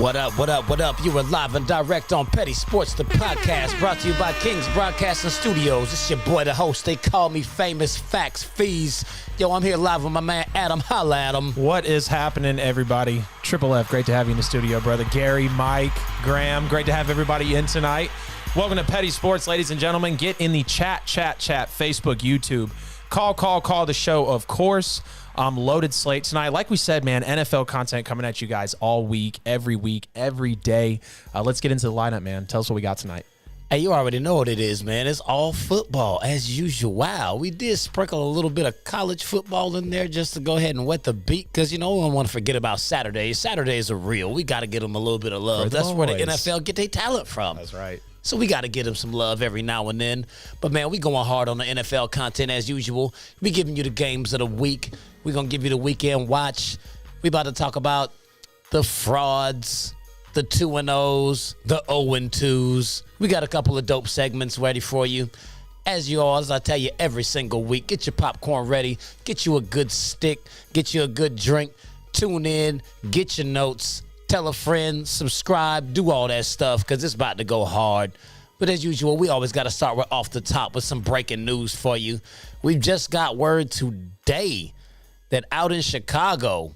What up, what up, what up? You are live and direct on Petty Sports, the podcast, brought to you by KINGZ Broadcasting Studios. It's your boy, the host. They call me Famous Facts Fees. Yo, I'm here live with my man, Adam. Holla at him. What is happening, everybody? Triple F, great to have you in the studio, brother. Gary, Mike, Graham, great to have everybody in tonight. Welcome to Petty Sports, ladies and gentlemen. Get in the chat, Facebook, YouTube. Call the show, of course. Loaded slate tonight. Like we said, man, NFL content coming at you guys all week, every day. Let's get into the lineup, man. Tell us what we got tonight. Hey, you already know what it is, man. It's all football, as usual. Wow, we did sprinkle a little bit of college football in there just to go ahead and wet the beat, because, you know, we don't want to forget about Saturdays. Saturdays are real. We got to get them a little bit of love. That's where the NFL get their talent from. That's right. So we got to get them some love every now and then. But, man, we going hard on the NFL content as usual. We giving you the games of the week. We're going to give you the weekend watch. We about to talk about the frauds, the 2-0s, the 0-2s. We got a couple of dope segments ready for you. As I tell you every single week, get your popcorn ready, get you a good stick, get you a good drink, tune in, get your notes, tell a friend, subscribe, do all that stuff, because it's about to go hard. But as usual, we always got to start off the top with some breaking news for you. We've just got word today that out in Chicago,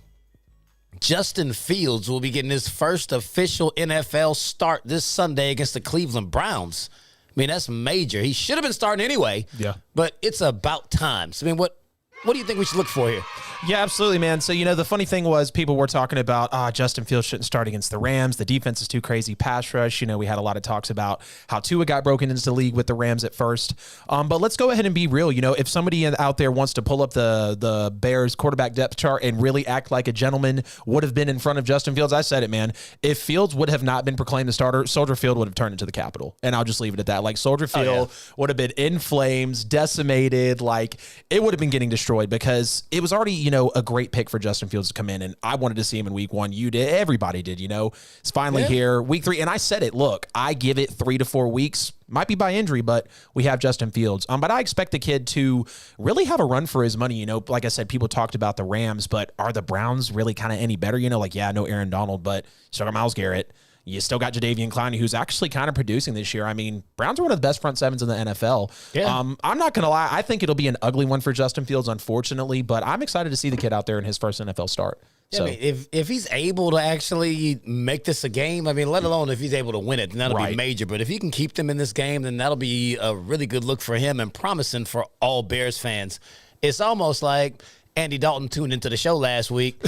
Justin Fields will be getting his first official NFL start this Sunday against the Cleveland Browns. I mean, that's major. He should have been starting anyway. Yeah. But it's about time. So, I mean, what do you think we should look for here? Yeah, absolutely, man. So, you know, the funny thing was people were talking about, Justin Fields shouldn't start against the Rams. The defense is too crazy. Pass rush. You know, we had a lot of talks about how Tua got broken into the league with the Rams at first. But let's go ahead and be real. You know, if somebody out there wants to pull up the Bears quarterback depth chart and really act like a gentleman would have been in front of Justin Fields, I said it, man. If Fields would have not been proclaimed the starter, Soldier Field would have turned into the Capitol. And I'll just leave it at that. Like, Soldier Field would have been in flames, decimated. Like, it would have been getting destroyed because it was already, you know, a great pick for Justin Fields to come in, and I wanted to see him in week one. You did. Everybody did, you know. It's finally here. Week 3, and I said it. Look, I give it 3 to 4 weeks. Might be by injury, but we have Justin Fields. But I expect the kid to really have a run for his money. You know, like I said, people talked about the Rams, but are the Browns really kind of any better? You know, like, yeah, I know Aaron Donald, but still got Myles Garrett. You still got Jadeveon Clowney, who's actually kind of producing this year. I mean, Browns are one of the best front sevens in the NFL. Yeah. I'm not going to lie. I think it'll be an ugly one for Justin Fields, unfortunately, but I'm excited to see the kid out there in his first NFL start. Yeah, so, I mean, if he's able to actually make this a game, I mean, let alone if he's able to win it, then that'll be major. But if he can keep them in this game, then that'll be a really good look for him and promising for all Bears fans. It's almost like Andy Dalton tuned into the show last week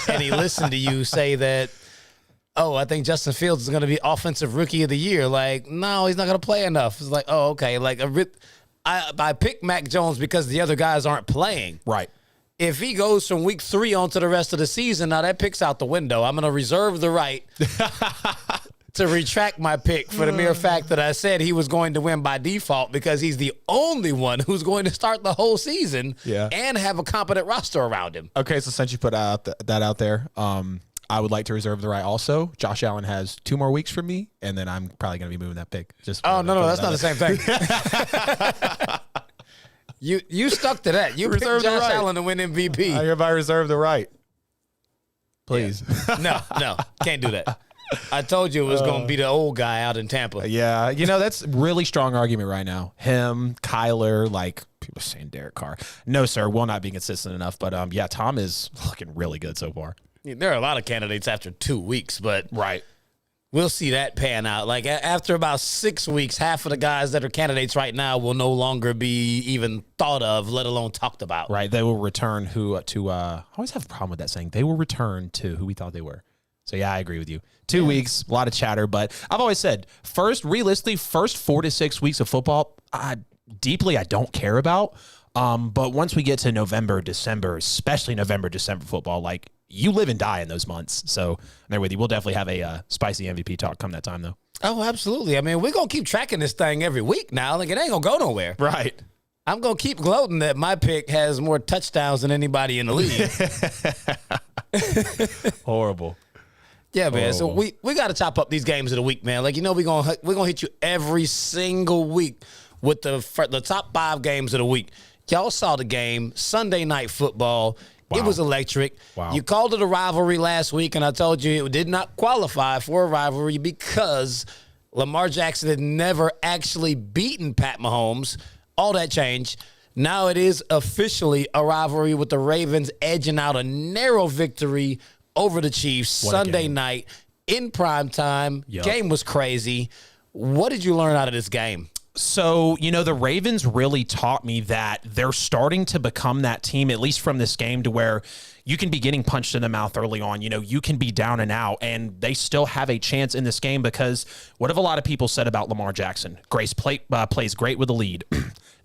and he listened to you say that, oh, I think Justin Fields is going to be Offensive Rookie of the Year. Like, no, he's not going to play enough. It's like, oh, okay. Like, I picked Mac Jones because the other guys aren't playing. Right. If he goes from week 3 on to the rest of the season, now that pick's out the window. I'm going to reserve the right to retract my pick for the mere fact that I said he was going to win by default because he's the only one who's going to start the whole season and have a competent roster around him. Okay, so since you put that out there, I would like to reserve the right also. Josh Allen has 2 more weeks from me, and then I'm probably going to be moving that pick. No, that's not the same thing. You stuck to that. You picked Josh Allen to win MVP. I hereby reserve the right. Please. Yeah. No, can't do that. I told you it was going to be the old guy out in Tampa. Yeah, you know, that's really strong argument right now. Him, Kyler, like people are saying Derek Carr. No, sir, will not be consistent enough. But, yeah, Tom is looking really good so far. There are a lot of candidates after 2 weeks, but we'll see that pan out. Like, after about 6 weeks, half of the guys that are candidates right now will no longer be even thought of, let alone talked about. Right. They will return I always have a problem with that saying. They will return to who we thought they were. So, yeah, I agree with you. 2 weeks, a lot of chatter, but I've always said, realistically, first 4 to 6 weeks of football, I don't care about. But once we get to November, December, especially November, December football, like, you live and die in those months. So I'm there with you. We'll definitely have a spicy MVP talk come that time, though. Oh, absolutely. I mean, we're going to keep tracking this thing every week now. Like, it ain't going to go nowhere. Right. I'm going to keep gloating that my pick has more touchdowns than anybody in the league. Horrible. Yeah, man. So we got to chop up these games of the week, man. Like, you know, we're gonna hit you every single week with the top 5 games of the week. Y'all saw the game, Sunday Night Football. It was electric. Wow. You called it a rivalry last week, and I told you it did not qualify for a rivalry because Lamar Jackson had never actually beaten Pat Mahomes. All that changed. Now it is officially a rivalry with the Ravens edging out a narrow victory over the Chiefs Sunday night in prime time. Yep. Game was crazy. What did you learn out of this game? So, the Ravens really taught me that they're starting to become that team, at least from this game, to where you can be getting punched in the mouth early on. You can be down and out, and they still have a chance in this game because what have a lot of people said about Lamar Jackson? Grace plays great with the lead.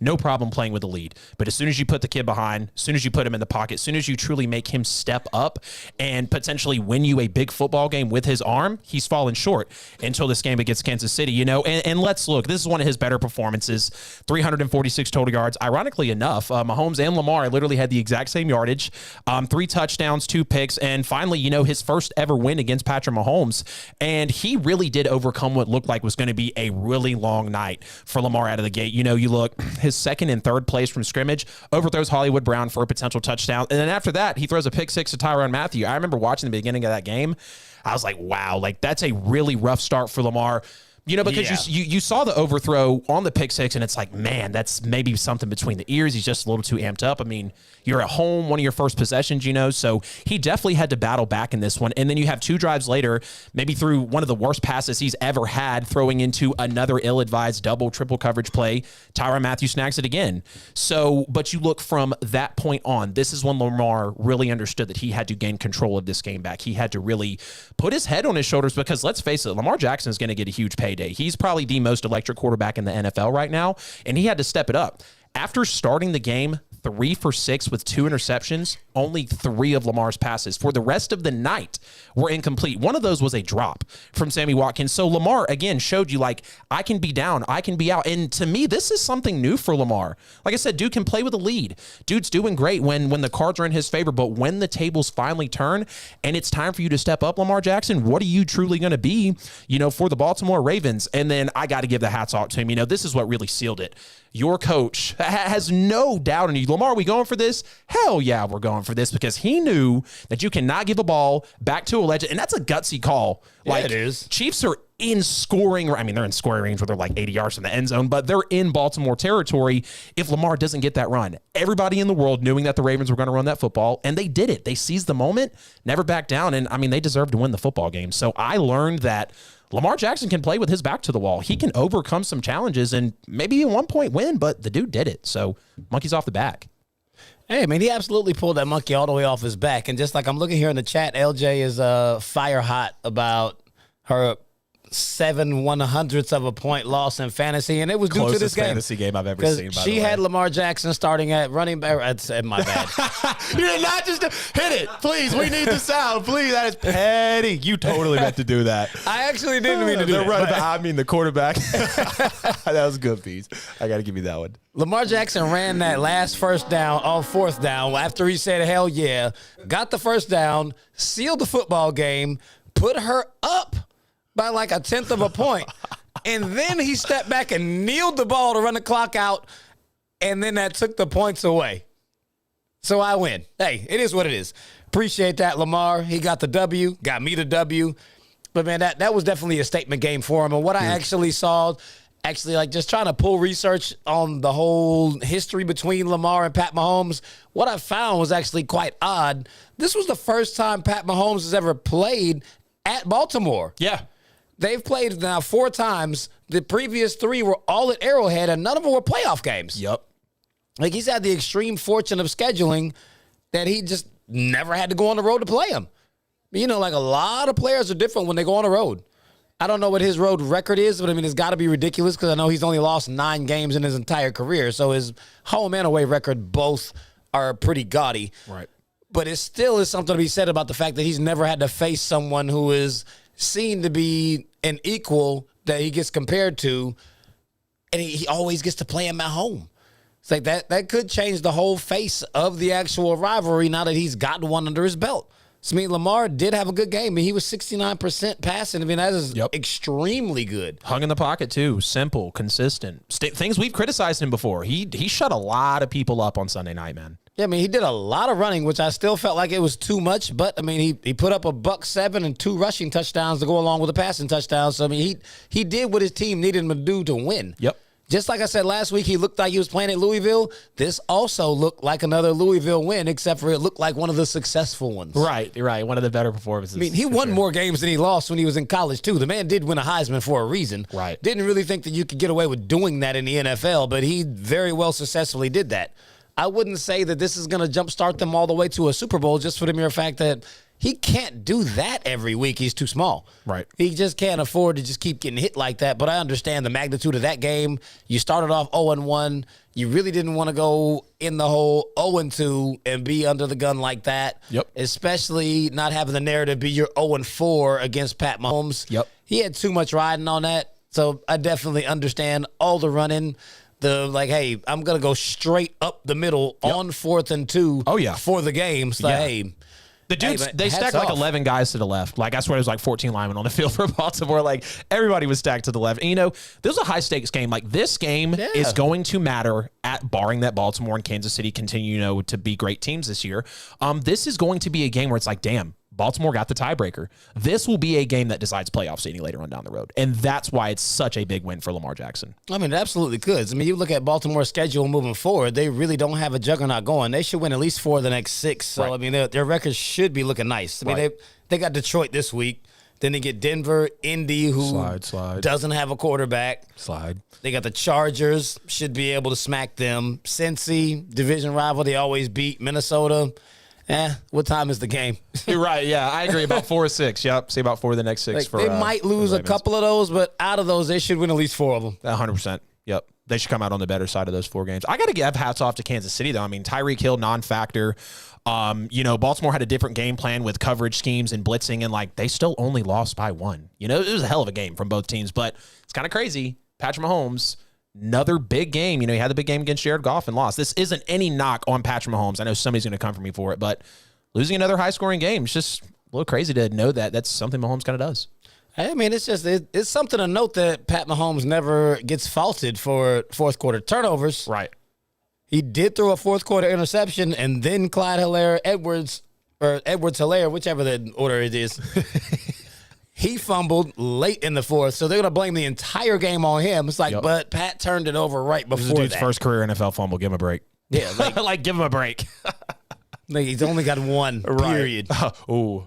No problem playing with the lead. But as soon as you put the kid behind, as soon as you put him in the pocket, as soon as you truly make him step up and potentially win you a big football game with his arm, he's fallen short until this game against Kansas City, And let's look, this is one of his better performances, 346 total yards. Ironically enough, Mahomes and Lamar literally had the exact same yardage, 3 touchdowns, 2 picks, and finally, his first ever win against Patrick Mahomes. And he really did overcome what looked like was going to be a really long night for Lamar out of the gate. You look, his second and third plays from scrimmage, overthrows Hollywood Brown for a potential touchdown. And then after that, he throws a pick 6 to Tyrann Mathieu. I remember watching the beginning of that game. I was like, wow, that's a really rough start for Lamar. Because you saw the overthrow on the pick 6, and it's like, man, that's maybe something between the ears. He's just a little too amped up. I mean, you're at home, one of your first possessions, so he definitely had to battle back in this one. And then you have 2 drives later, maybe through one of the worst passes he's ever had, throwing into another ill-advised double, triple coverage play. Tyrann Mathieu snags it again. So, but you look from that point on, this is when Lamar really understood that he had to gain control of this game back. He had to really put his head on his shoulders because, let's face it, Lamar Jackson is going to get a huge payday. He's probably the most electric quarterback in the NFL right now, and he had to step it up. After starting the game 3 for 6 with 2 interceptions, only 3 of Lamar's passes for the rest of the night were incomplete. One of those was a drop from Sammy Watkins. So Lamar, again, showed you, I can be down, I can be out. And to me, this is something new for Lamar. Like I said, dude can play with a lead. Dude's doing great when the cards are in his favor. But when the tables finally turn and it's time for you to step up, Lamar Jackson, what are you truly going to be, for the Baltimore Ravens? And then I got to give the hats off to him. This is what really sealed it. Your coach has no doubt in you. Lamar, are we going for this? Hell yeah, we're going for this, because he knew that you cannot give a ball back to a legend. And that's a gutsy call. It is. Chiefs are in scoring. I mean, they're in scoring range where they're 80 yards from the end zone, but they're in Baltimore territory if Lamar doesn't get that run. Everybody in the world knowing that the Ravens were going to run that football, and they did it. They seized the moment, never backed down, and, they deserved to win the football game. So I learned that Lamar Jackson can play with his back to the wall. He can overcome some challenges and maybe at one point win, but the dude did it. So monkey's off the back. Hey, man, he absolutely pulled that monkey all the way off his back. And just like I'm looking here in the chat, LJ is fire hot about her 7/100ths of a point loss in fantasy, and it was due to this game. Fantasy game I've ever seen. By she the way, had Lamar Jackson starting at running back. My bad. You did not just hit it, please. We need the sound, please. That is petty. You totally meant to do that. I actually didn't mean to do that. The quarterback. That was good, piece. I got to give you that one. Lamar Jackson ran that last first down on 4th down after he said, hell yeah, got the first down, sealed the football game, put her up by 1/10 of a point. And then he stepped back and kneeled the ball to run the clock out, and then that took the points away. So I win. Hey, it is what it is. Appreciate that, Lamar. He got the W, got me the W. But, man, that was definitely a statement game for him. And what I actually saw, just trying to pull research on the whole history between Lamar and Pat Mahomes, what I found was actually quite odd. This was the first time Pat Mahomes has ever played at Baltimore. Yeah. They've played now 4 times. The previous 3 were all at Arrowhead, and none of them were playoff games. Yep. He's had the extreme fortune of scheduling that he just never had to go on the road to play them. A lot of players are different when they go on the road. I don't know what his road record is, but it's got to be ridiculous because I know he's only lost 9 games in his entire career. So his home and away record both are pretty gaudy. Right. But it still is something to be said about the fact that he's never had to face someone who is seen to be an equal that he gets compared to, and he always gets to play him at home. It's like that could change the whole face of the actual rivalry now that he's gotten one under his belt. So, Lamar did have a good game. He was 69% passing. That is extremely good. Hung in the pocket, too. Simple, consistent. Things we've criticized him before. He shut a lot of people up on Sunday night, man. Yeah, I mean, he did a lot of running, which I still felt like it was too much. But, I mean, he put up a $107 and 2 rushing touchdowns to go along with the passing touchdowns. So, I mean, he did what his team needed him to do to win. Yep. Just like I said last week, he looked like he was playing at Louisville. This also looked like another Louisville win, except for it looked like one of the successful ones. Right. One of the better performances. I mean, he won more games than he lost when he was in college, too. The man did win a Heisman for a reason. Right. Didn't really think that you could get away with doing that in the NFL, but he very well successfully did that. I wouldn't say that this is going to jumpstart them all the way to a Super Bowl just for the mere fact that he can't do that every week. He's too small. Right. He just can't afford to just keep getting hit like that. But I understand the magnitude of that game. You started off 0-1. You really didn't want to go in the hole 0-2 and be under the gun like that. Yep. Especially not having the narrative be you're 0-4 against Pat Mahomes. Yep. He had too much riding on that. So I definitely understand all the running. Hey, I'm going to go straight up the middle on 4th and 2 for the game. So, hey. The dudes, they stacked like 11 guys to the left. Like, I swear it was like 14 linemen on the field for Baltimore. Like, everybody was stacked to the left. And, you know, this was a high-stakes game. Like, this game is going to matter barring that Baltimore and Kansas City continue, you know, to be great teams this year. This is going to be a game where it's like, damn, Baltimore got the tiebreaker. This will be a game that decides playoff seeding later on down the road. And that's why it's such a big win for Lamar Jackson. I mean, it absolutely could. I mean, you look at Baltimore's schedule moving forward, they really don't have a juggernaut going. They should win at least 4 of the next 6. So, I mean, their record should be looking nice. I mean, they got Detroit this week. Then they get Denver, Indy, who doesn't have a quarterback. They got the Chargers, should be able to smack them. Cincy, division rival, they always beat. Minnesota. What time is the game? You're right. Yeah, I agree. About 4 or 6. Yep. Say about 4 of the next 6 for they might lose a couple of those, but out of those, they should win at least 4 of them. 100%. Yep. They should come out on the better side of those 4 games. I got to give hats off to Kansas City, though. I mean, Tyreek Hill, non-factor. You know, Baltimore had a different game plan with coverage schemes and blitzing, and, like, they still only lost by 1. You know, it was a hell of a game from both teams, but it's kind of crazy. Patrick Mahomes, another big game. You know, he had the big game against Jared Goff and lost. This isn't any knock on Patrick Mahomes. I know somebody's going to come for me for it, but losing another high-scoring game is just a little crazy to know that that's something Mahomes kind of does. I mean, it's something to note that Pat Mahomes never gets faulted for fourth-quarter turnovers. Right. He did throw a fourth-quarter interception, and then Clyde Edwards-Helaire, whichever the order it is, he fumbled late in the fourth, so they're going to blame the entire game on him. It's like, but Pat turned it over right before that. This is dude's first career NFL fumble. Give him a break. Yeah. Like give him a break. Like he's only got 1, period. Ooh.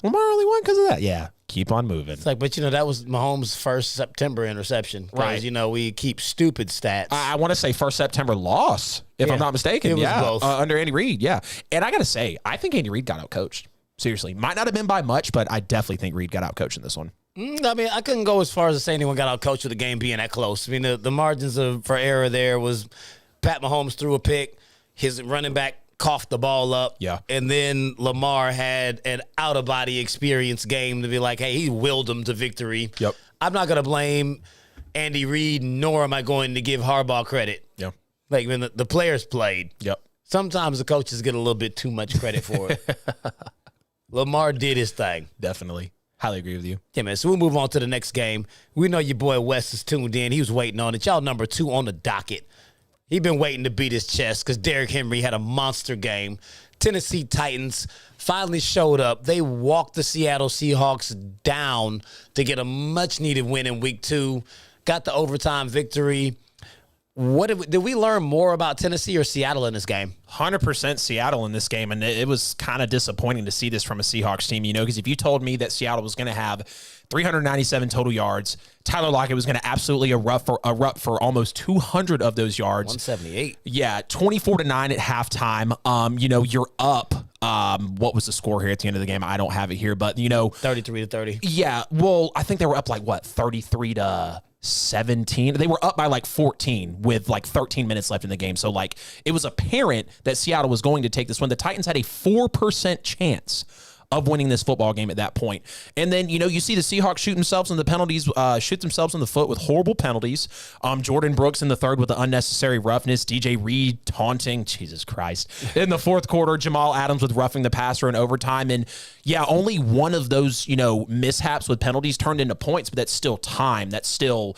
Lamar only won because of that. Yeah. Keep on moving. It's like, but, you know, that was Mahomes' first September interception. Right. You know, we keep stupid stats. I want to say first September loss, if I'm not mistaken. It was both. Under Andy Reid, And I got to say, I think Andy Reid got outcoached. Seriously. Might not have been by much, but I definitely think Reid got outcoached in this one. I mean, I couldn't go as far as to say anyone got outcoached with the game being that close. I mean, the margins for error there was Pat Mahomes threw a pick. His running back coughed the ball up. Yeah. And then Lamar had an out-of-body experience game to be like, hey, he willed them to victory. Yep. I'm not going to blame Andy Reid, nor am I going to give Harbaugh credit. Yeah. Like, when the players played. Yep. Sometimes the coaches get a little bit too much credit for it. Lamar did his thing. Definitely. Highly agree with you. Yeah, man. So we'll move on to the next game. We know your boy Wes is tuned in. He was waiting on it. Y'all number 2 on the docket. He been waiting to beat his chest because Derrick Henry had a monster game. Tennessee Titans finally showed up. They walked the Seattle Seahawks down to get a much-needed win in Week 2. Got the overtime victory. Did we learn more about Tennessee or Seattle in this game? 100% Seattle in this game, and it was kind of disappointing to see this from a Seahawks team, you know, because if you told me that Seattle was going to have 397 total yards, Tyler Lockett was going to absolutely erupt for almost 200 of those yards. 178. Yeah, 24-9 at halftime. You know, you're up. What was the score here at the end of the game? I don't have it here, but, you know. 33-30. Yeah, well, I think they were up like, 33-17. They were up by like 14 with like 13 minutes left in the game. So like it was apparent that Seattle was going to take this one. The Titans had a 4% chance of winning this football game at that point. And then, you see the Seahawks shoot themselves in the penalties, shoot themselves in the foot with horrible penalties. Jordan Brooks in the third with the unnecessary roughness. DJ Reed taunting, Jesus Christ. In the fourth quarter, Jamal Adams with roughing the passer in overtime. And yeah, only one of those, mishaps with penalties turned into points, but that's still time. That's still,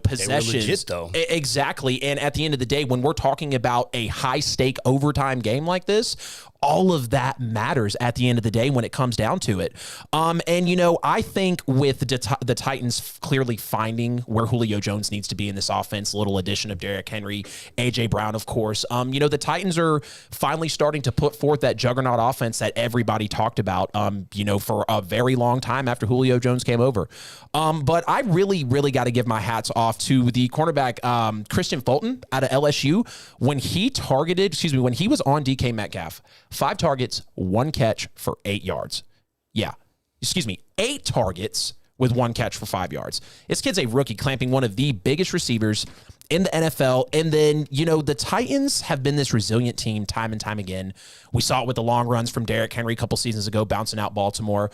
possessions. They were legit, though. Exactly. And at the end of the day, when we're talking about a high-stake overtime game like this, all of that matters at the end of the day when it comes down to it. And, I think with the Titans clearly finding where Julio Jones needs to be in this offense, little addition of Derrick Henry, A.J. Brown, of course, the Titans are finally starting to put forth that juggernaut offense that everybody talked about, for a very long time after Julio Jones came over. But I really, really got to give my hats off to the cornerback, Christian Fulton out of LSU. When he was on DK Metcalf, 5 targets, 1 catch for 8 yards. Yeah. 8 targets with 1 catch for 5 yards. This kid's a rookie clamping one of the biggest receivers in the NFL. And then, the Titans have been this resilient team time and time again. We saw it with the long runs from Derrick Henry a couple seasons ago, bouncing out Baltimore.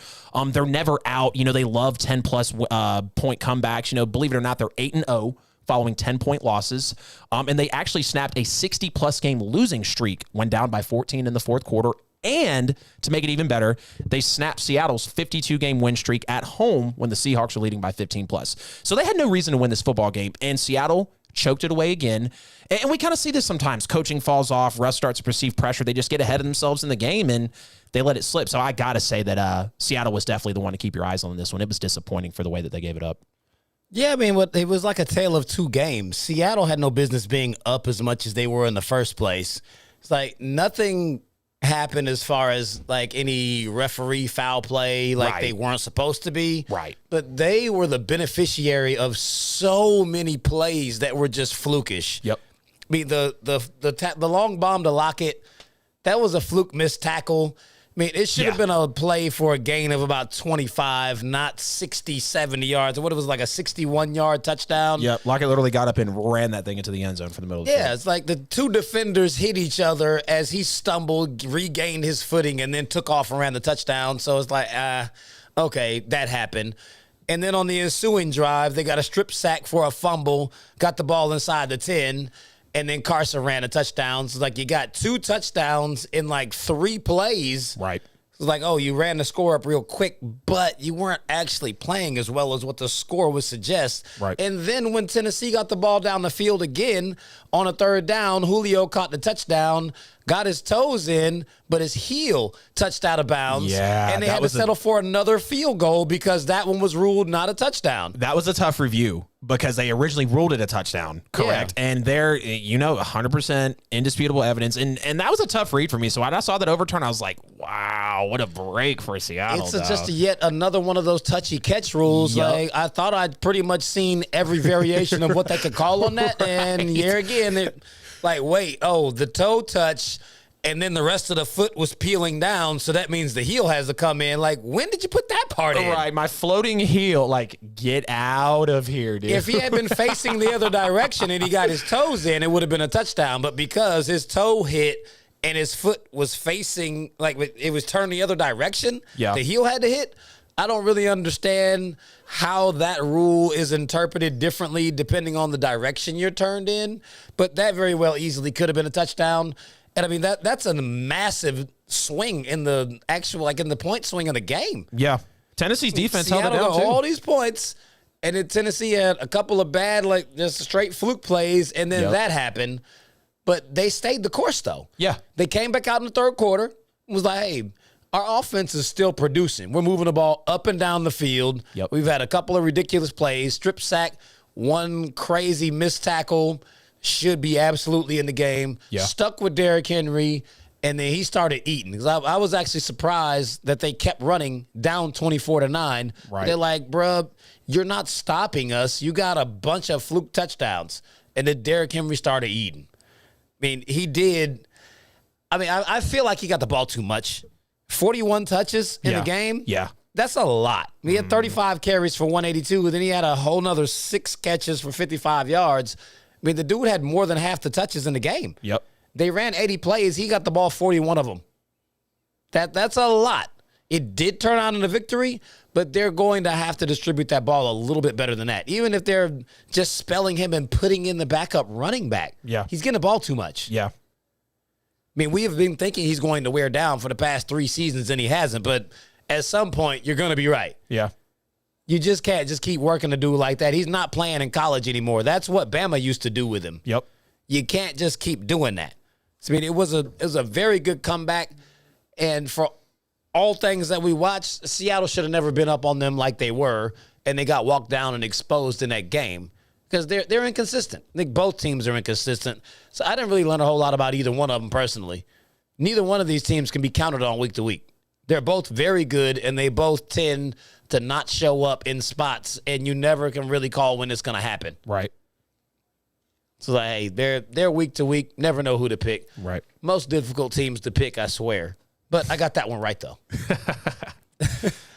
They're never out. They love 10-plus point comebacks. Believe it or not, they're 8-0. Following 10-point losses. And they actually snapped a 60-plus game losing streak when down by 14 in the fourth quarter. And to make it even better, they snapped Seattle's 52-game win streak at home when the Seahawks were leading by 15-plus. So they had no reason to win this football game. And Seattle choked it away again. And we kind of see this sometimes. Coaching falls off. Russ starts to perceive pressure. They just get ahead of themselves in the game, and they let it slip. So I got to say that Seattle was definitely the one to keep your eyes on this one. It was disappointing for the way that they gave it up. Yeah, it was like a tale of 2 games. Seattle had no business being up as much as they were in the first place. It's like nothing happened as far as like any referee foul play like they weren't supposed to be. Right. But they were the beneficiary of so many plays that were just flukish. Yep. The long bomb to Lockett, that was a fluke missed tackle. It should have been a play for a gain of about 25, not 60, 70 yards. What it was like a 61-yard touchdown. Yep, Lockett literally got up and ran that thing into the end zone from the middle of the field. Yeah, it's like the 2 defenders hit each other as he stumbled, regained his footing, and then took off and ran the touchdown. So it's like, okay, that happened. And then on the ensuing drive, they got a strip sack for a fumble, got the ball inside the 10, and then Carson ran a touchdown. So, you got 2 touchdowns in, 3 plays. Right. It's like, oh, you ran the score up real quick, but you weren't actually playing as well as what the score would suggest. Right. And then when Tennessee got the ball down the field again on a 3rd down, Julio caught the touchdown, got his toes in, but his heel touched out of bounds. Yeah. And they had to settle for another field goal because that one was ruled not a touchdown. That was a tough review because they originally ruled it a touchdown, correct? Yeah. And there, 100% indisputable evidence. And that was a tough read for me. So when I saw that overturn, I was like, wow, what a break for Seattle. It's just yet another one of those touchy catch rules. Yep. I thought I'd pretty much seen every variation of what they could call on that. And here again, the toe touch, and then the rest of the foot was peeling down, so that means the heel has to come in. When did you put that part in? Right, my floating heel, get out of here, dude. If he had been facing the other direction and he got his toes in, it would have been a touchdown. But because his toe hit and his foot was facing, it was turned the other direction, the heel had to hit. I don't really understand how that rule is interpreted differently depending on the direction you're turned in, but that very well easily could have been a touchdown. And that's a massive swing in the actual, in the point swing of the game. Yeah. Tennessee's defense held it down too. All these points, and then Tennessee had a couple of bad, just straight fluke plays, and then that happened. But they stayed the course, though. Yeah. They came back out in the third quarter, was like, hey, our offense is still producing. We're moving the ball up and down the field. Yep. We've had a couple of ridiculous plays, strip sack, 1 crazy missed tackle, should be absolutely in the game. Yeah. Stuck with Derrick Henry, and then he started eating. Because I was actually surprised that they kept running down 24-9. Right. They're like, bruh, you're not stopping us. You got a bunch of fluke touchdowns. And then Derrick Henry started eating. He did. I feel like he got the ball too much. 41 touches in the game. Yeah. That's a lot. He had 35 carries for 182, and then he had a whole nother 6 catches for 55 yards. The dude had more than half the touches in the game. Yep. They ran 80 plays. He got the ball 41 of them. That's a lot. It did turn out in a victory, but they're going to have to distribute that ball a little bit better than that. Even if they're just spelling him and putting in the backup running back. Yeah. He's getting the ball too much. Yeah. I mean, we have been thinking he's going to wear down for the past 3 seasons, and he hasn't. But at some point, you're going to be right. Yeah. You just can't just keep working a dude like that. He's not playing in college anymore. That's what Bama used to do with him. Yep. You can't just keep doing that. So, I mean, it was a very good comeback. And for all things that we watched, Seattle should have never been up on them like they were, and they got walked down and exposed in that game because they're inconsistent. I think both teams are inconsistent. So I didn't really learn a whole lot about either one of them personally. Neither one of these teams can be counted on week to week. They're both very good, and they both tend to not show up in spots, and you never can really call when it's going to happen. Right. So, hey, they're week to week. Never know who to pick. Right. Most difficult teams to pick, I swear. But I got that one right, though.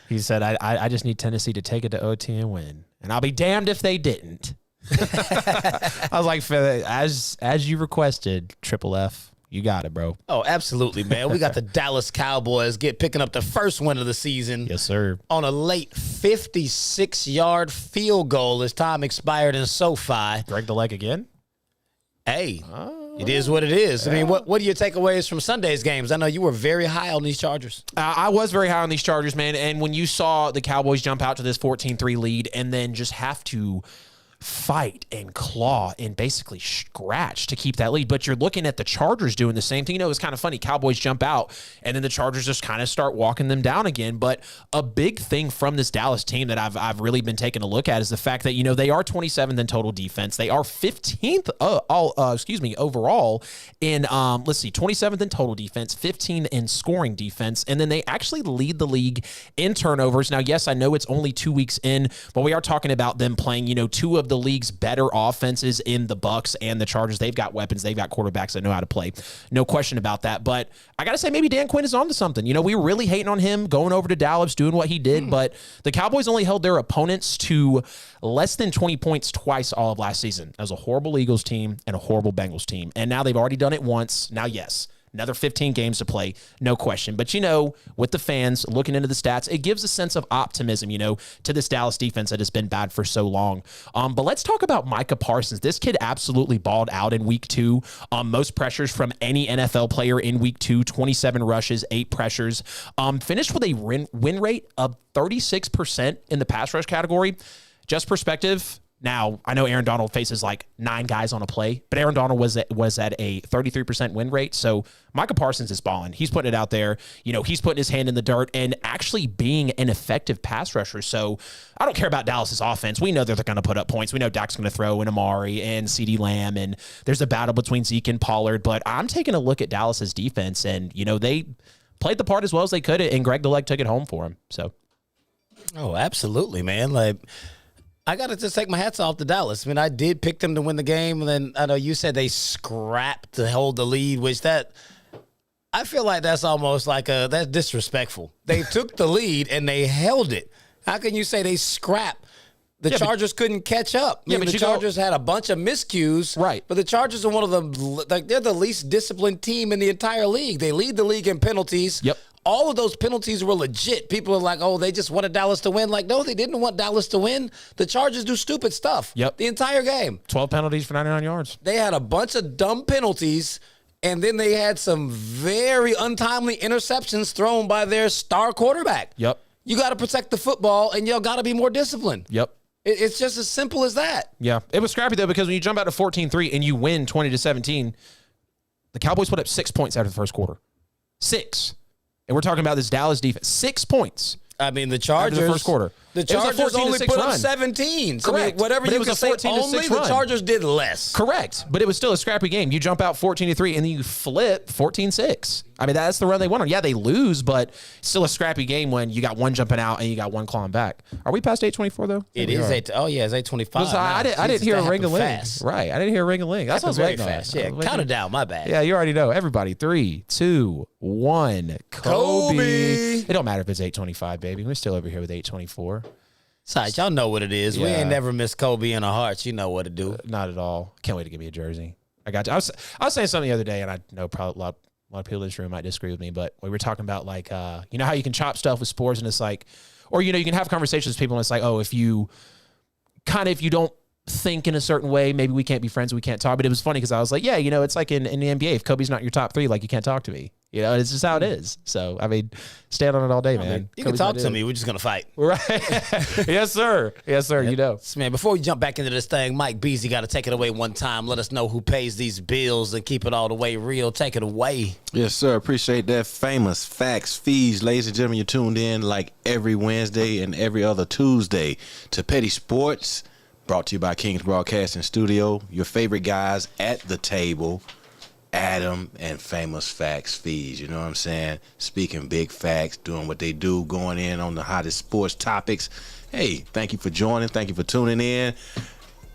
He said, I just need Tennessee to take it to OT and win. And I'll be damned if they didn't. I was like, as you requested, Triple F, you got it, bro. Oh, absolutely, man. We got the Dallas Cowboys picking up the first win of the season. Yes, sir. On a late 56-yard field goal as time expired in SoFi. Greg the leg again? Hey, it is what it is. I mean, what are your takeaways from Sunday's games? I know you were very high on these Chargers. I was very high on these Chargers, man. And when you saw the Cowboys jump out to this 14-3 lead and then just have to fight and claw and basically scratch to keep that lead. But you're looking at the Chargers doing the same thing. You know, it's kind of funny. Cowboys jump out and then the Chargers just kind of start walking them down again. But a big thing from this Dallas team that I've really been taking a look at is the fact that, you know, they are 27th in total defense. They are 15th overall in, 27th in total defense, 15th in scoring defense. And then they actually lead the league in turnovers. Now, yes, I know it's only 2 weeks in, but we are talking about them playing, you know, two of the league's better offenses in the Bucs and the Chargers. They've got weapons. They've got quarterbacks that know how to play. No question about that. But I got to say, maybe Dan Quinn is onto something. You know, we were really hating on him going over to Dallas, doing what he did, but the Cowboys only held their opponents to less than 20 points twice all of last season. That was a horrible Eagles team and a horrible Bengals team. And now they've already done it once. Now, yes, another 15 games to play, no question. But, you know, with the fans looking into the stats, it gives a sense of optimism, you know, to this Dallas defense that has been bad for so long. But let's talk about Micah Parsons. This kid absolutely balled out in week 2. Most pressures from any NFL player in week 2, 27 rushes, 8 pressures. Finished with a win rate of 36% in the pass rush category. Just perspective. Now, I know Aaron Donald faces like 9 guys on a play, but Aaron Donald was at a 33% win rate. So Micah Parsons is balling. He's putting it out there. You know, he's putting his hand in the dirt and actually being an effective pass rusher. So I don't care about Dallas's offense. We know that they're going to put up points. We know Dak's going to throw in Amari and CeeDee Lamb, and there's a battle between Zeke and Pollard. But I'm taking a look at Dallas's defense, and, you know, they played the part as well as they could, and Greg the Leg took it home for him. So. Oh, absolutely, man. Like, I got to just take my hats off to Dallas. I mean, I did pick them to win the game, and then I know you said they scrapped to hold the lead, which I feel like that's almost like that's disrespectful. They took the lead and they held it. How can you say they scrapped? The Chargers couldn't catch up. I mean, the Chargers had a bunch of miscues. Right. But the Chargers are one of they're the least disciplined team in the entire league. They lead the league in penalties. Yep. All of those penalties were legit. People are like, oh, they just wanted Dallas to win. Like, no, they didn't want Dallas to win. The Chargers do stupid stuff. Yep. The entire game. 12 penalties for 99 yards. They had a bunch of dumb penalties, and then they had some very untimely interceptions thrown by their star quarterback. Yep. You got to protect the football, and you got to be more disciplined. Yep. It's just as simple as that. Yeah. It was scrappy, though, because when you jump out to 14-3 and you win 20-17, the Cowboys put up 6 points after the first quarter. 6. And we're talking about this Dallas defense. 6 points. I mean, the Chargers. After the first quarter. The Chargers only put up 17. So Correct. I mean, whatever you can say, only the Chargers did less. Correct. But it was still a scrappy game. You jump out 14-3, and then you flip 14-6. I mean, that's the run they won on. Yeah, they lose, but still a scrappy game when you got one jumping out and you got one clawing back. Are we past 8:24, though? It is 8. Oh, yeah, it's 8:25. I didn't hear a ring-a-ling. Right. I didn't hear a ring-a-ling. That's what's very waiting fast. on. Yeah, count it down. My bad. Yeah, you already know. Everybody, 3, 2, 1. Kobe. It don't matter if it's 8:25, baby. We're still over here with 8:24. Sorry, y'all know what it is. Yeah. We ain't never missed Kobe in our hearts. You know what to do. Not at all. Can't wait to give me a jersey. I got you. I was saying something the other day, and I know probably a lot of a lot of people in this room might disagree with me, but we were talking about like, you know how you can chop stuff with sports and it's like, or, you know, you can have conversations with people and it's like, oh, if you don't think in a certain way, maybe we can't be friends, we can't talk. But it was funny because I was like, yeah, you know, it's like in the NBA, if Kobe's not your top 3, like you can't talk to me. You know, it's just how it is. So, I mean, stand on it all day, man. You can talk to me. We're just going to fight. Right. Yes, sir. Yes, sir. You know. So, man, before we jump back into this thing, Mike Beasley got to take it away one time. Let us know who pays these bills and keep it all the way real. Take it away. Yes, sir. Appreciate that. Famous facts, fees. Ladies and gentlemen, you're tuned in like every Wednesday and every other Tuesday to Petty Sports, brought to you by KINGZ Broadcasting Studio. Your favorite guys at the table, Adam and Famous Facts Fees. You know what I'm saying? Speaking big facts, doing what they do, going in on the hottest sports topics. Hey, thank you for joining. Thank you for tuning in.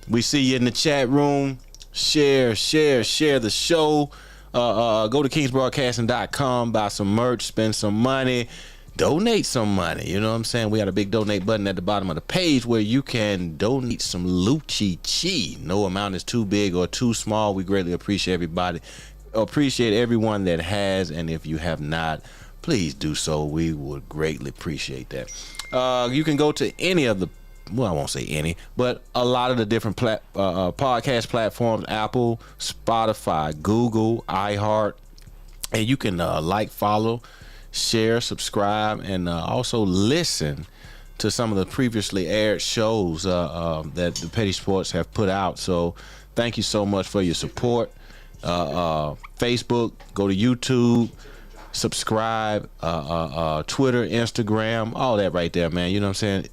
We see you in the chat room. Share the show. Go to kingsbroadcasting.com, buy some merch, spend some money, donate some money. You know what I'm saying? We got a big donate button at the bottom of the page where you can donate some Lucci Chi. No amount is too big or too small. We greatly appreciate everybody. Appreciate everyone that has, and if you have not, please do so. We would greatly appreciate that. You can go to any of the, well, I won't say any, but a lot of the different podcast platforms, Apple, Spotify, Google, iHeart, and you can follow, share, subscribe, and also listen to some of the previously aired shows that the Petty Sports have put out. So thank you so much for your support. Facebook, go to YouTube, subscribe, Twitter, Instagram, all that right there, man. You know what I'm saying?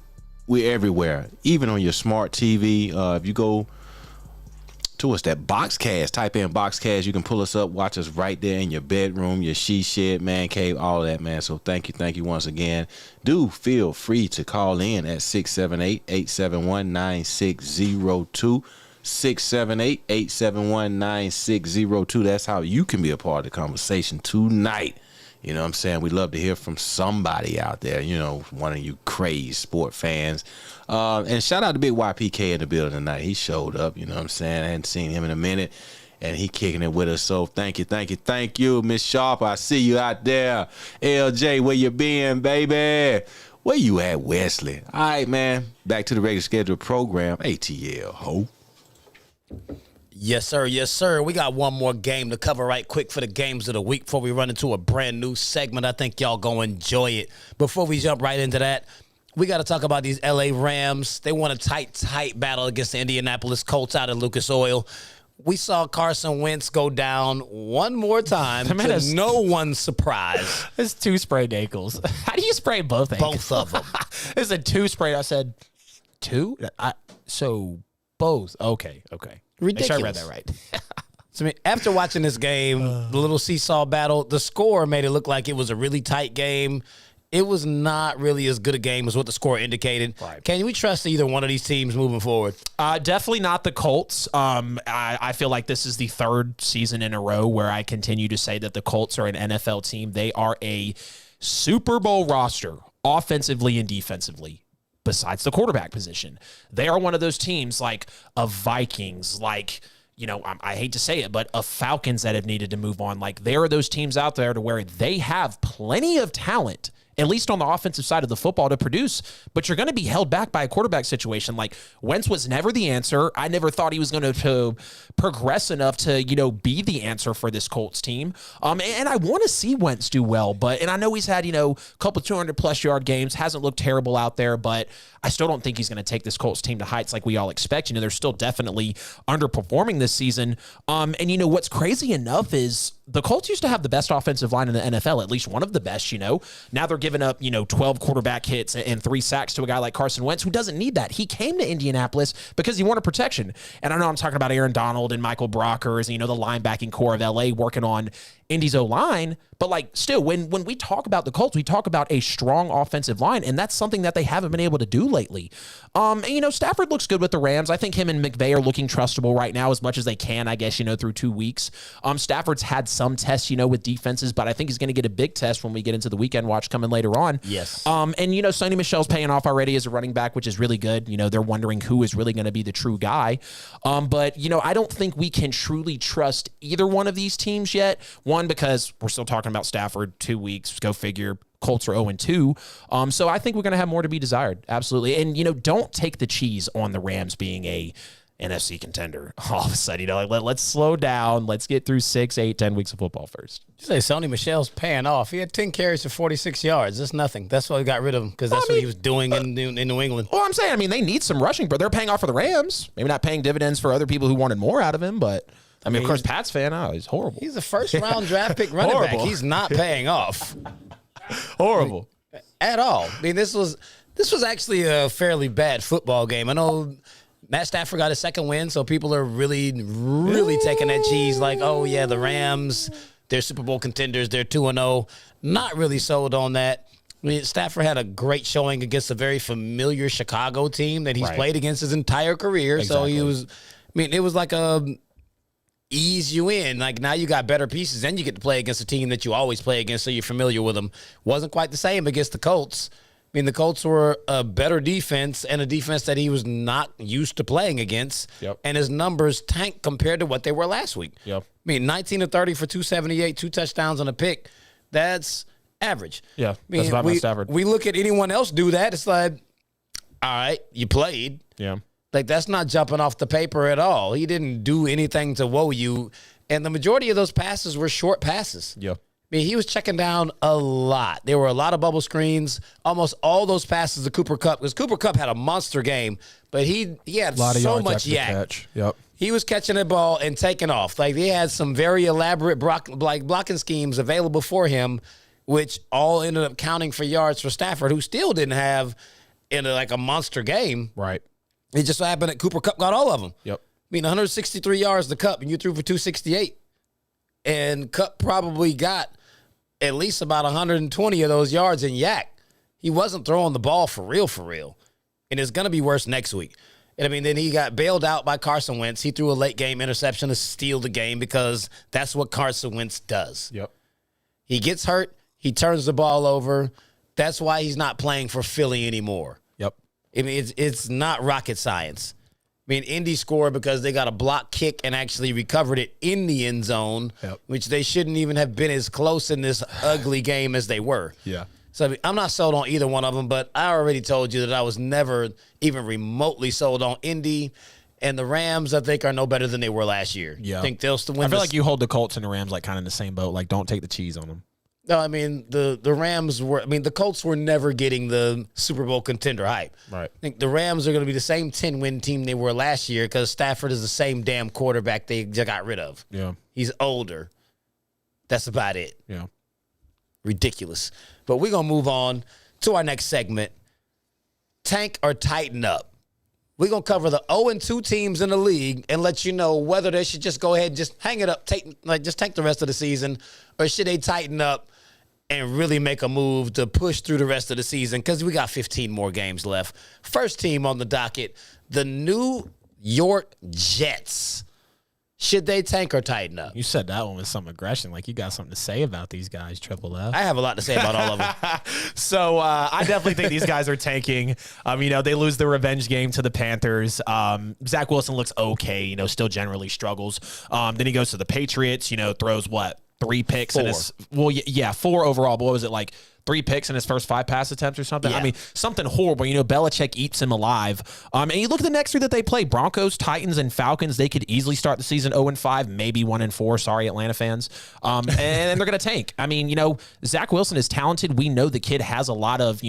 We're everywhere, even on your smart TV. If you go to us, that Boxcast, type in Boxcast, you can pull us up, watch us right there in your bedroom, your she shed, man cave, all that, man. So thank you once again. Do feel free to call in at 678-871-9602. 678-871-9602. That's how you can be a part of the conversation tonight. You know what I'm saying? We'd love to hear from somebody out there, you know, one of you crazy sport fans. And shout out to Big YPK in the building tonight. He showed up, you know what I'm saying? I hadn't seen him in a minute, and he kicking it with us. So thank you, Miss Sharp. I see you out there. LJ, where you been, baby? Where you at, Wesley? All right, man. Back to the regular scheduled program. ATL, ho. Yes, sir. Yes, sir. We got one more game to cover right quick for the games of the week before we run into a brand new segment. I think y'all going to enjoy it. Before we jump right into that, we got to talk about these L.A. Rams. They won a tight battle against the Indianapolis Colts out of Lucas Oil. We saw Carson Wentz go down one more time to no one's surprise. It's 2 sprayed ankles. How do you spray both ankles? Both of them. It's a 2 sprayed. I said 2? So both. Okay. Ridiculous. Make sure I read that right. So, I mean, after watching this game, the little seesaw battle, the score made it look like it was a really tight game. It was not really as good a game as what the score indicated. Right. Can we trust either one of these teams moving forward? Definitely not the Colts. I feel like this is the 3rd season in a row where I continue to say that the Colts are an NFL team. They are a Super Bowl roster, offensively and defensively. Besides the quarterback position, they are one of those teams like a Vikings, like, you know, I hate to say it, but a Falcons that have needed to move on. Like, there are those teams out there to where they have plenty of talent, at least on the offensive side of the football, to produce, but you're going to be held back by a quarterback situation. Like, Wentz was never the answer. I never thought he was going to progress enough to, you know, be the answer for this Colts team. And I want to see Wentz do well, and I know he's had, you know, a couple 200-plus yard games, hasn't looked terrible out there, but I still don't think he's going to take this Colts team to heights like we all expect. You know, they're still definitely underperforming this season. And, you know, what's crazy enough is the Colts used to have the best offensive line in the NFL, at least one of the best, you know. Now they're giving up, you know, 12 quarterback hits and 3 sacks to a guy like Carson Wentz, who doesn't need that. He came to Indianapolis because he wanted protection. And I know I'm talking about Aaron Donald and Michael Brockers and, you know, the linebacking core of L.A. working on Indy's O-line, but like still, when we talk about the Colts, we talk about a strong offensive line, and that's something that they haven't been able to do lately. And, you know, Stafford looks good with the Rams. I think him and McVay are looking trustable right now as much as they can, I guess, you know, through 2 weeks. Stafford's had some tests, with defenses, but I think he's going to get a big test when we get into the weekend watch coming later on. Yes. And, Sonny Michel's paying off already as a running back, which is really good. They're wondering who is really going to be the true guy. But, I don't think we can truly trust either one of these teams yet. One, because we're still talking about Stafford, 2 weeks, go figure. Colts are 0-2. So I think we're going to have more to be desired. Absolutely. And, don't take the cheese on the Rams being a NFC contender all of a sudden. Let's slow down. Let's get through 6, 8, 10 weeks of football first. You say Sonny Michel's paying off. He had 10 carries for 46 yards. That's nothing. That's why we got rid of him, because that's what he was doing in New England. Well, I'm saying, they need some rushing, but they're paying off for the Rams. Maybe not paying dividends for other people who wanted more out of him, but of course, Pat's fan, he's horrible. He's a first-round draft pick running back. He's not paying off. Horrible. At all. This was actually a fairly bad football game. I know Matt Stafford got his second win, so people are really, really taking that cheese like, oh, yeah, the Rams, they're Super Bowl contenders, they're 2-0. Not really sold on that. Stafford had a great showing against a very familiar Chicago team that he's played against his entire career. Exactly. So he was, it was like ease you in. Like, now you got better pieces, and you get to play against a team that you always play against, so you're familiar with them. Wasn't quite the same against the Colts. The Colts were a better defense, and a defense that he was not used to playing against. Yep. And his numbers tanked compared to what they were last week. Yep. 19 of 30 for 278, 2 touchdowns on a pick. That's average. Yeah, that's about Matt Stafford. We look at anyone else do that, it's like, all right, you played. Yeah. Like, that's not jumping off the paper at all. He didn't do anything to woe you. And the majority of those passes were short passes. Yeah. He was checking down a lot. There were a lot of bubble screens. Almost all those passes to Cooper Kupp, because Cooper Kupp had a monster game, but he had so much yak. Catch. Yep. He was catching the ball and taking off. Like, they had some very elaborate blocking schemes available for him, which all ended up counting for yards for Stafford, who still didn't have a monster game. Right. It just so happened that Cooper Kupp got all of them. Yep. 163 yards to Kupp, and you threw for 268. And Kupp probably got at least about 120 of those yards in yak. He wasn't throwing the ball for real. And it's going to be worse next week. And then he got bailed out by Carson Wentz. He threw a late game interception to steal the game, because that's what Carson Wentz does. Yep. He gets hurt. He turns the ball over. That's why he's not playing for Philly anymore. Yep. It's not rocket science. Indy scored because they got a block kick and actually recovered it in the end zone, which they shouldn't even have been as close in this ugly game as they were. Yeah. So I'm not sold on either one of them, but I already told you that I was never even remotely sold on Indy. And the Rams, I think, are no better than they were last year. Yeah. I think they'll still win. I feel like you hold the Colts and the Rams kind of in the same boat. Like, don't take the cheese on them. No, the Rams were, the Colts were never getting the Super Bowl contender hype. Right. I think the Rams are going to be the same 10-win team they were last year, because Stafford is the same damn quarterback they just got rid of. Yeah. He's older. That's about it. Yeah. Ridiculous. But we're going to move on to our next segment. Tank or tighten up. We're going to cover the 0-2 teams in the league and let you know whether they should just go ahead and just hang it up, just tank the rest of the season, or should they tighten up and really make a move to push through the rest of the season, because we got 15 more games left. First team on the docket, the New York Jets. Should they tank or tighten up? You said that one with some aggression, like you got something to say about these guys, Triple F. I have a lot to say about all of them. So I definitely think these guys are tanking. They lose the revenge game to the Panthers. Zach Wilson looks okay, still generally struggles. Then he goes to the Patriots, throws what? 3 picks. 4. 4 overall. But what was it, like 3 picks in his first 5 pass attempts or something? Yeah. Something horrible. Belichick eats him alive. And you look at the next 3 that they play, Broncos, Titans, and Falcons. They could easily start the season 0-5, maybe 1-4. Sorry, Atlanta fans. And they're going to tank. Zach Wilson is talented. We know the kid has a lot of,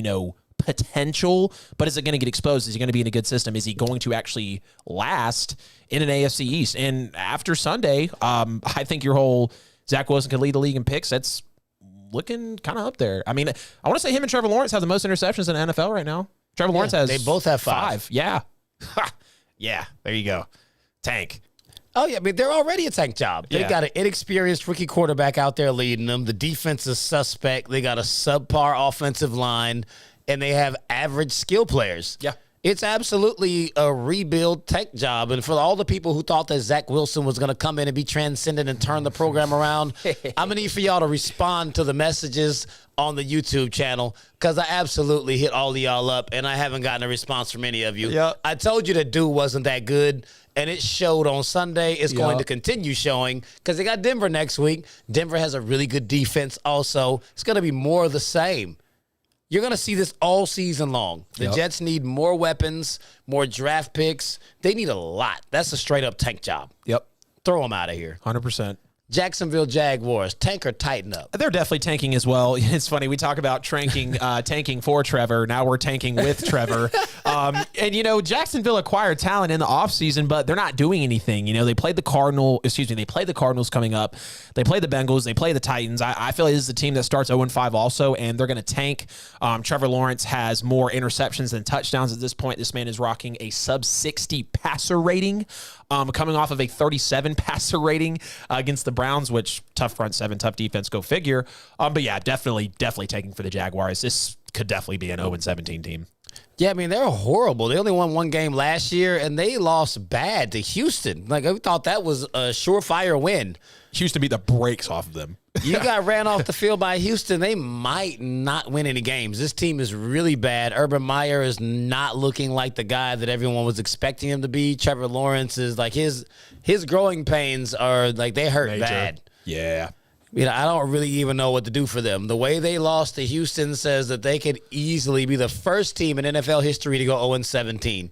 potential, but is it going to get exposed? Is he going to be in a good system? Is he going to actually last in an AFC East? And after Sunday, I think your whole Zach Wilson could lead the league in picks. That's looking kind of up there. I want to say him and Trevor Lawrence have the most interceptions in the NFL right now. Trevor Lawrence has. They both have 5. Yeah. Yeah. There you go. Tank. Oh, yeah. They're already a tank job. They got an inexperienced rookie quarterback out there leading them. The defense is suspect. They got a subpar offensive line, and they have average skill players. Yeah. It's absolutely a rebuild tech job. And for all the people who thought that Zach Wilson was going to come in and be transcendent and turn the program around, I'm going to need for y'all to respond to the messages on the YouTube channel because I absolutely hit all of y'all up and I haven't gotten a response from any of you. Yep. I told you that dude wasn't that good, and it showed on Sunday. It's going to continue showing because they got Denver next week. Denver has a really good defense also. It's going to be more of the same. You're going to see this all season long. The Jets need more weapons, more draft picks. They need a lot. That's a straight-up tank job. Yep. Throw them out of here. 100%. Jacksonville Jaguars, tank or tighten up? They're definitely tanking as well. It's funny. We talk about tanking for Trevor. Now we're tanking with Trevor. And, you know, Jacksonville acquired talent in the offseason, but they're not doing anything. You know, they played the Cardinals coming up. They play the Bengals. They play the Titans. I feel like this is a team that starts 0-5 also, and they're going to tank. Trevor Lawrence has more interceptions than touchdowns at this point. This man is rocking a sub-60 passer rating, coming off of a 37 passer rating against the Browns, which tough front seven, tough defense, go figure. But yeah, definitely taking for the Jaguars. This could definitely be an 0-17 team. Yeah, I mean, they're horrible. They only won one game last year, and they lost bad to Houston. Like, we thought that was a surefire win. Houston beat the brakes off of them. You got ran off the field by Houston. They might not win any games. This team is really bad. Urban Meyer is not looking like the guy that everyone was expecting him to be. Trevor Lawrence is like his growing pains are like they hurt bad. Yeah. You know, I don't really even know what to do for them. The way they lost to Houston says that they could easily be the first team in NFL history to go 0-17.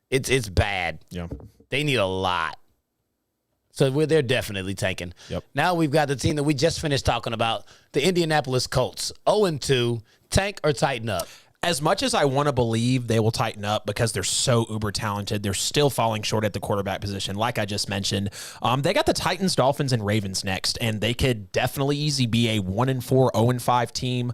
It's bad. Yeah. They need a lot. So they're definitely tanking. Yep. Now we've got the team that we just finished talking about, the Indianapolis Colts. 0-2, tank or tighten up? As much as I want to believe they will tighten up because they're so uber talented, they're still falling short at the quarterback position, like I just mentioned. They got the Titans, Dolphins, and Ravens next, and they could definitely easily be a 1-4, 0-5 team.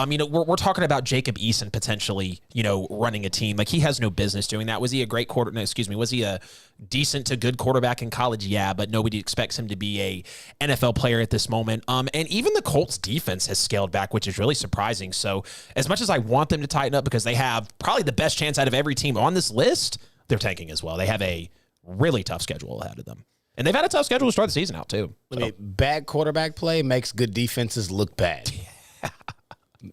You know, we're talking about Jacob Eason potentially, you know, running a team. Like, he has no business doing that. Was he a great was he a decent to good quarterback in college? Yeah, but nobody expects him to be a NFL player at this moment. And even the Colts defense has scaled back, which is really surprising. So as much as I want them to tighten up because they have probably the best chance out of every team on this list, they're tanking as well. They have a really tough schedule ahead of them. And they've had a tough schedule to start the season out too. So. Bad quarterback play makes good defenses look bad.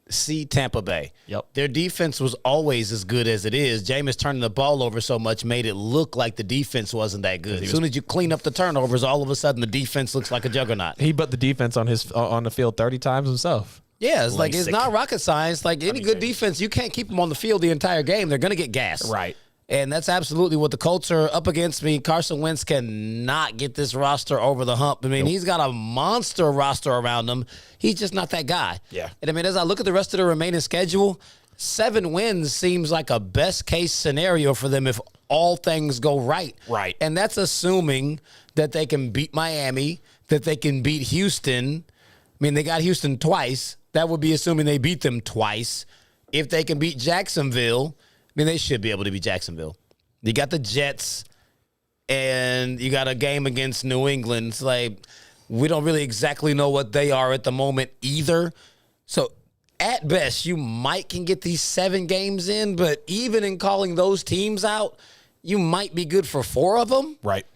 See Tampa Bay. Yep. Their defense was always as good as it is. Jameis turning the ball over so much made it look like the defense wasn't that good. As soon as you clean up the turnovers, all of a sudden the defense looks like a juggernaut. He put the defense on the field 30 times himself. Yeah, it's not rocket science. Like any good defense, you can't keep them on the field the entire game. They're going to get gas. Right. And that's absolutely what the Colts are up against. I mean, Carson Wentz cannot get this roster over the hump. I mean, he's got a monster roster around him. He's just not that guy. Yeah. And I mean, as I look at the rest of the remaining schedule, 7 wins seems like a best case scenario for them if all things go right. Right. And that's assuming that they can beat Miami, that they can beat Houston. I mean, they got Houston twice. That would be assuming they beat them twice. If they can beat Jacksonville, I mean, they should be able to beat Jacksonville. You got the Jets, and you got a game against New England. It's like we don't really exactly know what they are at the moment either. So at best, you might can get these 7 games in, but even in calling those teams out, you might be good for 4 of them. Right.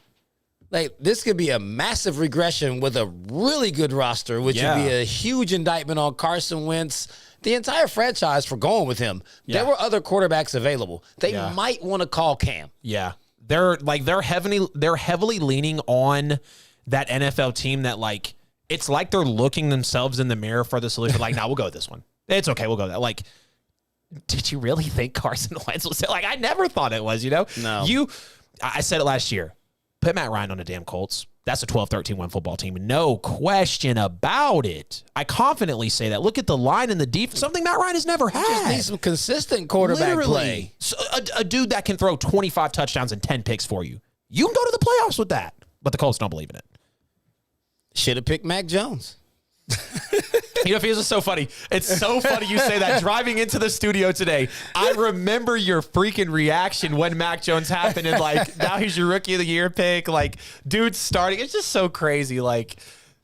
Like, this could be a massive regression with a really good roster, which would be a huge indictment on Carson Wentz, the entire franchise, for going with him. Yeah. There were other quarterbacks available. They might want to call Cam. Yeah. They're heavily leaning on that NFL team that, like, it's like they're looking themselves in the mirror for the solution. Like, nah, we'll go with this one. It's okay. We'll go with that. Like, did you really think Carson Wentz was like, I never thought it was, you know? No. I said it last year. Put Matt Ryan on the damn Colts. That's a 12-13 win football team. No question about it. I confidently say that. Look at the line and the defense. Something Matt Ryan has never had. Just need some consistent quarterback play. So a dude that can throw 25 touchdowns and 10 picks for you. You can go to the playoffs with that. But the Colts don't believe in it. Should have picked Mac Jones. You know, it's just so funny. It's so funny you say that. Driving into the studio today, I remember your freaking reaction when Mac Jones happened, and like now he's your rookie of the year pick. Like, dude's starting. It's just so crazy. Like,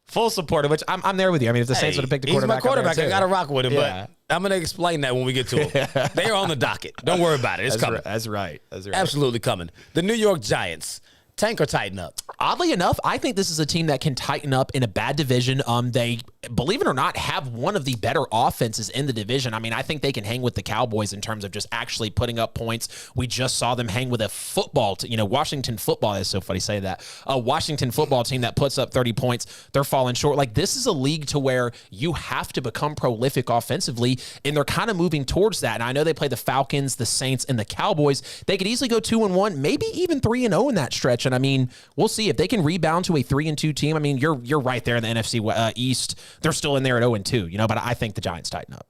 Full supporter, which I'm there with you. I mean, if the Saints would have picked a quarterback, he's my quarterback. I got to rock with him, Yeah. but I'm going to explain that when we get to him. They are on the docket. Don't worry about it. It's coming. That's right. Absolutely coming. The New York Giants. Tank or tighten up? Oddly enough, I think this is a team that can tighten up in a bad division. They, believe it or not, have one of the better offenses in the division. I mean, I think they can hang with the Cowboys in terms of just actually putting up points. We just saw them hang with a football, Washington football. It's so funny to say that. A Washington football team that puts up 30 points, they're falling short. Like, this is a league to where you have to become prolific offensively, and they're kind of moving towards that. And I know they play the Falcons, the Saints, and the Cowboys. They could easily go 2-1, maybe even 3-0 in that stretch. And I mean, we'll see if they can rebound to a 3-2 team. I mean, you're right there in the NFC East. They're still in there at 0-2, but I think the Giants tighten up.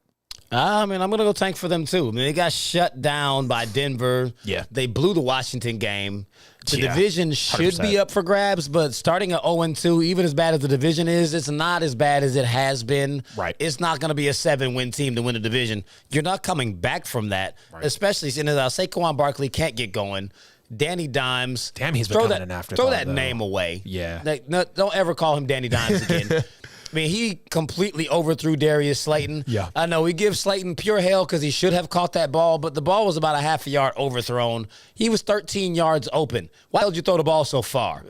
I mean, I'm going to go Tank for them, too. I mean, they got shut down by Denver. Yeah. They blew the Washington game. The division should 100%. be up for grabs, but starting at 0-2, even as bad as the division is, it's not as bad as it has been. Right. It's not going to be a 7-win team to win the division. You're not coming back from that, especially since Saquon Barkley can't get going. Danny Dimes. Damn, he's becoming an afterthought. Throw that name away. Yeah. Don't ever call him Danny Dimes again. I mean, he completely overthrew Darius Slayton. Yeah. I know we give Slayton pure hell because he should have caught that ball, but the ball was about a half a yard overthrown. He was 13 yards open. Why did you throw the ball so far?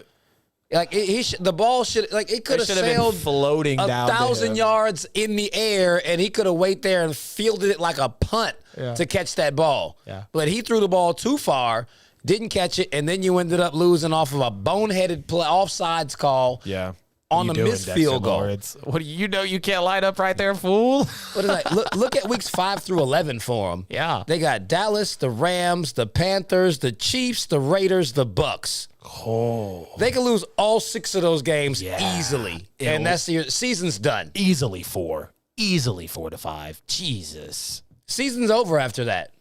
Like the ball should it could have sailed been floating down 1,000 yards in the air, and he could have waited there and fielded it like a punt to catch that ball. Yeah. But he threw the ball too far. Didn't catch it, and then you ended up losing off of a boneheaded offsides call. Yeah. On the missed field goal. What do you know? You can't line up right there, fool. What is that? Look at weeks 5 through 11 for them. Yeah. They got Dallas, the Rams, the Panthers, the Chiefs, the Raiders, the Bucks. Oh. They can lose all 6 of those games easily, and that's your season's done. Easily 4 to 5. Jesus. Season's over after that.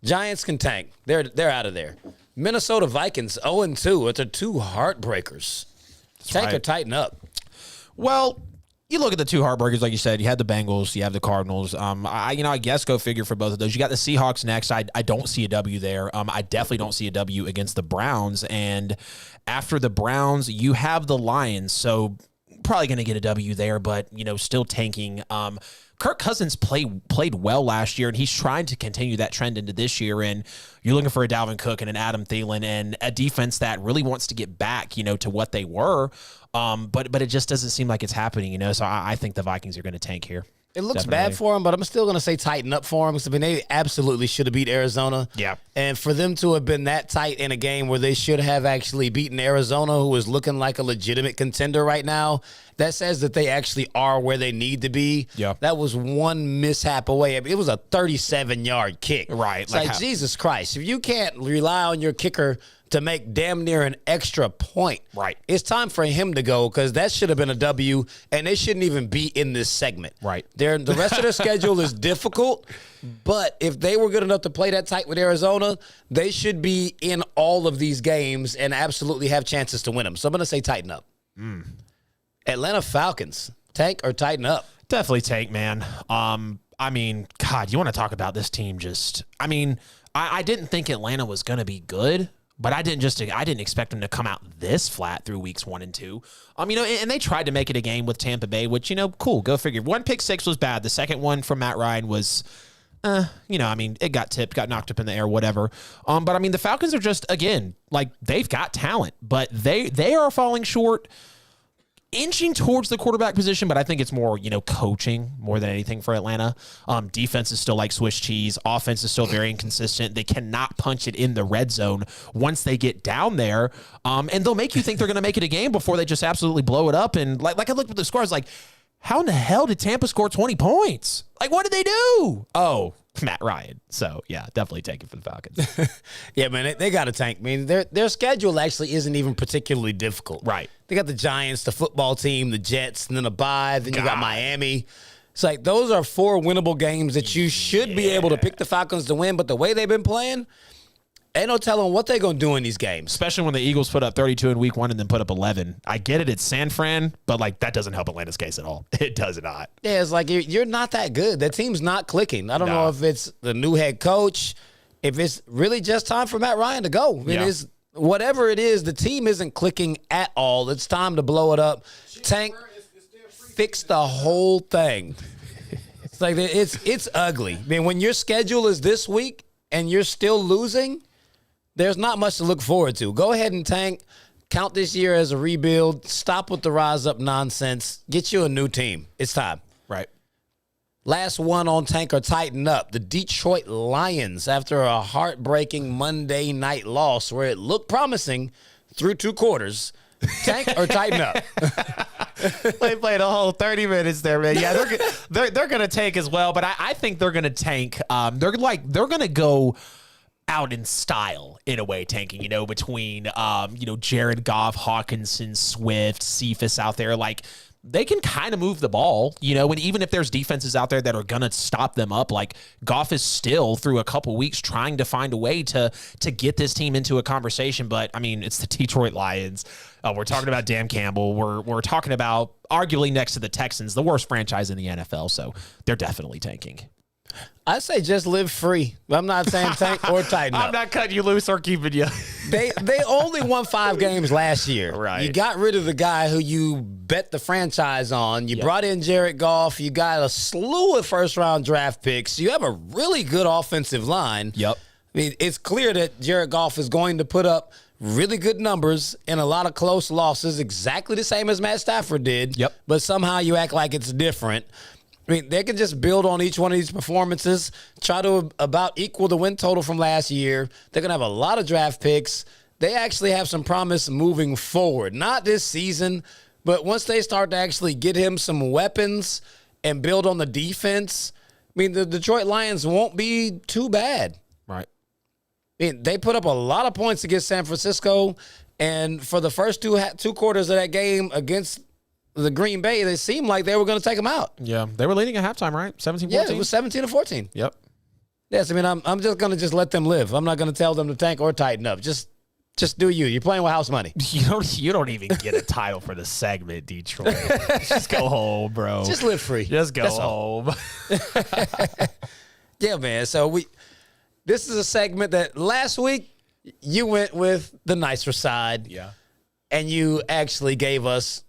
Giants can tank. They're out of there. Minnesota Vikings 0-2. It's 2 heartbreakers. Tank or tighten up. Well, you look at the 2 heartbreakers, like you said. You had the Bengals, you have the Cardinals. I guess go figure for both of those. You got the Seahawks next. I don't see a W there. I definitely don't see a W against the Browns. And after the Browns, you have the Lions. So probably going to get a W there, but still tanking. Kirk Cousins played well last year, and he's trying to continue that trend into this year. And you're looking for a Dalvin Cook and an Adam Thielen and a defense that really wants to get back, to what they were. But it just doesn't seem like it's happening, So I think the Vikings are going to tank here. It looks bad for them, but I'm still going to say tighten up for them. I mean, they absolutely should have beat Arizona. Yeah. And for them to have been that tight in a game where they should have actually beaten Arizona, who is looking like a legitimate contender right now, that says that they actually are where they need to be. Yeah. That was one mishap away. I mean, it was a 37-yard kick. Right. It's like Jesus Christ. If you can't rely on your kicker to make damn near an extra point, right, it's time for him to go because that should have been a W, and they shouldn't even be in this segment. Right. The rest of their schedule is difficult, but if they were good enough to play that tight with Arizona, they should be in all of these games and absolutely have chances to win them. So I'm going to say tighten up. Atlanta Falcons, tank or tighten up? Definitely tank, man. I mean, God, you want to talk about this team I didn't think Atlanta was going to be good, but I didn't expect them to come out this flat through weeks 1 and 2. And they tried to make it a game with Tampa Bay, which, cool, go figure. 1 pick 6 was bad. The second one from Matt Ryan was, it got tipped, got knocked up in the air, whatever. But the Falcons are just, again, they've got talent, but they are falling short, inching towards the quarterback position, but I think it's more, coaching more than anything for Atlanta. Defense is still like Swiss cheese. Offense is still very inconsistent. They cannot punch it in the red zone once they get down there. And they'll make you think they're going to make it a game before they just absolutely blow it up. And like I looked at the scores, how in the hell did Tampa score 20 points? What did they do? Oh, Matt Ryan. So, yeah, definitely take it for the Falcons. Yeah, man, they got a tank. I mean, their schedule actually isn't even particularly difficult. Right. They got the Giants, the football team, the Jets, and then a bye. Then you got Miami. It's like those are 4 winnable games that you should be able to pick the Falcons to win. But the way they've been playing, ain't no telling what they're going to do in these games. Especially when the Eagles put up 32 in week 1 and then put up 11. I get it. It's San Fran, but that doesn't help Atlanta's case at all. It does not. Yeah, it's like you're not that good. That team's not clicking. I don't know if it's the new head coach, if it's really just time for Matt Ryan to go. whatever it is, the team isn't clicking at all. It's time to blow it up. Tank, fix the whole thing. It's like it's ugly. I mean, when your schedule is this week and you're still losing, there's not much to look forward to. Go ahead and tank. Count this year as a rebuild. Stop with the rise up nonsense. Get you a new team. It's time. Right. Last one on tank or tighten up. The Detroit Lions, after a heartbreaking Monday night loss where it looked promising through 2 quarters. Tank or tighten up. They played a whole 30 minutes there, man. Yeah, they're going to tank as well, but I think they're going to tank. They're going to go out in style in a way, tanking, between, Jared Goff, Hawkinson, Swift, Cephas out there. Like, they can kind of move the ball, and even if there's defenses out there that are going to stop them up, like Goff is still through a couple weeks trying to find a way to get this team into a conversation. But I mean, it's the Detroit Lions. We're talking about Dan Campbell. We're talking about arguably next to the Texans, the worst franchise in the NFL. So they're definitely tanking. I say just live free. I'm not saying tank or tighten up. I'm not cutting you loose or keeping you. They only won 5 games last year. Right. You got rid of the guy who you bet the franchise on. You brought in Jared Goff. You got a slew of first-round draft picks. You have a really good offensive line. Yep. I mean, it's clear that Jared Goff is going to put up really good numbers in a lot of close losses, exactly the same as Matt Stafford did. Yep. But somehow you act like it's different. I mean, they can just build on each one of these performances, try to about equal the win total from last year. They're going to have a lot of draft picks. They actually have some promise moving forward. Not this season, but once they start to actually get him some weapons and build on the defense, I mean, the Detroit Lions won't be too bad. Right. I mean, they put up a lot of points against San Francisco, and for the first two quarters of that game against the Green Bay, they seemed like they were going to take them out. Yeah, they were leading at halftime, right? 17-14? Yeah, it was 17-14. Yep. Yes, I mean, I'm just going to just let them live. I'm not going to tell them to tank or tighten up. Just do you. You're playing with house money. You don't even get a title for the segment, Detroit. Just go home, bro. Just live free. Just go home. Yeah, man. So this is a segment that last week you went with the nicer side. Yeah. And you actually gave us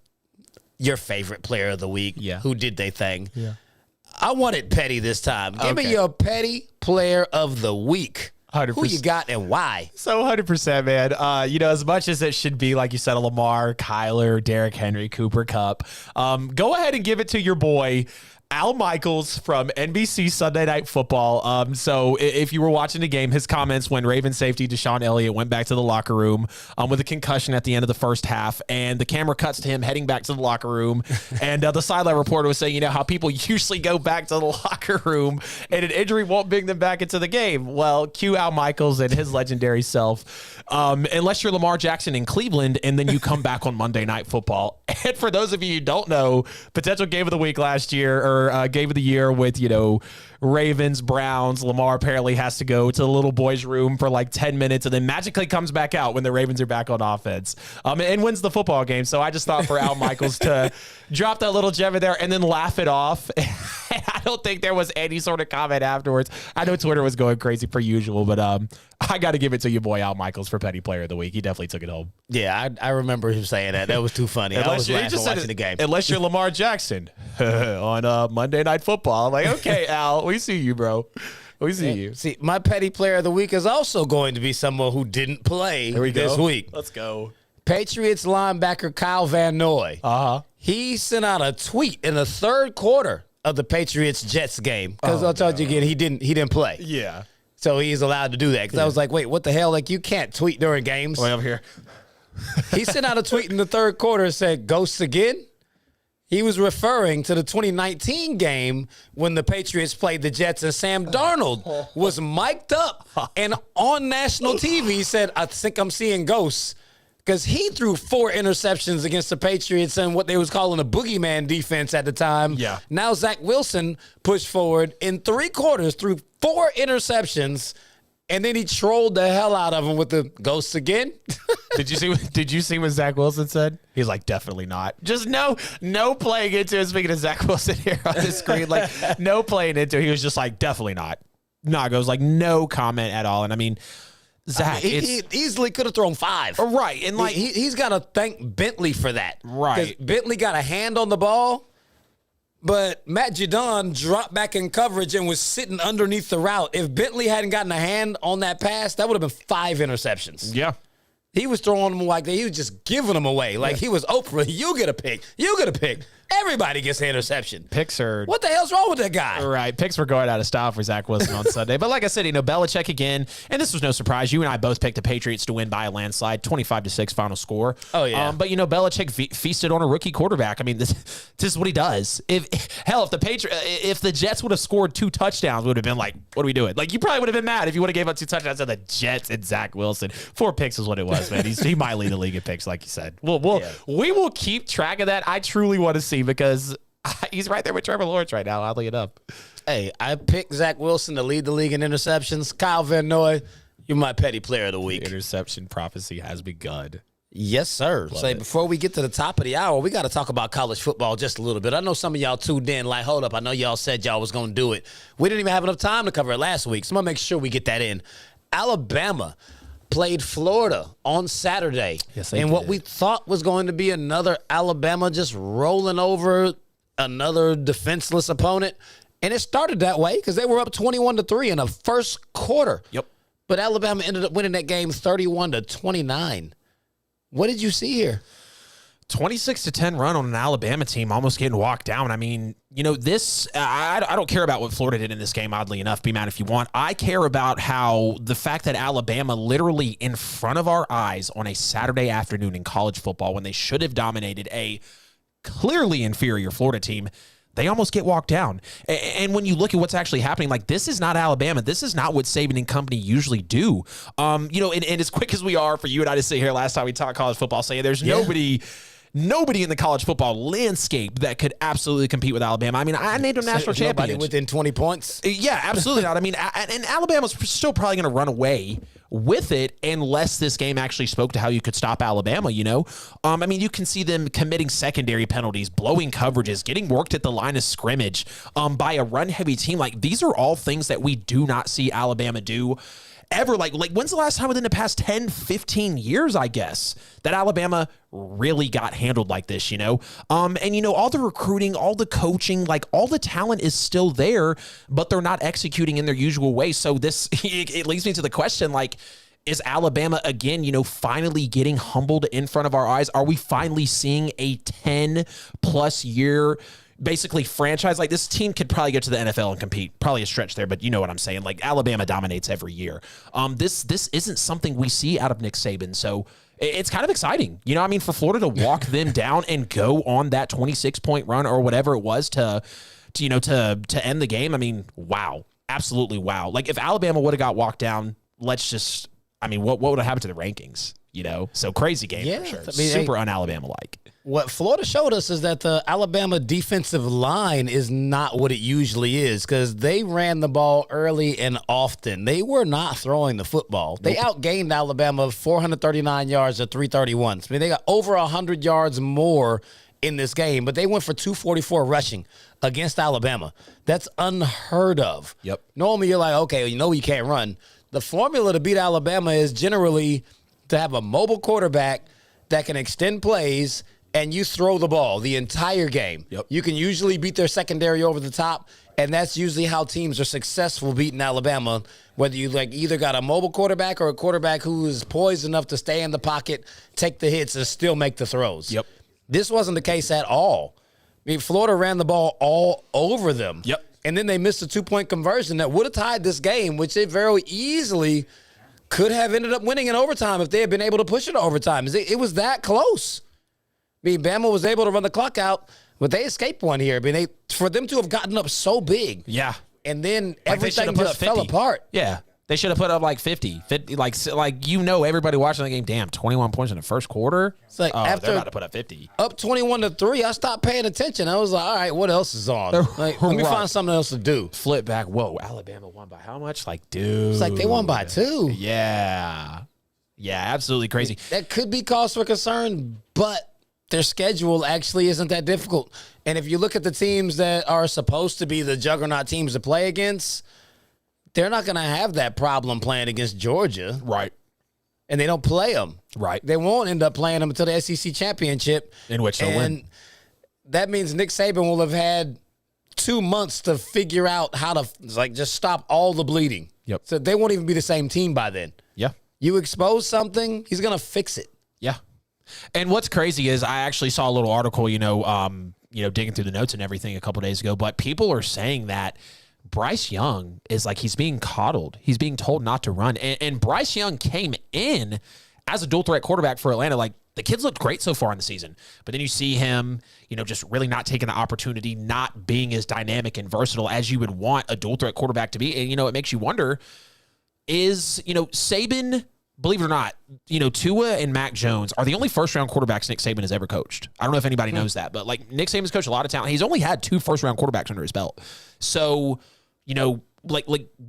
your favorite player of the week. Yeah. Who did they thing? Yeah. I want it petty this time. Give me Okay. your petty player of the week. 100%. Who you got and why? So 100%, man. As much as it should be, like you said, a Lamar, Kyler, Derrick Henry, Cooper Kupp, go ahead and give it to your boy, Al Michaels from NBC Sunday Night Football. So if you were watching the game, his comments when Ravens safety Deshaun Elliott went back to the locker room with a concussion at the end of the first half, and the camera cuts to him heading back to the locker room, and the sideline reporter was saying, how people usually go back to the locker room and an injury won't bring them back into the game. Well, cue Al Michaels and his legendary self. Unless you're Lamar Jackson in Cleveland, and then you come back on Monday Night Football. And for those of you who don't know, potential game of the week last year, or game of the year with, Ravens, Browns. Lamar apparently has to go to the little boy's room for like 10 minutes and then magically comes back out when the Ravens are back on offense and wins the football game. So I just thought for Al Michaels to drop that little gem in there and then laugh it off. I don't think there was any sort of comment afterwards. I know Twitter was going crazy per usual, but I got to give it to your boy Al Michaels for Petty Player of the Week. He definitely took it home. Yeah, I remember him saying that. That was too funny. I was laughing watching the game. Unless you're Lamar Jackson on Monday Night Football. I'm like, okay, Al, we see you, bro. We see you. See, my Petty Player of the Week is also going to be someone who didn't play this week. Let's go. Patriots linebacker Kyle Van Noy. Uh-huh. He sent out a tweet in the third quarter of the Patriots-Jets game. Because I told you again, he didn't play. Yeah. So he's allowed to do that. Because I was like, wait, what the hell? Like, you can't tweet during games. Way over here. He sent out a tweet in the third quarter and said, ghosts again? He was referring to the 2019 game when the Patriots played the Jets and Sam Darnold was mic'd up and on national TV said, I think I'm seeing ghosts. Because he threw 4 interceptions against the Patriots and what they was calling a boogeyman defense at the time. Yeah. Now Zach Wilson pushed forward in 3 quarters, threw 4 interceptions, and then he trolled the hell out of him with the ghosts again. Did you see what Zach Wilson said? He's like, definitely not. Just no playing into it. Speaking of Zach Wilson here on the screen, like no playing into it. He was just like, definitely not. Goes like no comment at all. And I mean, Zach, he easily could have thrown 5. Right, and like he's got to thank Bentley for that. Right. 'Cause Bentley got a hand on the ball, but Matt Judon dropped back in coverage and was sitting underneath the route. If Bentley hadn't gotten a hand on that pass, that would have been 5 interceptions. yeah. He was throwing them like that. He was just giving them away. Like he was Oprah. You get a pick. You get a pick. Everybody gets an interception. Picks are What the hell's wrong with that guy? right. Picks were going out of style for Zach Wilson on Sunday. But like I said, Belichick again, and this was no surprise. You and I both picked the Patriots to win by a landslide, 25-6 final score. Oh, yeah. But Belichick feasted on a rookie quarterback. I mean, this is what he does. If the Jets would have scored 2 touchdowns, we would have been like, what are we doing? Like, you probably would have been mad if you would have gave up 2 touchdowns to the Jets and Zach Wilson. 4 picks is what it was, man. He might lead the league in picks, like you said. We will keep track of that. I truly want to see because he's right there with Trevor Lawrence right now, oddly enough. Hey, I picked Zach Wilson to lead the league in interceptions. Kyle Van Noy, you're my petty player of the week. Interception prophecy has begun. Yes, sir. Before we get to the top of the hour, we got to talk about college football just a little bit. I know some of y'all tuned in like, hold up, I know y'all said y'all was going to do it. We didn't even have enough time to cover it last week, so I'm going to make sure we get that in. Alabama played Florida on Saturday. Yes, they and did. what we thought was going to be another Alabama just rolling over another defenseless opponent. And it started that way because they were up 21-3 in the first quarter. Yep. But Alabama ended up winning that game 31-29. What did you see here? 26-10 run on an Alabama team, almost getting walked down. I mean, this, I don't care about what Florida did in this game, oddly enough. Be mad if you want. I care about how the fact that Alabama literally in front of our eyes on a Saturday afternoon in college football when they should have dominated a clearly inferior Florida team, they almost get walked down. And when you look at what's actually happening, like, this is not Alabama. This is not what Saban and company usually do. And as quick as we are for you and I to sit here last time we talked college football saying there's nobody in the college football landscape that could absolutely compete with Alabama. I mean, I named them national champions. Nobody within 20 points? Yeah, absolutely not. I mean, and Alabama's still probably going to run away with it unless this game actually spoke to how you could stop Alabama, I mean, you can see them committing secondary penalties, blowing coverages, getting worked at the line of scrimmage by a run-heavy team. Like, these are all things that we do not see Alabama do ever. Like when's the last time within the past 10, 15 years, I guess, that Alabama really got handled like this, And, all the recruiting, all the coaching, like, all the talent is still there, but they're not executing in their usual way. So this, it leads me to the question, like, is Alabama, again, finally getting humbled in front of our eyes? Are we finally seeing a 10-plus year basically franchise? Like, this team could probably get to the NFL and compete. Probably a stretch there, but you know what I'm saying. Like, Alabama dominates every year. This isn't something we see out of Nick Saban, so it's kind of exciting. For Florida to walk them down and go on that 26-point run or whatever it was to end the game. I mean, wow. Absolutely wow. Like, if Alabama would have got walked down, what would have happened to the rankings? So crazy game for sure. I mean, super un-Alabama-like. What Florida showed us is that the Alabama defensive line is not what it usually is because they ran the ball early and often. They were not throwing the football. They outgained Alabama 439 yards to 331. I mean, they got over 100 yards more in this game, but they went for 244 rushing against Alabama. That's unheard of. Yep. Normally, you're like, okay, you can't run. The formula to beat Alabama is generally to have a mobile quarterback that can extend plays and you throw the ball the entire game. Yep. You can usually beat their secondary over the top, and that's usually how teams are successful beating Alabama, whether you either got a mobile quarterback or a quarterback who is poised enough to stay in the pocket, take the hits, and still make the throws. Yep. This wasn't the case at all. I mean, Florida ran the ball all over them. Yep. And then they missed a 2-point conversion that would have tied this game, which they very easily could have ended up winning in overtime if they had been able to push it to overtime. It was that close. I mean, Bama was able to run the clock out, but they escaped one here. I mean, for them to have gotten up so big. Yeah. And then Like, everything just fell apart. Yeah. They should have put up like 50, everybody watching the game, damn, 21 points in the first quarter. It's like after they're about to put up 50. Up 21-3, I stopped paying attention. I was like, all right, what else is on? Like, let me find something else to do. Flip back. Whoa, Alabama won by how much? Like, dude. It's like they won by 2. Yeah. Yeah, absolutely crazy. That could be cause for concern, but their schedule actually isn't that difficult. And if you look at the teams that are supposed to be the juggernaut teams to play against, they're not going to have that problem playing against Georgia. Right. And they don't play them. Right. They won't end up playing them until the SEC championship. In which they'll win. That means Nick Saban will have had 2 months to figure out how to just stop all the bleeding. Yep. So they won't even be the same team by then. Yeah. You expose something, he's going to fix it. Yeah. And what's crazy is I actually saw a little article, digging through the notes and everything a couple days ago, but people are saying that Bryce Young is he's being coddled. He's being told not to run. And Bryce Young came in as a dual threat quarterback for Atlanta. The kid's looked great so far in the season, but then you see him, just really not taking the opportunity, not being as dynamic and versatile as you would want a dual threat quarterback to be. And, it makes you wonder, is, Saban, believe it or not, Tua and Mac Jones are the only first-round quarterbacks Nick Saban has ever coached. I don't know if anybody knows that, but Nick Saban's coached a lot of talent. He's only had 2 first-round quarterbacks under his belt. So,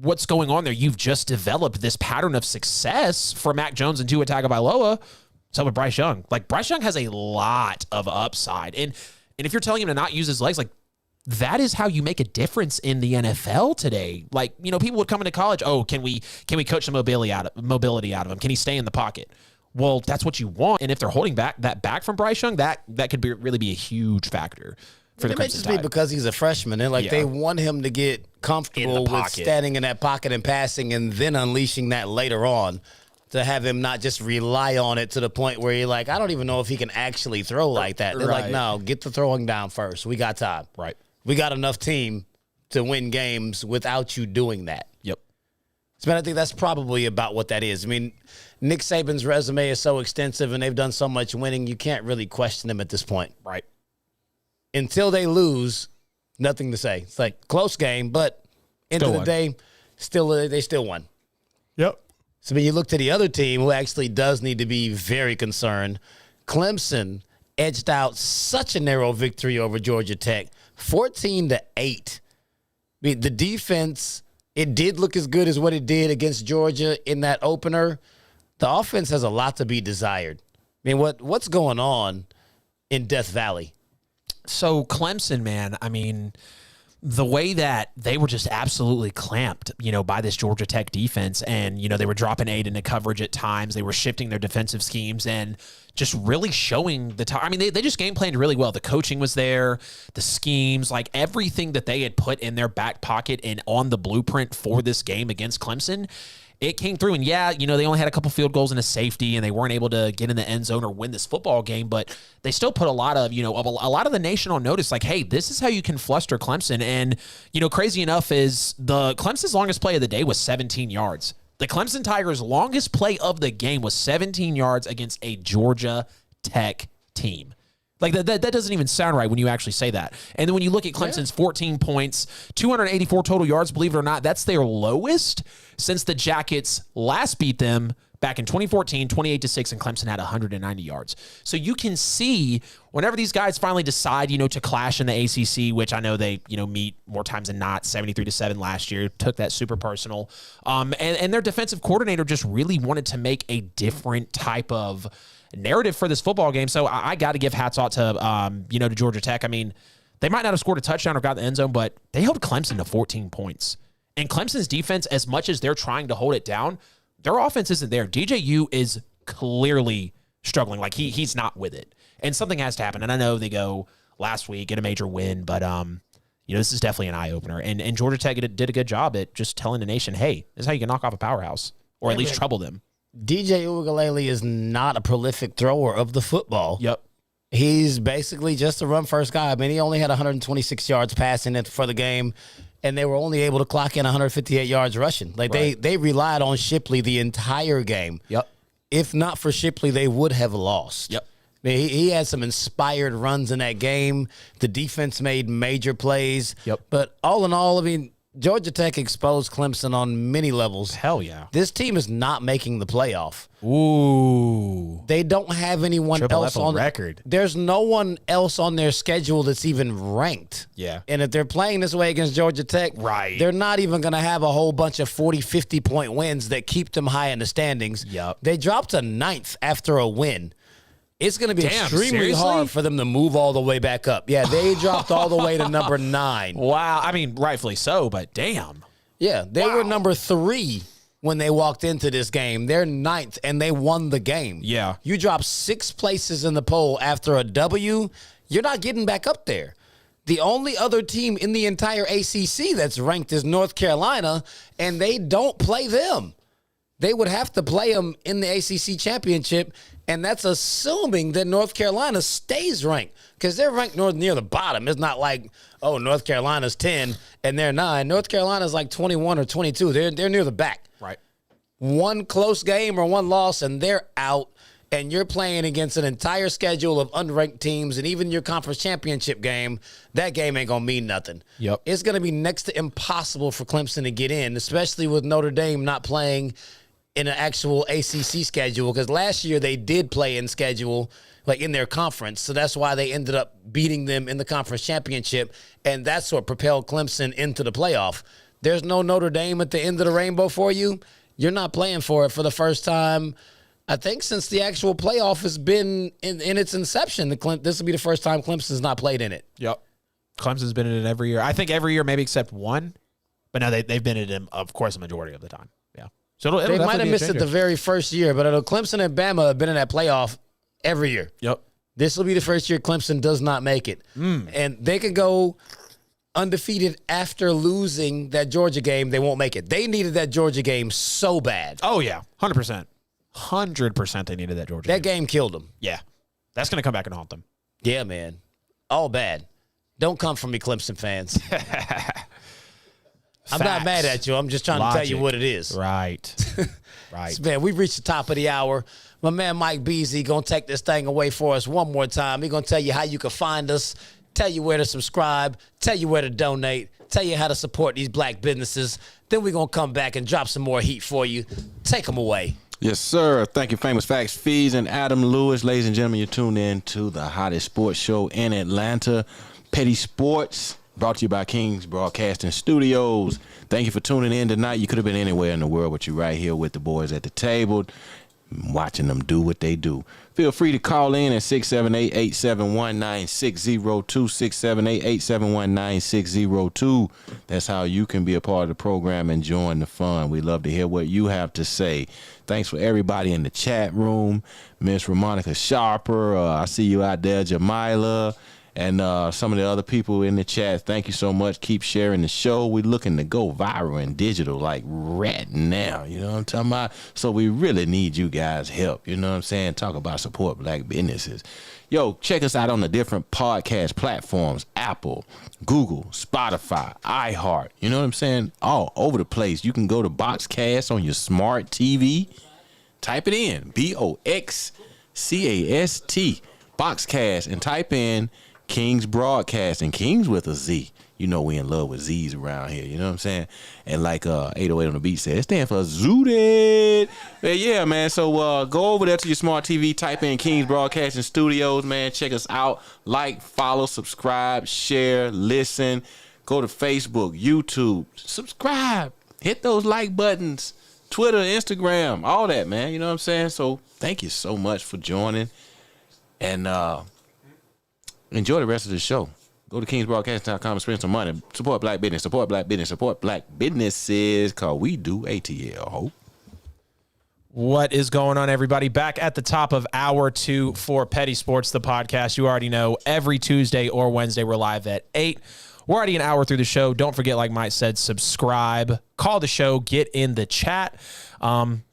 what's going on there? You've just developed this pattern of success for Mac Jones and Tua Tagovailoa. So with Bryce Young, Bryce Young has a lot of upside, and if you're telling him to not use his legs, that is how you make a difference in the NFL today. People would come into college. Oh, can we coach some mobility out of him? Can he stay in the pocket? Well, that's what you want. And if they're holding back from Bryce Young, that could really be a huge factor for the Crimson Tide. It may just be because he's a freshman, and they want him to get comfortable with standing in that pocket and passing, and then unleashing that later on. To have him not just rely on it to the point where you're I don't even know if he can actually throw like that. They're no, get the throwing down first. We got time. Right. We got enough team to win games without you doing that. Yep. So, I think that's probably about what that is. I mean, Nick Saban's resume is so extensive and they've done so much winning, you can't really question them at this point. Right. Until they lose, nothing to say. It's close game, but end of the day, they still won. Yep. So when you look to the other team who actually does need to be very concerned, Clemson edged out such a narrow victory over Georgia Tech, 14-8. I mean, the defense, it did look as good as what it did against Georgia in that opener. The offense has a lot to be desired. I mean, what's going on in Death Valley? So Clemson, man, the way that they were just absolutely clamped, by this Georgia Tech defense, and, they were dropping 8 into coverage at times. They were shifting their defensive schemes and just really showing the top. They just game planned really well. The coaching was there, the schemes, everything that they had put in their back pocket and on the blueprint for this game against Clemson. It came through, and they only had a couple field goals and a safety, and they weren't able to get in the end zone or win this football game, but they still put a lot of the nation on notice, hey, this is how you can fluster Clemson. And, crazy enough is Clemson's longest play of the day was 17 yards. The Clemson Tigers' longest play of the game was 17 yards against a Georgia Tech team. That doesn't even sound right when you actually say that. And then when you look at Clemson's 14 points, 284 total yards, believe it or not, that's their lowest since the Jackets last beat them back in 2014, 28-6, and Clemson had 190 yards. So you can see whenever these guys finally decide, to clash in the ACC, which I know they, meet more times than not, 73-7 last year, took that super personal. And their defensive coordinator just really wanted to make a different type of narrative for this football game. So I got to give hats off to, to Georgia Tech. They might not have scored a touchdown or got the end zone, but they held Clemson to 14 points. And Clemson's defense, as much as they're trying to hold it down, their offense isn't there. DJU is clearly struggling. He's not with it. And something has to happen. And I know they go last week, get a major win, but, this is definitely an eye-opener. And Georgia Tech did a good job at just telling the nation, hey, this is how you can knock off a powerhouse, or at least trouble them. DJ Uiagalelei is not a prolific thrower of the football. Yep. He's basically just a run-first guy. He only had 126 yards passing it for the game, and they were only able to clock in 158 yards rushing. They relied on Shipley the entire game. Yep. If not for Shipley, they would have lost. Yep. He had some inspired runs in that game. The defense made major plays. Yep. But all in all, Georgia Tech exposed Clemson on many levels. Hell yeah. This team is not making the playoff. Ooh. They don't have anyone else on record. There's no one else on their schedule that's even ranked. Yeah. And if they're playing this way against Georgia Tech, right, they're not even going to have a whole bunch of 40, 50-point wins that keep them high in the standings. Yep. They dropped to 9th after a win. It's going to be extremely seriously? hard for them to move all the way back up. Yeah, they dropped all the way to number 9. Wow. Rightfully so, but damn. Yeah, they were number 3 when they walked into this game. They're 9th, and they won the game. Yeah. You drop 6 places in the poll after a W, you're not getting back up there. The only other team in the entire ACC that's ranked is North Carolina, and they don't play them. They would have to play them in the ACC championship, and that's assuming that North Carolina stays ranked because they're ranked near the bottom. It's not like, oh, North Carolina's 10 and they're 9. North Carolina's like 21 or 22. They're near the back. Right. One close game or one loss, and they're out. And you're playing against an entire schedule of unranked teams, and even your conference championship game, that game ain't going to mean nothing. Yep. It's going to be next to impossible for Clemson to get in, especially with Notre Dame not playing in an actual ACC schedule, because last year they did play in schedule, like in their conference. So that's why they ended up beating them in the conference championship, and that's what propelled Clemson into the playoff. There's no Notre Dame at the end of the rainbow for you. You're not playing for it for the first time, I think, since the actual playoff has been in its inception. This will be the first time Clemson's not played in it. Yep. Clemson's been in it every year. I think every year, maybe except one. But no, they've been in it, of course, a majority of the time. Yeah. So it'll they might have missed it the very first year, but Clemson and Bama have been in that playoff every year. Yep. This will be the first year Clemson does not make it. And they could go undefeated after losing that Georgia game. They won't make it. They needed that Georgia game so bad. Oh, yeah. 100%. 100% they needed that Georgia That game killed them. Yeah. That's going to come back and haunt them. Yeah, man. All bad. Don't come for me, Clemson fans. I'm not mad at you. I'm just trying to tell you what it is. Right. Right. So, man, we've reached the top of the hour. My man Mike Beasley going to take this thing away for us one more time. He's going to tell you how you can find us, tell you where to subscribe, tell you where to donate, tell you how to support these black businesses. Then we're going to come back and drop some more heat for you. Take them away. Yes, sir. Thank you, Famous Facts, Fees, and Adam Lewis. Ladies and gentlemen, you're tuned in to the hottest sports show in Atlanta, Petty Sports, brought to you by KINGZ Broadcasting Studios. Thank you for tuning in tonight. You could have been anywhere in the world, but you're right here with the boys at the table, watching them do what they do. Feel free to call in at 678-871-9602, 678-871-9602. That's how you can be a part of the program and join the fun. We love to hear what you have to say. Thanks for everybody in the chat room. Miss Ramonica Sharper, I see you out there, Jamila, and some of the other people in the chat. Thank you so much. Keep sharing the show. We're looking to go viral and digital like right now. You know what I'm talking about? So we really need you guys' help. You know what I'm saying? Talk about support black businesses. Yo, check us out on the different podcast platforms: Apple, Google, Spotify, iHeart. You know what I'm saying? All over the place. You can go to Boxcast on your smart TV. Type it in, Boxcast, Boxcast, and type in KINGZ Broadcasting. KINGZ with a Z. You know we in love with Z's around here. You know what I'm saying? And like 808 on the beat said, it stands for Zooted. Yeah, man. So go over there to your smart TV, type in KINGZ Broadcasting Studios, man. Check us out. Like, follow, subscribe, share, listen. Go to Facebook, YouTube, subscribe. Hit those like buttons. Twitter, Instagram, all that, man. You know what I'm saying? So thank you so much for joining. And enjoy the rest of the show. Go to KingsBroadcasting.com and spend some money. Support black business. Support black business. Support black businesses, because we do ATL. Hope. What is going on, everybody? Back at the top of hour 2 for Petty Sports, the podcast. You already know every Tuesday or Wednesday we're live at 8. We're already an hour through the show. Don't forget, like Mike said, subscribe, call the show, get in the chat.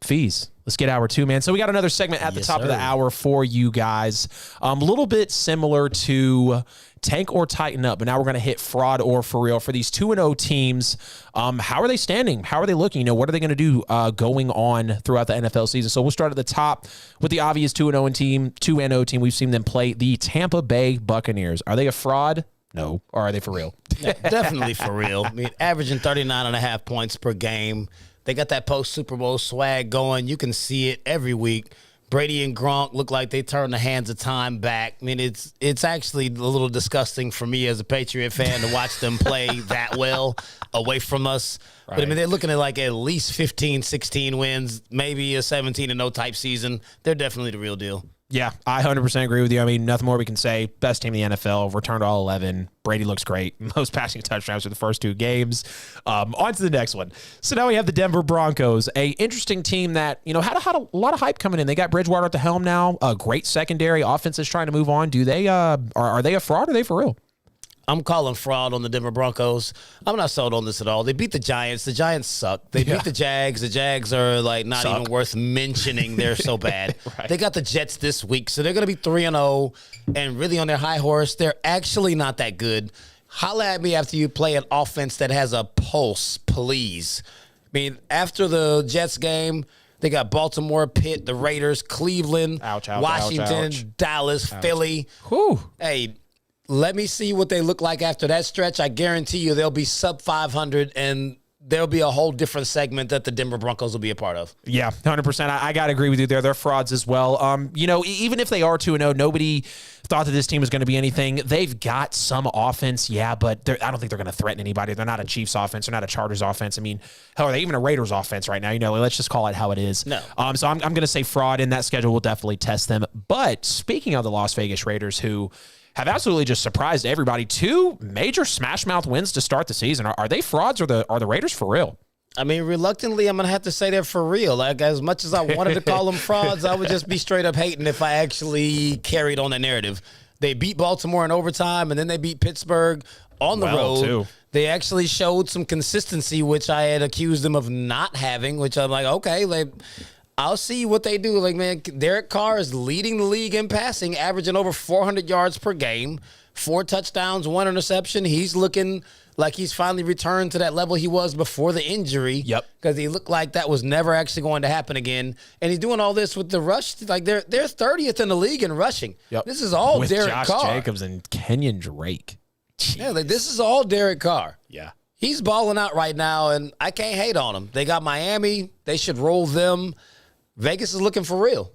Fees. Let's get hour 2, man. So we got another segment at the top of the hour for you guys. A little bit similar to Tank or Tighten Up, but now we're going to hit Fraud or For Real for these 2-0 teams. How are they standing? How are they looking? You know, what are they going to do going on throughout the NFL season? So we'll start at the top with the obvious 2-0 team. We've seen them play the Tampa Bay Buccaneers. Are they a fraud? No. Or are they for real? Definitely for real. I mean, averaging 39.5 points per game. They got that post-Super Bowl swag going. You can see it every week. Brady and Gronk look like they turned the hands of time back. I mean, it's actually a little disgusting for me as a Patriot fan to watch them play that well away from us. Right. But, I mean, they're looking at like at least 15, 16 wins, maybe a 17-0 type season. They're definitely the real deal. Yeah, I 100% agree with you. I mean, nothing more we can say. Best team in the NFL, returned all 11. Brady looks great. Most passing touchdowns for the first 2 games. On to the next one. So now we have the Denver Broncos, a interesting team that, had a lot of hype coming in. They got Bridgewater at the helm now. A great secondary. Offense is trying to move on. Do they, are they a fraud or are they for real? I'm calling fraud on the Denver Broncos. I'm not sold on this at all. They beat the Giants. The Giants suck. They beat the Jags. The Jags are not even worth mentioning. They're so bad. Right. They got the Jets this week, so they're going to be 3-0 and really on their high horse. They're actually not that good. Holla at me after you play an offense that has a pulse, please. I mean, after the Jets game, they got Baltimore, Pitt, the Raiders, Cleveland, Washington, Dallas, Philly. Whew. Hey, let me see what they look like after that stretch. I guarantee you they'll be sub 500, and there'll be a whole different segment that the Denver Broncos will be a part of. Yeah, 100%. I got to agree with you there. They're frauds as well. Even if they are 2-0, nobody thought that this team was going to be anything. They've got some offense, but I don't think they're going to threaten anybody. They're not a Chiefs offense. They're not a Chargers offense. I mean, hell, are they even a Raiders offense right now? Let's just call it how it is. No. So I'm going to say fraud, and that schedule will definitely test them. But speaking of the Las Vegas Raiders, who have absolutely just surprised everybody. 2 major smash mouth wins to start the season. Are they frauds or are the Raiders for real? I mean, reluctantly, I'm going to have to say they're for real. Like, as much as I wanted to call them frauds, I would just be straight up hating if I actually carried on the narrative. They beat Baltimore in overtime, and then they beat Pittsburgh on the road. Too. They actually showed some consistency, which I had accused them of not having, which I'm like, okay, I'll see what they do. Like, man, Derek Carr is leading the league in passing, averaging over 400 yards per game, 4 touchdowns, 1 interception. He's looking like he's finally returned to that level he was before the injury. Yep. Because he looked like that was never actually going to happen again. And he's doing all this with the rush. Like, they're 30th in the league in rushing. Yep. This is all with Derek Josh Carr. Jacobs and Kenyon Drake. Jeez. Yeah, this is all Derek Carr. Yeah. He's balling out right now, and I can't hate on him. They got Miami. They should roll them. Vegas is looking for real.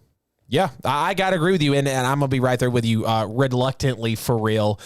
Yeah, I got to agree with you, and I'm going to be right there with you, reluctantly for real.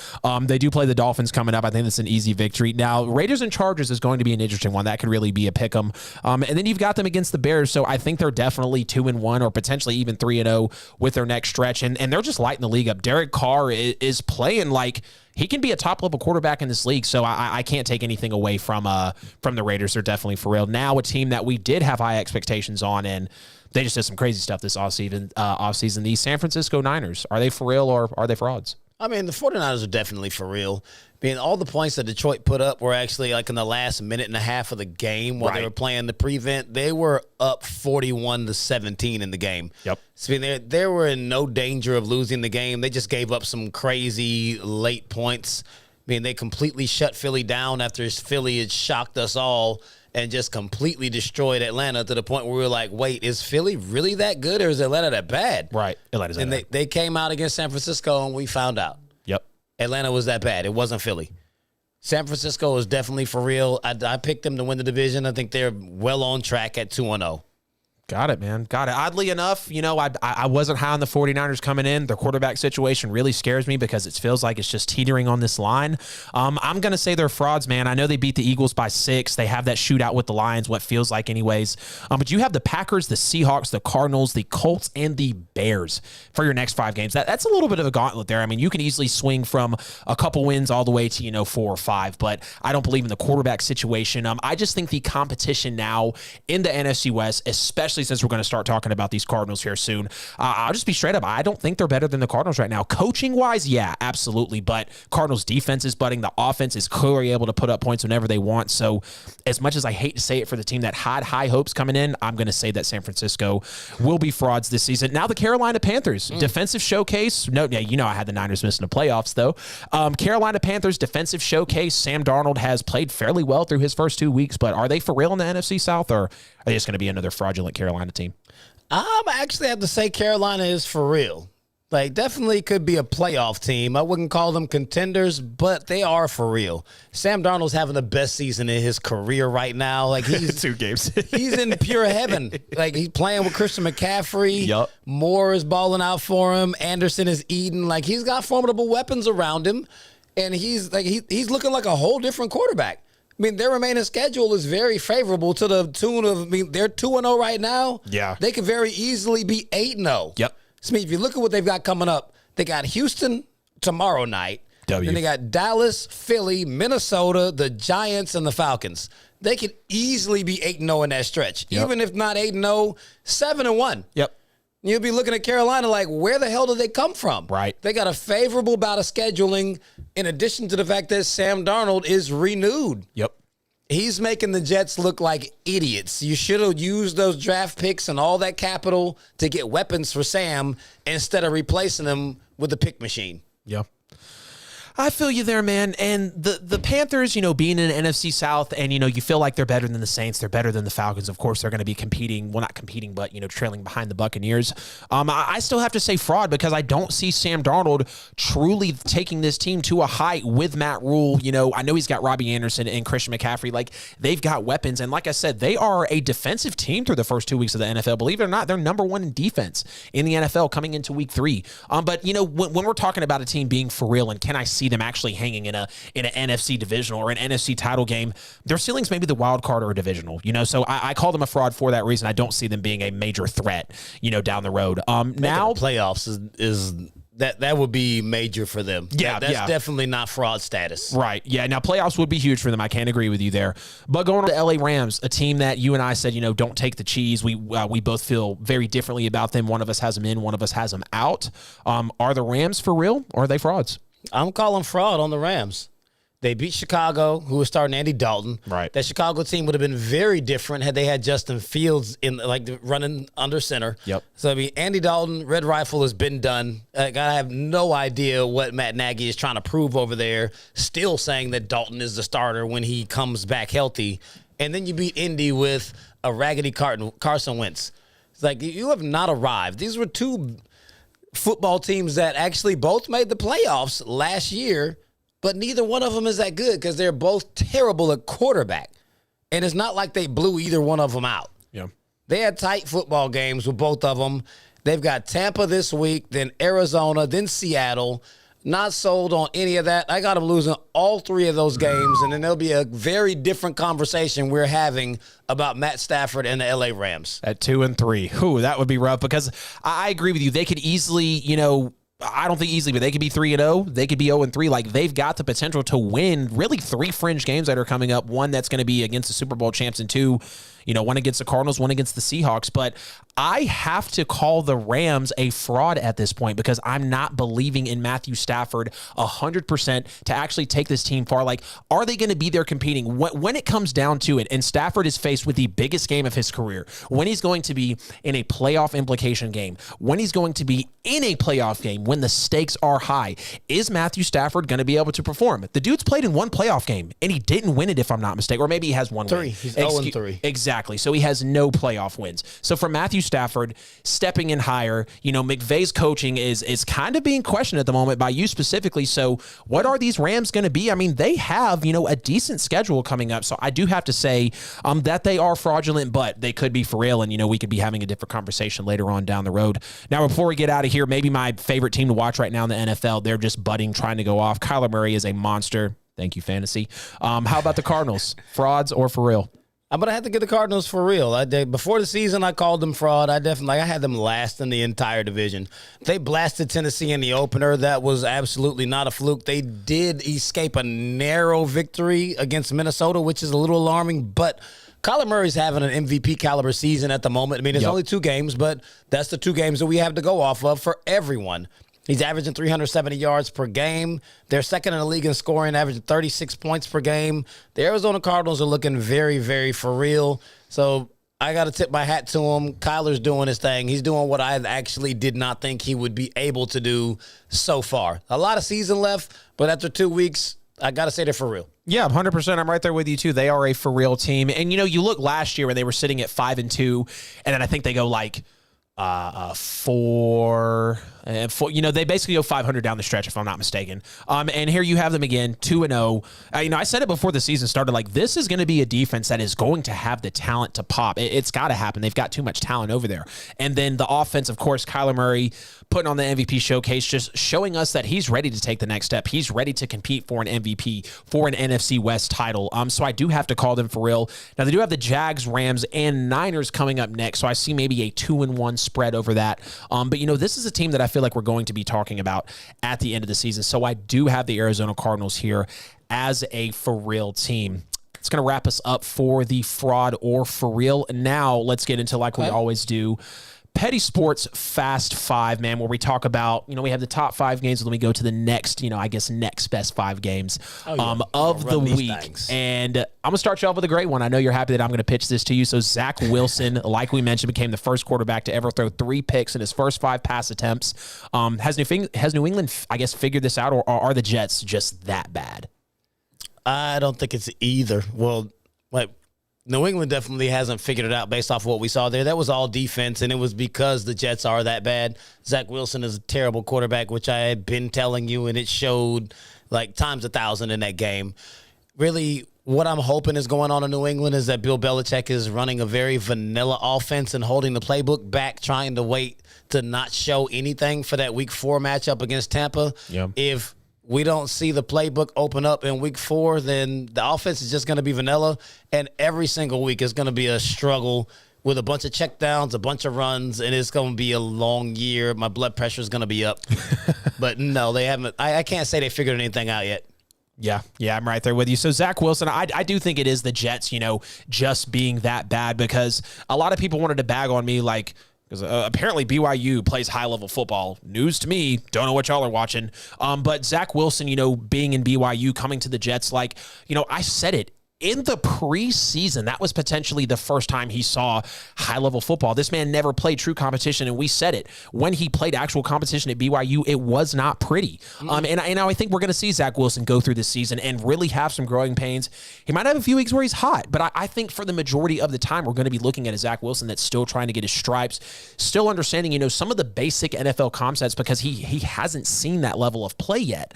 They do play the Dolphins coming up. I think that's an easy victory. Now, Raiders and Chargers is going to be an interesting one. That could really be a pick 'em. And then you've got them against the Bears, so I think they're definitely 2-1 or potentially even 3-0 with their next stretch, and they're just lighting the league up. Derek Carr is playing like he can be a top-level quarterback in this league, so I can't take anything away from the Raiders. They're definitely for real. Now, a team that we did have high expectations on, and they just did some crazy stuff this offseason. The San Francisco Niners. Are they for real or are they frauds? I mean, the 49ers are definitely for real. I mean, all the points that Detroit put up were actually like in the last minute and a half of the game while they were playing the prevent. They were up 41-17 in the game. Yep. So, I mean, they were in no danger of losing the game. They just gave up some crazy late points. I mean, they completely shut Philly down after Philly had shocked us all and just completely destroyed Atlanta to the point where we were like, wait, is Philly really that good or is Atlanta that bad? Right. Atlanta's that bad. They came out against San Francisco and we found out. Yep. Atlanta was that bad. It wasn't Philly. San Francisco is definitely for real. I picked them to win the division. I think they're well on track at 2-0. Got it, man. Got it. Oddly enough, I wasn't high on the 49ers coming in. Their quarterback situation really scares me because it feels like it's just teetering on this line. I'm going to say they're frauds, man. I know they beat the Eagles by 6. They have that shootout with the Lions, what feels like anyways. But you have the Packers, the Seahawks, the Cardinals, the Colts, and the Bears for your next 5 games. That's a little bit of a gauntlet there. I mean, you can easily swing from a couple wins all the way to, 4 or 5, but I don't believe in the quarterback situation. I just think the competition now in the NFC West, especially since we're going to start talking about these Cardinals here soon, I'll just be straight up. I don't think they're better than the Cardinals right now. Coaching-wise, yeah, absolutely, but Cardinals' defense is budding. The offense is clearly able to put up points whenever they want, so as much as I hate to say it for the team that had high hopes coming in, I'm going to say that San Francisco will be frauds this season. Now the Carolina Panthers, defensive showcase. No, yeah, I had the Niners missing the playoffs, though. Carolina Panthers, defensive showcase. Sam Darnold has played fairly well through his first 2 weeks, but are they for real in the NFC South, or are they just going to be another fraudulent Carolina team? I actually have to say Carolina is for real. Like, definitely could be a playoff team. I wouldn't call them contenders, but they are for real. Sam Darnold's having the best season in his career right now. Like, he's 2 games. He's in pure heaven. Like, he's playing with Christian McCaffrey. Yep. Moore is balling out for him. Anderson is eating. Like, he's got formidable weapons around him, and he's looking like a whole different quarterback. I mean, their remaining schedule is very favorable to the tune of, they're 2-0 right now. Yeah. They could very easily be 8-0. Yep. Smee, if you look at what they've got coming up, they got Houston tomorrow night. Then they got Dallas, Philly, Minnesota, the Giants, and the Falcons. They could easily be 8-0 in that stretch. Yep. Even if not 8-0, 7-1. Yep. You'll be looking at Carolina like, where the hell did they come from? Right. They got a favorable bout of scheduling in addition to the fact that Sam Darnold is renewed. Yep. He's making the Jets look like idiots. You should have used those draft picks and all that capital to get weapons for Sam instead of replacing them with the pick machine. Yep. I feel you there, man. And the Panthers, being in an NFC South and, you feel like they're better than the Saints. They're better than the Falcons. Of course, they're going to be competing. Well, not competing, but, trailing behind the Buccaneers. I still have to say fraud because I don't see Sam Darnold truly taking this team to a height with Matt Rule. I know he's got Robbie Anderson and Christian McCaffrey. Like, they've got weapons. And like I said, they are a defensive team through the first 2 weeks of the NFL. Believe it or not, they're number one in defense in the NFL coming into week 3. But, when we're talking about a team being for real and can I see them actually hanging in an NFC divisional or an NFC title game, their ceiling's maybe the wild card or a divisional, so I call them a fraud for that reason. I don't see them being a major threat, down the road. Now playoffs is that would be major for them. Yeah, that's definitely not fraud status. Right. Yeah. Now playoffs would be huge for them. I can't agree with you there. But going on to LA Rams, a team that you and I said, don't take the cheese. We both feel very differently about them. One of us has them in, one of us has them out. Are the Rams for real or are they frauds? I'm calling fraud on the Rams. They beat Chicago, who was starting Andy Dalton. Right. That Chicago team would have been very different had they had Justin Fields running under center. Yep. So Andy Dalton, Red Rifle has been done. I have no idea what Matt Nagy is trying to prove over there. Still saying that Dalton is the starter when he comes back healthy, and then you beat Indy with a raggedy Carson Wentz. It's like you have not arrived. These were two football teams that actually both made the playoffs last year, but neither one of them is that good because they're both terrible at quarterback. And it's not like they blew either one of them out. Yeah. They had tight football games with both of them. They've got Tampa this week, then Arizona, then Seattle. Not sold on any of that. I got them losing all 3 of those games, and then there'll be a very different conversation we're having about Matt Stafford and the L.A. Rams. At 2-3. Ooh, that would be rough because I agree with you. They could easily, I don't think easily, but they could be 3-0. They could be 0-3. Like, they've got the potential to win really 3 fringe games that are coming up. One that's going to be against the Super Bowl champs, and 2, one against the Cardinals, one against the Seahawks. But I have to call the Rams a fraud at this point because I'm not believing in Matthew Stafford 100% to actually take this team far. Like, are they going to be there competing? When it comes down to it, and Stafford is faced with the biggest game of his career, when he's going to be in a playoff implication game, when he's going to be in a playoff game, when the stakes are high, is Matthew Stafford going to be able to perform? The dude's played in one playoff game, and he didn't win it, if I'm not mistaken. Or maybe he has one 3. win. He's 0-3. Exactly. So he has no playoff wins. So for Matthew Stafford, stepping in higher, McVay's coaching is kind of being questioned at the moment by you specifically. So what are these Rams going to be? I mean, they have, a decent schedule coming up. So I do have to say that they are fraudulent, but they could be for real. And, we could be having a different conversation later on down the road. Now, before we get out of here, maybe my favorite team to watch right now in the NFL, they're just budding, trying to go off. Kyler Murray is a monster. Thank you, fantasy. How about the Cardinals? Frauds or for real? I'm going to have to get the Cardinals for real. Before the season, I called them fraud. I had them last in the entire division. They blasted Tennessee in the opener. That was absolutely not a fluke. They did escape a narrow victory against Minnesota, which is a little alarming, but Kyler Murray's having an MVP caliber season at the moment. I mean, it's only 2 games, but that's the 2 games that we have to go off of for everyone. He's averaging 370 yards per game. They're second in the league in scoring, averaging 36 points per game. The Arizona Cardinals are looking very, very for real. So I got to tip my hat to him. Kyler's doing his thing. He's doing what I actually did not think he would be able to do so far. A lot of season left, but after 2 weeks, I got to say they're for real. Yeah, 100%. I'm right there with you, too. They are a for real team. And, you look last year when they were sitting at 5-2, and then I think they go like 4 They basically go 500 down the stretch, if I'm not mistaken. And here you have them again, 2-0. I said it before the season started, like, this is going to be a defense that is going to have the talent to pop. It's got to happen. They've got too much talent over there. And then the offense, of course, Kyler Murray putting on the MVP showcase, just showing us that he's ready to take the next step. He's ready to compete for an MVP, for an NFC West title. So I do have to call them for real. Now, they do have the Jags, Rams, and Niners coming up next, so I see maybe a 2-1 spread over that. But, this is a team that I feel like we're going to be talking about at the end of the season. So I do have the Arizona Cardinals here as a for real team. It's going to wrap us up for the fraud or for real. Now, let's get into, like we always do, Petty Sports Fast 5, man, where we talk about, we have the top 5 games, and then we go to the next, next best 5 games of the week. And I'm going to start you off with a great one. I know you're happy that I'm going to pitch this to you. So Zach Wilson, like we mentioned, became the first quarterback to ever throw 3 picks in his first 5 pass attempts. Has New England, I guess, figured this out, or are the Jets just that bad? I don't think it's either. Well, New England definitely hasn't figured it out based off what we saw there. That was all defense, and it was because the Jets are that bad. Zach Wilson is a terrible quarterback, which I had been telling you, and it showed like times 1,000 in that game. Really, what I'm hoping is going on in New England is that Bill Belichick is running a very vanilla offense and holding the playbook back, trying to wait to not show anything for that Week 4 matchup against Tampa. Yep. If we don't see the playbook open up in Week 4, then the offense is just going to be vanilla, and every single week is going to be a struggle with a bunch of checkdowns, a bunch of runs, and it's going to be a long year. My blood pressure is going to be up. But no, they haven't. I can't say they figured anything out yet. Yeah, I'm right there with you. So Zach Wilson, I do think it is the Jets, just being that bad, because a lot of people wanted to bag on me like, because apparently BYU plays high-level football. News to me. Don't know what y'all are watching. But Zach Wilson, being in BYU, coming to the Jets, like, I said it. In the preseason, that was potentially the first time he saw high-level football. This man never played true competition, and we said it. When he played actual competition at BYU, it was not pretty. And I think we're going to see Zach Wilson go through this season and really have some growing pains. He might have a few weeks where he's hot, but I think for the majority of the time, we're going to be looking at a Zach Wilson that's still trying to get his stripes, still understanding, some of the basic NFL concepts, because he hasn't seen that level of play yet.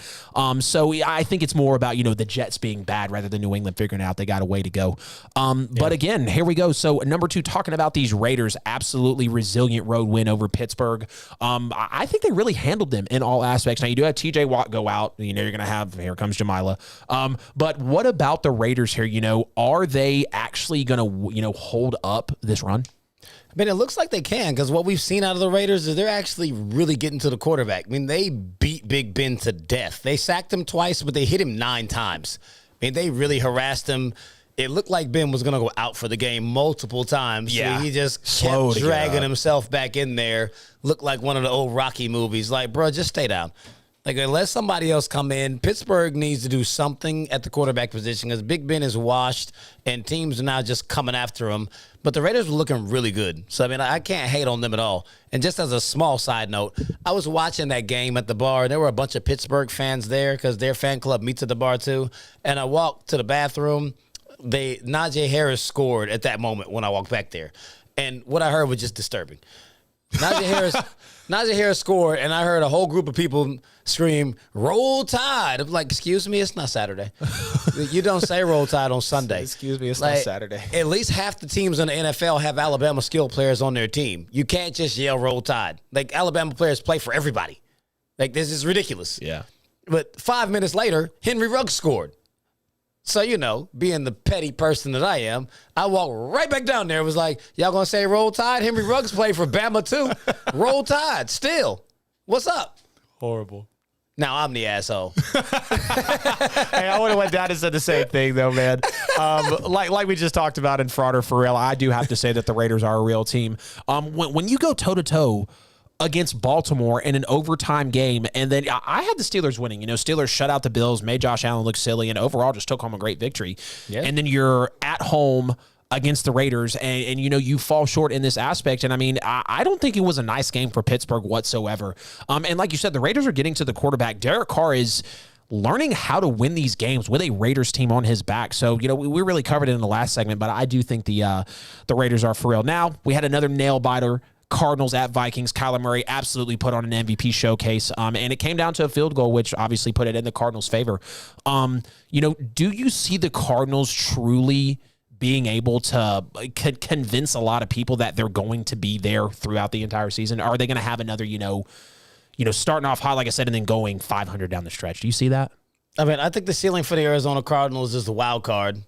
So I think it's more about, the Jets being bad rather than New England figuring out they got a way to go. But again, here we go. So number 2, talking about these Raiders, absolutely resilient road win over Pittsburgh. I think they really handled them in all aspects. Now you do have TJ Watt go out. You're going to have, here comes Jamila. But what about the Raiders here? Are they actually going to, hold up this run? I mean, it looks like they can, because what we've seen out of the Raiders is they're actually really getting to the quarterback. I mean, they beat Big Ben to death. They sacked him twice, but they hit him 9 times. I mean, they really harassed him. It looked like Ben was going to go out for the game multiple times. Yeah. So he just kept dragging himself back in there. Looked like one of the old Rocky movies. Like, bro, just stay down. Like, let somebody else come in. Pittsburgh needs to do something at the quarterback position, because Big Ben is washed and teams are now just coming after him. But the Raiders were looking really good. So, I mean, I can't hate on them at all. And just as a small side note, I was watching that game at the bar, and there were a bunch of Pittsburgh fans there because their fan club meets at the bar too. And I walked to the bathroom. Najee Harris scored at that moment when I walked back there. And what I heard was just disturbing. Najee Harris scored, and I heard a whole group of people scream, "Roll Tide." I'm like, excuse me, it's not Saturday. You don't say Roll Tide on Sunday. Excuse me, it's not Saturday. At least half the teams in the NFL have Alabama skill players on their team. You can't just yell Roll Tide. Like, Alabama players play for everybody. Like, this is ridiculous. Yeah. But 5 minutes later, Henry Ruggs scored. So, being the petty person that I am, I walked right back down there. It was like, y'all going to say Roll Tide? Henry Ruggs played for Bama too. Roll Tide still. What's up? Horrible. Now I'm the asshole. Hey, I would have went down and said the same thing, though, man. Like we just talked about in Fraud or For Real, I do have to say that the Raiders are a real team. When you go toe-to-toe against Baltimore in an overtime game, and then I had the Steelers winning. Steelers shut out the Bills, made Josh Allen look silly, and overall just took home a great victory. Yeah. And then you're at home against the Raiders, and you fall short in this aspect. And I mean, I don't think it was a nice game for Pittsburgh whatsoever. And like you said, the Raiders are getting to the quarterback. Derek Carr is learning how to win these games with a Raiders team on his back. So, we really covered it in the last segment, but I do think the Raiders are for real. Now, we had another nail-biter Cardinals at Vikings. Kyler Murray absolutely put on an MVP showcase, and it came down to a field goal, which obviously put it in the Cardinals' favor. Do you see the Cardinals truly being able to convince a lot of people that they're going to be there throughout the entire season? Or are they going to have another, starting off high, like I said, and then going 500 down the stretch? Do you see that? I mean, I think the ceiling for the Arizona Cardinals is the wild card.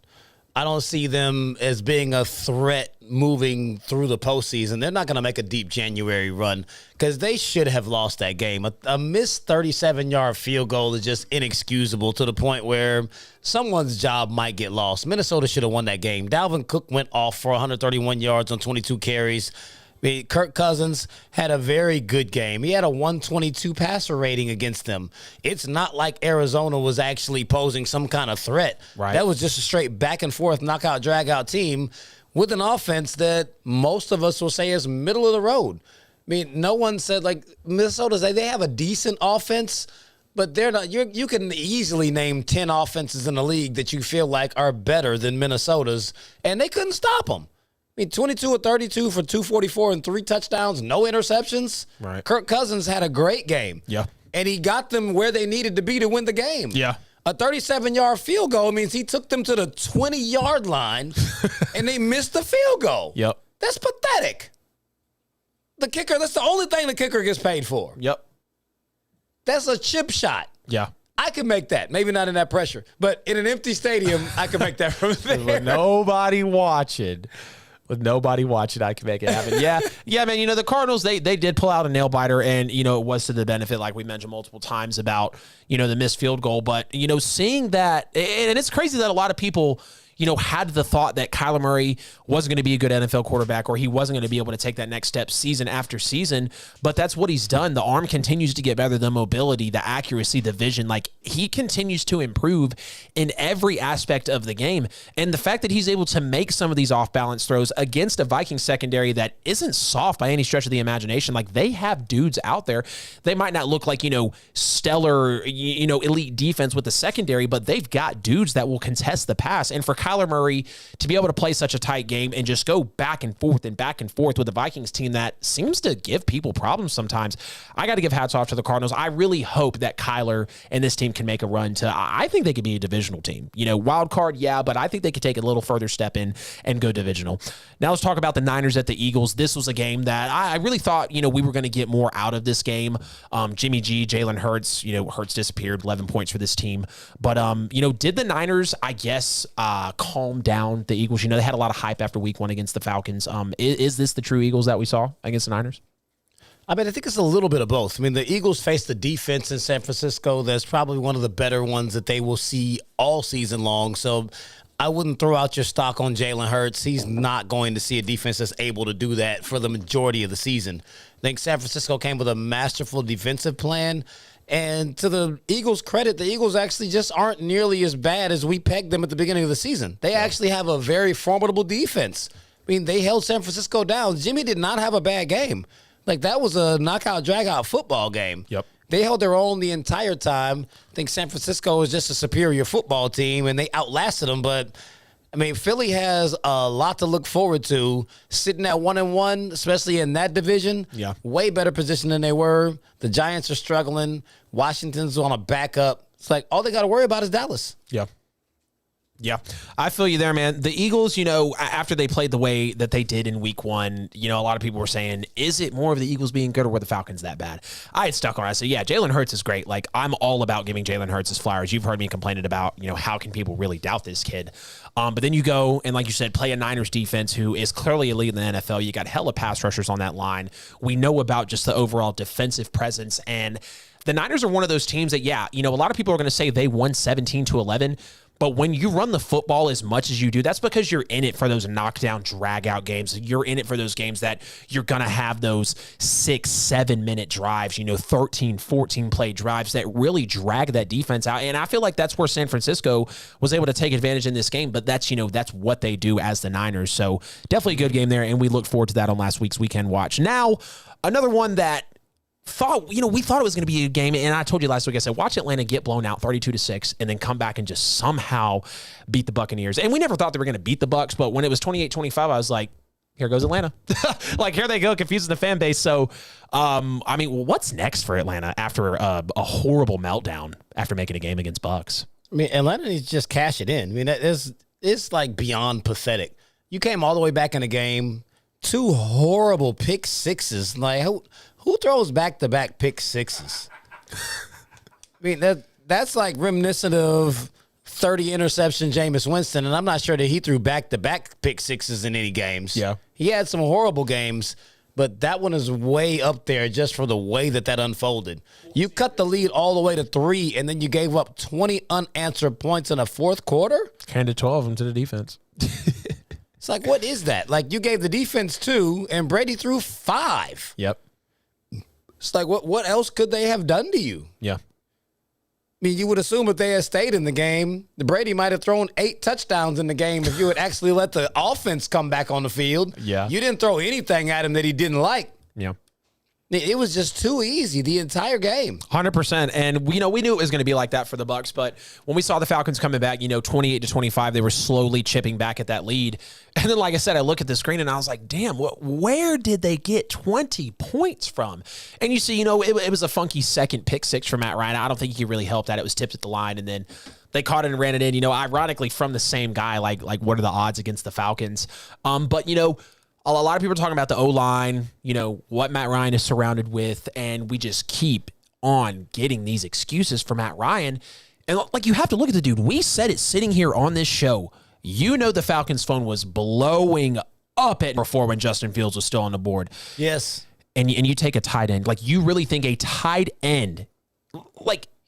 I don't see them as being a threat moving through the postseason. They're not going to make a deep January run because they should have lost that game. A missed 37-yard field goal is just inexcusable to the point where someone's job might get lost. Minnesota should have won that game. Dalvin Cook went off for 131 yards on 22 carries. Kirk Cousins had a very good game. He had a 122 passer rating against them. It's not like Arizona was actually posing some kind of threat. Right. That was just a straight back-and-forth, knockout, drag-out team with an offense that most of us will say is middle of the road. I mean, no one said, Minnesota's, they have a decent offense, but they're not. You can easily name 10 offenses in the league that you feel like are better than Minnesota's, and they couldn't stop them. I mean, 22 or 32 for 244 and 3 touchdowns, no interceptions. Right. Kirk Cousins had a great game. Yeah. And he got them where they needed to be to win the game. Yeah. A 37-yard field goal means he took them to the 20-yard line and they missed the field goal. Yep. That's pathetic. The kicker, that's the only thing the kicker gets paid for. Yep. That's a chip shot. Yeah. I can make that. Maybe not in that pressure, but in an empty stadium, I can make that from there. With nobody watching. I can make it happen. Yeah, man. The Cardinals, they did pull out a nail biter, and it was to the benefit, like we mentioned multiple times about the missed field goal. But seeing that, and it's crazy that a lot of people had the thought that Kyler Murray wasn't going to be a good NFL quarterback or he wasn't going to be able to take that next step season after season. But that's what he's done. The arm continues to get better, the mobility, the accuracy, the vision. Like, he continues to improve in every aspect of the game. And the fact that he's able to make some of these off-balance throws against a Vikings secondary that isn't soft by any stretch of the imagination. Like, they have dudes out there. They might not look like, stellar, elite defense with the secondary, but they've got dudes that will contest the pass. And for Kyler Murray to be able to play such a tight game and just go back and forth with the Vikings team that seems to give people problems sometimes, I got to give hats off to the Cardinals. I really hope that Kyler and this team can make a run to, I think they could be a divisional team. Wild card, yeah, but I think they could take a little further step in and go divisional. Now let's talk about the Niners at the Eagles. This was a game that I really thought, we were going to get more out of this game. Jimmy G, Jalen Hurts, Hurts disappeared, 11 points for this team. But, did the Niners, I guess, calm down the Eagles? They had a lot of hype after week 1 against the Falcons. Is this the true Eagles that we saw against the Niners? I mean, I think it's a little bit of both. I mean, the Eagles faced a defense in San Francisco that's probably one of the better ones that they will see all season long. So I wouldn't throw out your stock on Jalen Hurts. He's not going to see a defense that's able to do that for the majority of the season. I think San Francisco came with a masterful defensive plan. And to the Eagles' credit, the Eagles actually just aren't nearly as bad as we pegged them at the beginning of the season. They actually have a very formidable defense. I mean, they held San Francisco down. Jimmy did not have a bad game. Like, that was a knockout, drag-out football game. Yep. They held their own the entire time. I think San Francisco was just a superior football team, and they outlasted them. But, I mean, Philly has a lot to look forward to. Sitting at 1-1, especially in that division, yeah, way better position than they were. The Giants are struggling. Washington's on a backup. It's like all they got to worry about is Dallas. Yeah. Yeah, I feel you there, man. The Eagles, after they played the way that they did in week 1, a lot of people were saying, is it more of the Eagles being good or were the Falcons that bad? I had stuck on it. I said, yeah, Jalen Hurts is great. Like, I'm all about giving Jalen Hurts his flowers. You've heard me complaining about, how can people really doubt this kid? But then you go and, like you said, play a Niners defense who is clearly elite in the NFL. You got hella pass rushers on that line. We know about just the overall defensive presence, and the Niners are one of those teams that, a lot of people are going to say they won 17-11. But when you run the football as much as you do, that's because you're in it for those knockdown, drag-out games. You're in it for those games that you're going to have those 6-7 minute drives, 13, 14-play drives that really drag that defense out. And I feel like that's where San Francisco was able to take advantage in this game. But that's, that's what they do as the Niners. So definitely a good game there, and we look forward to that on last week's Weekend Watch. Now, another one that we thought it was going to be a game, and I told you last week, I said, watch Atlanta get blown out 32-6 and then come back and just somehow beat the Buccaneers. And we never thought they were going to beat the Bucs, but when it was 28-25, I was like, here goes Atlanta. Like, here they go, confusing the fan base. So, I mean, what's next for Atlanta after a horrible meltdown after making a game against Bucks? I mean, Atlanta needs to just cash it in. I mean, it's like beyond pathetic. You came all the way back in the game, 2 horrible pick sixes. Like, who throws back-to-back pick sixes? I mean, that's like reminiscent of 30 interception Jameis Winston, and I'm not sure that he threw back-to-back pick sixes in any games. Yeah. He had some horrible games, but that one is way up there just for the way that unfolded. You cut the lead all the way to 3, and then you gave up 20 unanswered points in a fourth quarter? Handed 12 of them to the defense. It's like, what is that? Like, you gave the defense 2, and Brady threw 5. Yep. It's like, what else could they have done to you? Yeah. I mean, you would assume if they had stayed in the game, Brady might have thrown 8 touchdowns in the game if you had actually let the offense come back on the field. Yeah. You didn't throw anything at him that he didn't like. Yeah. It was just too easy the entire game. 100%. And we knew it was going to be like that for the Bucs, but when we saw the Falcons coming back, 28-25, they were slowly chipping back at that lead. And then, like I said, I look at the screen and I was like, damn, where did they get 20 points from? And you see, it was a funky second pick six for Matt Ryan. I don't think he really helped that. It was tipped at the line, and then they caught it and ran it in, ironically from the same guy. Like what are the odds against the Falcons? But a lot of people are talking about the O-line, what Matt Ryan is surrounded with, and we just keep on getting these excuses for Matt Ryan. And, you have to look at the dude. We said it sitting here on this show. The Falcons' phone was blowing up at before when Justin Fields was still on the board. Yes. And you take a tight end. You really think a tight end,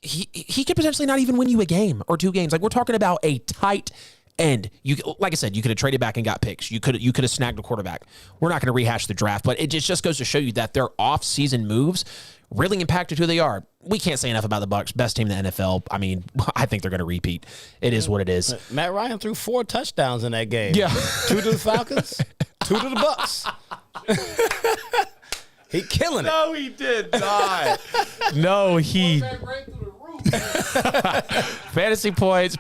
he could potentially not even win you a game or 2 games. We're talking about a tight end. Like I said, you could have traded back and got picks. You could have snagged a quarterback. We're not going to rehash the draft, but it just goes to show you that their off-season moves really impacted who they are. We can't say enough about the Bucs, best team in the NFL. I mean, I think they're going to repeat. It is what it is. Matt Ryan threw 4 touchdowns in that game. Yeah. 2 to the Falcons, 2 to the Bucs. He killing it. No, he did not. No, he. Fantasy points,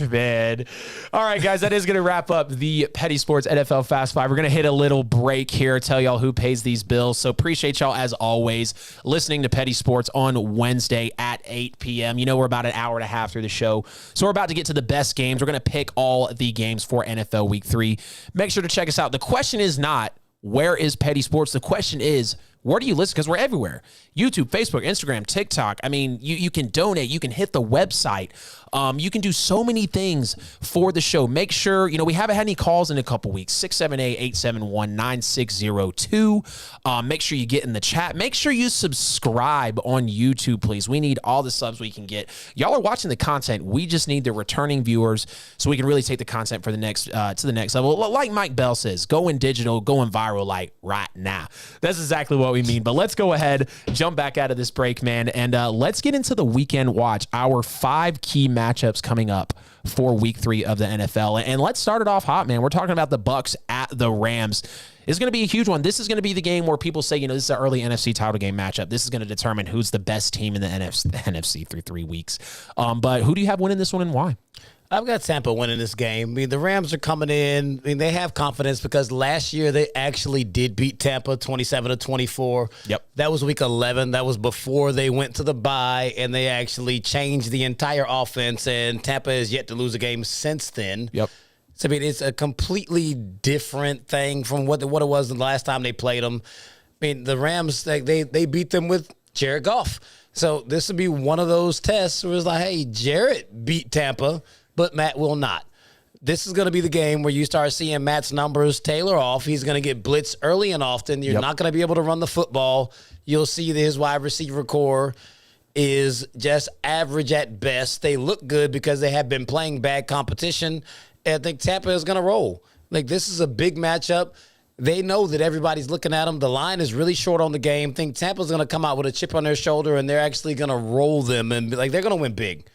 man. All right, guys, that is going to wrap up the Petty Sports NFL Fast 5. We're going to hit a little break here, tell y'all who pays these bills. So appreciate y'all, as always, listening to Petty Sports on Wednesday at 8 p.m. We're about an hour and a half through the show. So we're about to get to the best games. We're going to pick all the games for NFL Week 3. Make sure to check us out. The question is not, where is Petty Sports? The question is, where do you listen? Because we're everywhere. YouTube, Facebook, Instagram, TikTok. I mean, you can donate. You can hit the website. You can do so many things for the show. Make sure, we haven't had any calls in a couple weeks. 678-871-9602. Make sure you get in the chat. Make sure you subscribe on YouTube, please. We need all the subs we can get. Y'all are watching the content. We just need the returning viewers so we can really take the content for the next to the next level. Like Mike Bell says, going digital, going viral right now. That's exactly what we mean. But let's go ahead, jump back out of this break, man, and let's get into the weekend watch. Our 5 key matchups coming up for Week 3 of the NFL. And let's start it off hot, man. We're talking about the Bucs at the Rams. It's going to be a huge one. This is going to be the game where people say, this is an early NFC title game matchup. This is going to determine who's the best team in the NFC through 3 weeks. But who do you have winning this one and why? I've got Tampa winning this game. I mean, the Rams are coming in. I mean, they have confidence because last year they actually did beat Tampa 27-24. Yep. That was week 11. That was before they went to the bye, and they actually changed the entire offense, and Tampa has yet to lose a game since then. Yep. So, I mean, it's a completely different thing from what it was the last time they played them. I mean, the Rams, they beat them with Jared Goff. So this would be one of those tests where it's like, hey, Jared beat Tampa, but Matt will not. This is going to be the game where you start seeing Matt's numbers tailor off. He's going to get blitzed early and often. You're not going to be able to run the football. You'll see that his wide receiver core is just average at best. They look good because they have been playing bad competition. And I think Tampa is going to roll. This is a big matchup. They know that everybody's looking at them. The line is really short on the game. I think Tampa's going to come out with a chip on their shoulder, and they're actually going to roll them and be they're going to win big.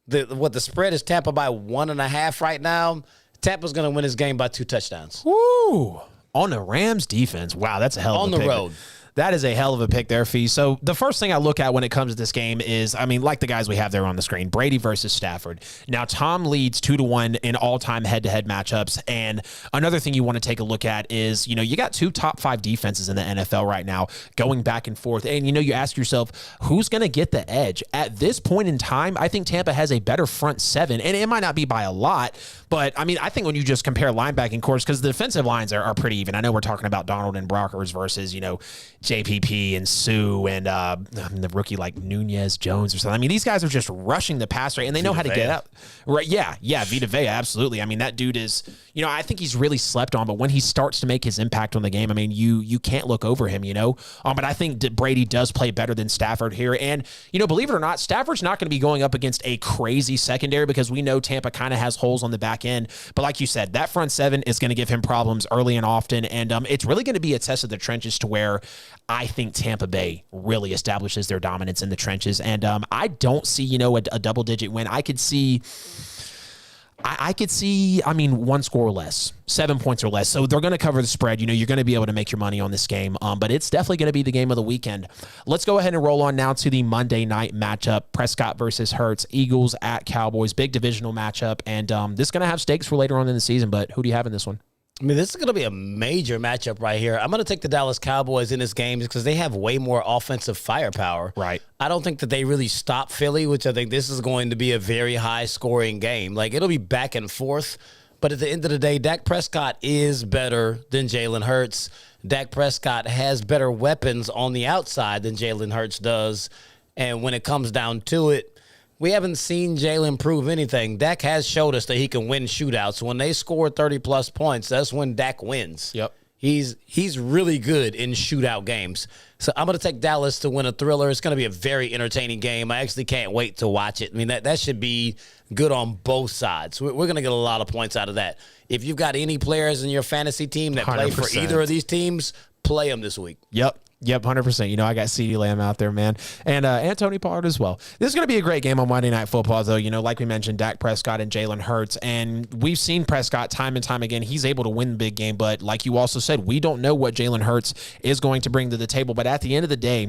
The spread is Tampa by 1.5 right now. Tampa's going to win this game by 2 touchdowns. Woo! On the Rams defense. Wow, that's a hell of a pick. On the road. That is a hell of a pick there, Fee. So the first thing I look at when it comes to this game is, I mean, like the guys we have there on the screen, Brady versus Stafford. Now, Tom leads 2-1 in all-time head-to-head matchups. And another thing you want to take a look at is, you know, you got 2 top 5 defenses in the NFL right now going back and forth. And, you know, you ask yourself, who's going to get the edge? At this point in time, I think Tampa has a better front 7. And it might not be by a lot, but, I mean, I think when you just compare linebacking cores, because the defensive lines are pretty even. I know we're talking about Donald and Brockers versus, you know, JPP and Sue and the rookie like Nunez Jones or something. I mean, these guys are just rushing the pass rate and they know how to get out. Right? Yeah, Vita Vea, absolutely. I mean, that dude is, you know, I think he's really slept on, but when he starts to make his impact on the game, I mean, you can't look over him, you know. But I think Brady does play better than Stafford here, and you know, believe it or not, Stafford's not going to be going up against a crazy secondary because we know Tampa kind of has holes on the back end. But like you said, that front 7 is going to give him problems early and often, and it's really going to be a test of the trenches to where I think Tampa Bay really establishes their dominance in the trenches. And I don't see, you know, a double-digit win. I could see, I mean, 1 score or less, 7 points or less. So they're going to cover the spread. You know, you're going to be able to make your money on this game. But it's definitely going to be the game of the weekend. Let's go ahead and roll on now to the Monday night matchup. Prescott versus Hurts. Eagles at Cowboys. Big divisional matchup. And this is going to have stakes for later on in the season. But who do you have in this one? I mean, this is going to be a major matchup right here. I'm going to take the Dallas Cowboys in this game because they have way more offensive firepower. Right. I don't think that they really stop Philly, which I think this is going to be a very high-scoring game. Like, it'll be back and forth. But at the end of the day, Dak Prescott is better than Jalen Hurts. Dak Prescott has better weapons on the outside than Jalen Hurts does. And when it comes down to it, we haven't seen Jalen prove anything. Dak has showed us that he can win shootouts. When they score 30-plus points, that's when Dak wins. Yep. He's really good in shootout games. So I'm going to take Dallas to win a thriller. It's going to be a very entertaining game. I actually can't wait to watch it. I mean, that should be good on both sides. We're going to get a lot of points out of that. If you've got any players in your fantasy team that play for 100%. either of these teams, play them this week. Yep, 100%. You know, I got CeeDee Lamb out there, man. And Tony Pollard as well. This is going to be a great game on Monday Night Football, though. You know, like we mentioned, Dak Prescott and Jalen Hurts. And we've seen Prescott time and time again. He's able to win the big game. But like you also said, we don't know what Jalen Hurts is going to bring to the table. But at the end of the day,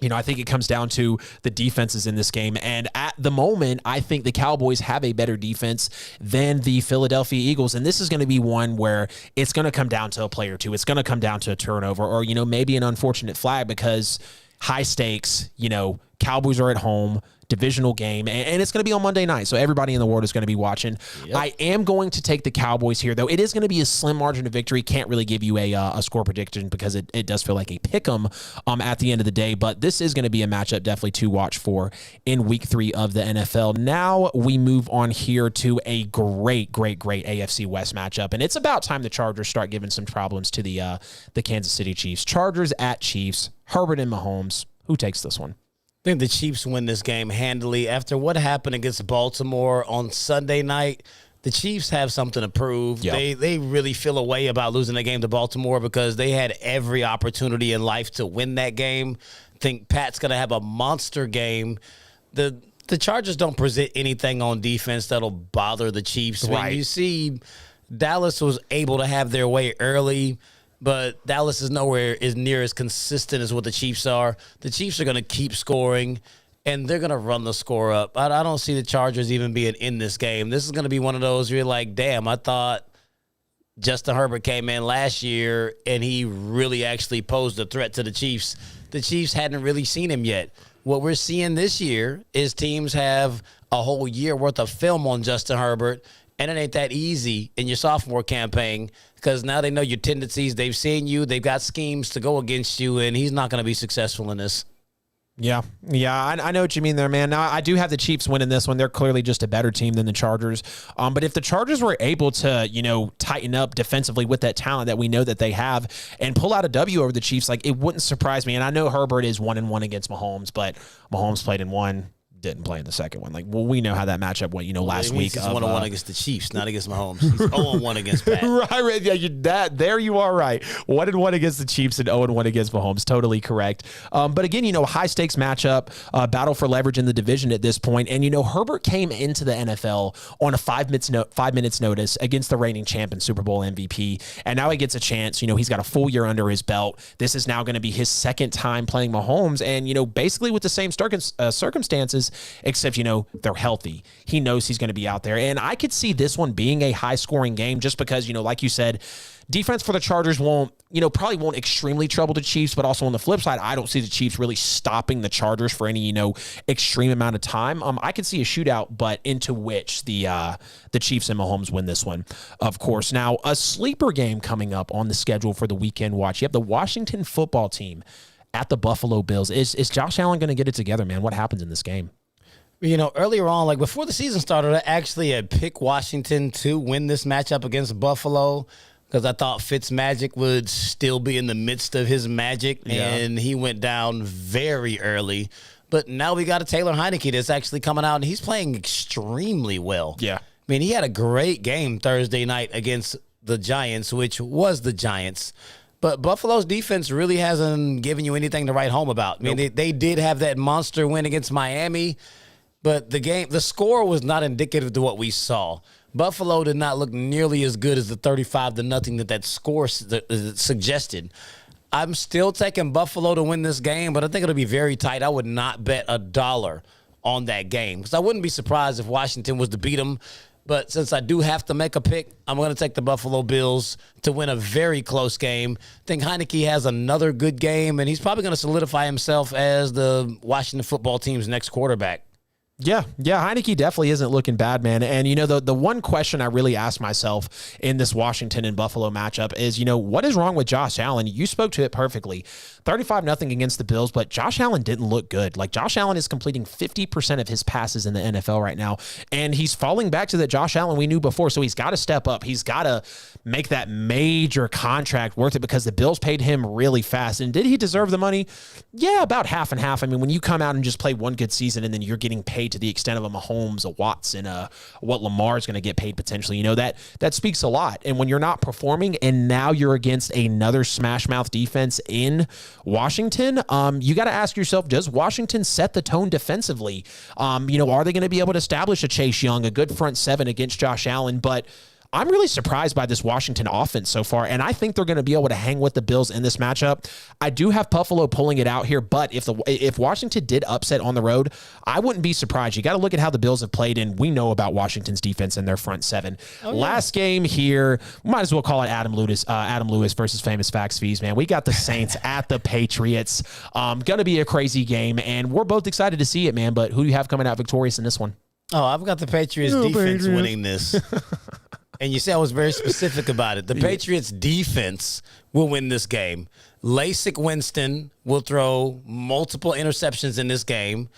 you know, I think it comes down to the defenses in this game. And at the moment, I think the Cowboys have a better defense than the Philadelphia Eagles. And this is going to be one where it's going to come down to a play or two. It's going to come down to a turnover or, you know, maybe an unfortunate flag because high stakes, you know, Cowboys are at home, divisional game, and it's going to be on Monday night, so everybody in the world is going to be watching. Yep. I am going to take the Cowboys here, though. It is going to be a slim margin of victory. Can't really give you a score prediction because it does feel like a pick-em at the end of the day, but this is going to be a matchup definitely to watch for in Week 3 of the NFL. Now we move on here to a great AFC West matchup, and it's about time the Chargers start giving some problems to the Kansas City Chiefs. Chargers at Chiefs, Herbert and Mahomes. Who takes this one? I think the Chiefs win this game handily. After what happened against Baltimore on Sunday night, the Chiefs have something to prove. Yep. They really feel a way about losing the game to Baltimore because they had every opportunity in life to win that game. I think Pat's going to have a monster game. The Chargers don't present anything on defense that'll bother the Chiefs. Right. When you see Dallas was able to have their way early, but Dallas is nowhere as near as consistent as what the Chiefs are. The Chiefs are going to keep scoring, and they're going to run the score up. I don't see the Chargers even being in this game. This is going to be one of those where you're like, damn, I thought Justin Herbert came in last year, and he really actually posed a threat to the Chiefs. The Chiefs hadn't really seen him yet. What we're seeing this year is teams have a whole year worth of film on Justin Herbert, and it ain't that easy in your sophomore campaign because now they know your tendencies. They've seen you. They've got schemes to go against you, and he's not going to be successful in this. Yeah, I know what you mean there, man. Now, I do have the Chiefs winning this one. They're clearly just a better team than the Chargers. But if the Chargers were able to, you know, tighten up defensively with that talent that we know that they have and pull out a W over the Chiefs, like, it wouldn't surprise me. And I know Herbert is 1-1 against Mahomes, but Mahomes played in one didn't play in the second one. Like, well, we know how that matchup went, last week. He's 1-1 against the Chiefs, not against Mahomes. He's 0-1 against Pat. Right. Yeah, there you are right. 1-1 against the Chiefs and 0-1 against Mahomes. Totally correct. But again, high stakes matchup, battle for leverage in the division at this point. And, Herbert came into the NFL on a 5 minutes notice against the reigning champ and Super Bowl MVP. And now he gets a chance. He's got a full year under his belt. This is now going to be his second time playing Mahomes. And, basically with the same circumstances, except, they're healthy. He knows he's going to be out there. And I could see this one being a high scoring game just because, like you said, defense for the Chargers probably won't extremely trouble the Chiefs, but also on the flip side, I don't see the Chiefs really stopping the Chargers for any, extreme amount of time. I could see a shootout, but into which the Chiefs and Mahomes win this one, of course. Now, a sleeper game coming up on the schedule for the weekend watch. You have the Washington football team at the Buffalo Bills. Is Josh Allen going to get it together, man? What happens in this game? Earlier on, like before the season started, I actually had picked Washington to win this matchup against Buffalo because I thought Fitzmagic would still be in the midst of his magic, and he went down very early. But now we got a Taylor Heineke that's actually coming out, and he's playing extremely well. Yeah. I mean, he had a great game Thursday night against the Giants, which was the Giants. But Buffalo's defense really hasn't given you anything to write home about. I mean, they did have that monster win against Miami, but the score was not indicative to what we saw. Buffalo did not look nearly as good as the 35-0 that score suggested. I'm still taking Buffalo to win this game, but I think it'll be very tight. I would not bet $1 on that game because I wouldn't be surprised if Washington was to beat them. But since I do have to make a pick, I'm going to take the Buffalo Bills to win a very close game. I think Heineke has another good game, and he's probably going to solidify himself as the Washington football team's next quarterback. Yeah, Heineke definitely isn't looking bad, man. And, the one question I really asked myself in this Washington and Buffalo matchup is, what is wrong with Josh Allen? You spoke to it perfectly. 35-0 against the Bills, but Josh Allen didn't look good. Like, Josh Allen is completing 50% of his passes in the NFL right now, and he's falling back to the Josh Allen we knew before, so he's got to step up. He's got to make that major contract worth it because the Bills paid him really fast. And did he deserve the money? Yeah, about half and half. I mean, when you come out and just play one good season and then you're getting paid to the extent of a Mahomes, a Watson, what Lamar is going to get paid potentially, that speaks a lot. And when you're not performing and now you're against another smash mouth defense in Washington, you got to ask yourself, does Washington set the tone defensively? Are they going to be able to establish a Chase Young, a good front seven against Josh Allen? But I'm really surprised by this Washington offense so far, and I think they're going to be able to hang with the Bills in this matchup. I do have Buffalo pulling it out here, but if Washington did upset on the road, I wouldn't be surprised. You got to look at how the Bills have played, and we know about Washington's defense and their front seven. Last game here, we might as well call it Adam Lewis versus Famous Facts Fees, man. We got the Saints at the Patriots. Going to be a crazy game, and we're both excited to see it, man, but who do you have coming out victorious in this one? Oh, I've got the Patriots defense winning this. And you see, I was very specific about it. The Patriots defense will win this game. LASIK Winston will throw multiple interceptions in this game.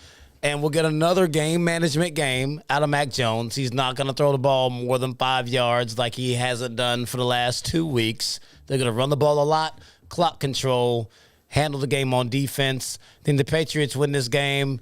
And we'll get another game management game out of Mac Jones. He's not going to throw the ball more than 5 yards like he hasn't done for the last 2 weeks. They're going to run the ball a lot, clock control, handle the game on defense. Then the Patriots win this game.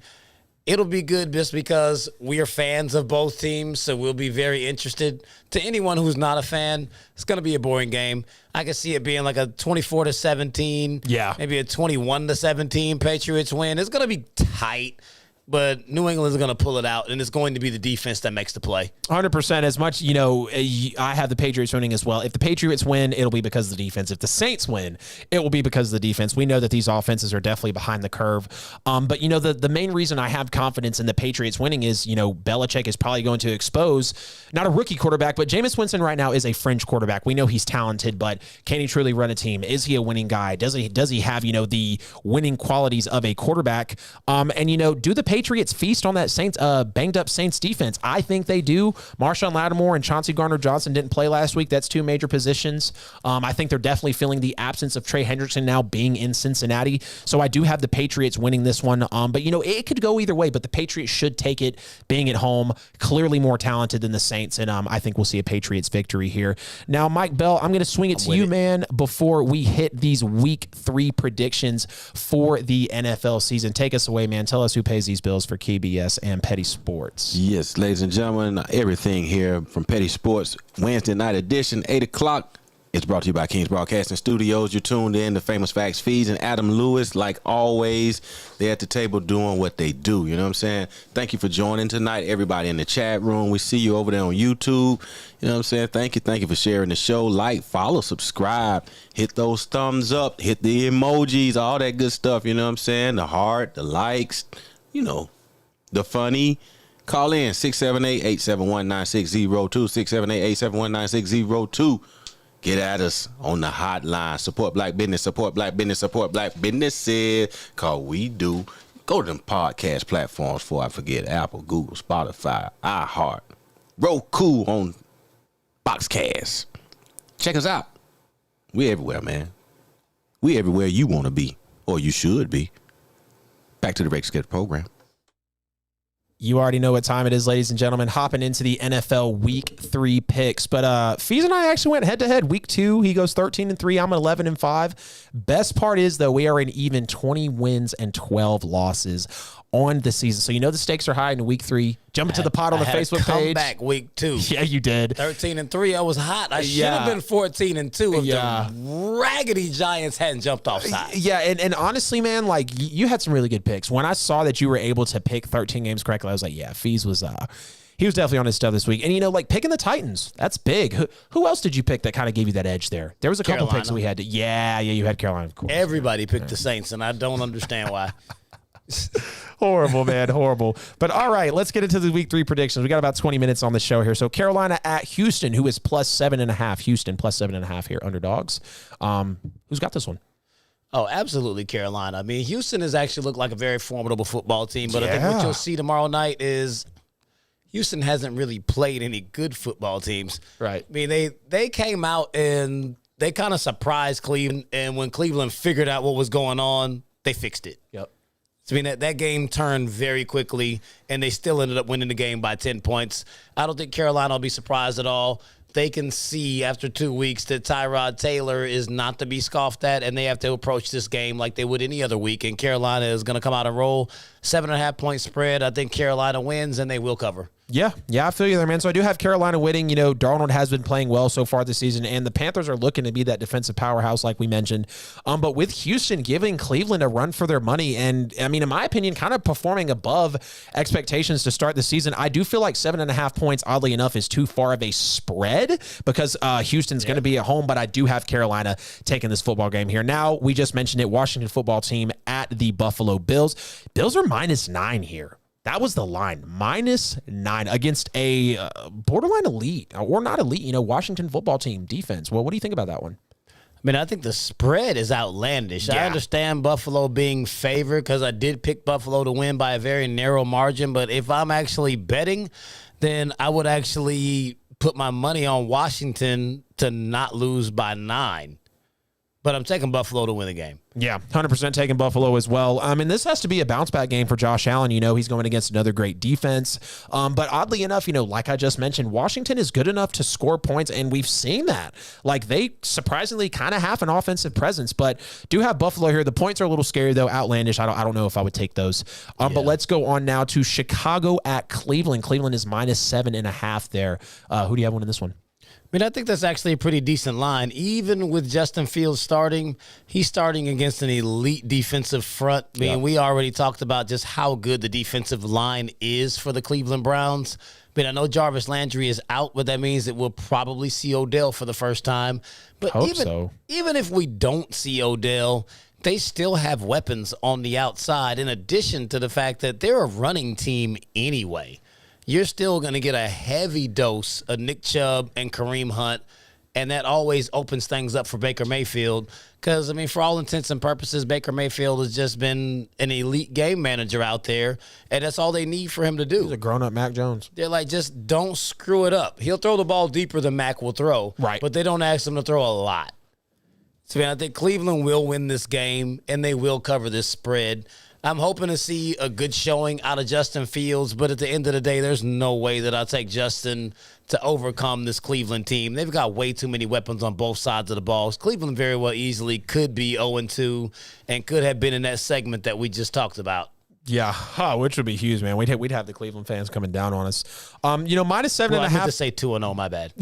It'll be good just because we are fans of both teams, so we'll be very interested. To anyone who's not a fan, it's going to be a boring game. I can see it being like a 24-17, maybe a 21-17 Patriots win. It's going to be tight, but New England's going to pull it out, and it's going to be the defense that makes the play. 100%. As much, I have the Patriots winning as well. If the Patriots win, it'll be because of the defense. If the Saints win, it will be because of the defense. We know that these offenses are definitely behind the curve. But, the main reason I have confidence in the Patriots winning is, Belichick is probably going to expose not a rookie quarterback, but Jameis Winston right now is a fringe quarterback. We know he's talented, but can he truly run a team? Is he a winning guy? Does he have, the winning qualities of a quarterback? And, do the Patriots feast on that Saints banged up Saints defense? I think they do. Marshawn Lattimore and Chauncey Gardner-Johnson didn't play last week. That's two major positions. I think they're definitely feeling the absence of Trey Hendrickson now being in Cincinnati. So I do have the Patriots winning this one. But it could go either way, but the Patriots should take it being at home, clearly more talented than the Saints. And I think we'll see a Patriots victory here. Now, Mike Bell, I'm going to swing it to you, man, before we hit these week 3 predictions for the NFL season. Take us away, man. Tell us who pays these Bills for KBS and Petty Sports. Yes, ladies and gentlemen, everything here from Petty Sports, Wednesday night edition, 8 o'clock. It's brought to you by KINGZ Broadcasting Studios. You're tuned in to Famous Facts Feeds and Adam Lewis, like always, they're at the table doing what they do. You know what I'm saying? Thank you for joining tonight, everybody in the chat room. We see you over there on YouTube. You know what I'm saying? Thank you. Thank you for sharing the show. Like, follow, subscribe, hit those thumbs up, hit the emojis, all that good stuff. You know what I'm saying? The heart, the likes, you know, the funny. Call in 678-871-9602, 678-871-9602. Get at us on the hotline. Support black business, support black business, support black businesses. Cause we do. Go to them podcast platforms before I forget. Apple, Google, Spotify, iHeart, Roku on Boxcast. Check us out. We everywhere, man. We everywhere you want to be, or you should be. Back to the regular schedule program. You already know what time it is, ladies and gentlemen. Hopping into the NFL Week 3 picks. But Fees and I actually went head-to-head. Week 2, he goes 13-3. I'm 11-5. Best part is, though, we are in even 20 wins and 12 losses on the season. So you know the stakes are high in Week 3. Jump into the pot on the Facebook page. Comeback Week 2. Yeah, you did. 13-3. I was hot. I should have been 14-2 if the raggedy Giants hadn't jumped off sides. Yeah, and honestly, man, like you had some really good picks. When I saw that you were able to pick 13 games correctly, I was like, yeah, Fees was he was definitely on his stuff this week. And, you know, like picking the Titans, that's big. Who else did you pick that kind of gave you that edge there? There was a couple picks that we had to. Yeah, you had Carolina, of course. Everybody picked the Saints, and I don't understand why. Horrible, man. Horrible. But all right, let's get into the Week 3 predictions. We got about 20 minutes on the show here. So Carolina at Houston, who is plus 7.5. Houston plus 7.5 here, underdogs. Who's got this one? Oh, absolutely, Carolina. I mean, Houston has actually looked like a very formidable football team, but I think what you'll see tomorrow night is Houston hasn't really played any good football teams. Right. I mean, they came out and they kind of surprised Cleveland, and when Cleveland figured out what was going on, they fixed it. Yep. So, I mean, that game turned very quickly, and they still ended up winning the game by 10 points. I don't think Carolina will be surprised at all. They can see after 2 weeks that Tyrod Taylor is not to be scoffed at, and they have to approach this game like they would any other week, and Carolina is going to come out and roll. 7.5-point spread. I think Carolina wins, and they will cover. Yeah, I feel you there, man. So I do have Carolina winning. You know, Darnold has been playing well so far this season, and the Panthers are looking to be that defensive powerhouse like we mentioned. But with Houston giving Cleveland a run for their money, and, I mean, in my opinion, kind of performing above expectations to start the season, I do feel like 7.5 points, oddly enough, is too far of a spread because Houston's going to be at home, but I do have Carolina taking this football game here. Now, we just mentioned it, Washington football team at the Buffalo Bills. Bills are -9 here. That was the line, -9 against a borderline elite or not elite, you know, Washington football team defense. Well, what do you think about that one? I mean, I think the spread is outlandish. Yeah. I understand Buffalo being favored because I did pick Buffalo to win by a very narrow margin. But if I'm actually betting, then I would actually put my money on Washington to not lose by 9. But I'm taking Buffalo to win the game. Yeah, 100% taking Buffalo as well. And this has to be a bounce-back game for Josh Allen. You know, he's going against another great defense. But oddly enough, you know, like I just mentioned, Washington is good enough to score points, and we've seen that. Like, they surprisingly kind of have an offensive presence, but do have Buffalo here. The points are a little scary, though, outlandish. I don't know if I would take those. But let's go on now to Chicago at Cleveland. Cleveland is -7.5 there. Who do you have winning this one? I mean, I think that's actually a pretty decent line. Even with Justin Fields starting, he's starting against an elite defensive front. I mean, we already talked about just how good the defensive line is for the Cleveland Browns. I mean, I know Jarvis Landry is out, but that means that we'll probably see Odell for the first time. But even if we don't see Odell, they still have weapons on the outside, in addition to the fact that they're a running team anyway. You're still going to get a heavy dose of Nick Chubb and Kareem Hunt, and that always opens things up for Baker Mayfield because, I mean, for all intents and purposes, Baker Mayfield has just been an elite game manager out there, and that's all they need for him to do. He's a grown-up Mac Jones. They're like, just don't screw it up. He'll throw the ball deeper than Mac will throw, right? But they don't ask him to throw a lot. So, I think Cleveland will win this game, and they will cover this spread. I'm hoping to see a good showing out of Justin Fields, but at the end of the day, there's no way that I'll take Justin to overcome this Cleveland team. They've got way too many weapons on both sides of the ball. Cleveland very well easily could be 0-2 and could have been in that segment that we just talked about. Yeah, which would be huge, man. We'd have the Cleveland fans coming down on us. Minus 7.5. I meant to say 2-0. My bad.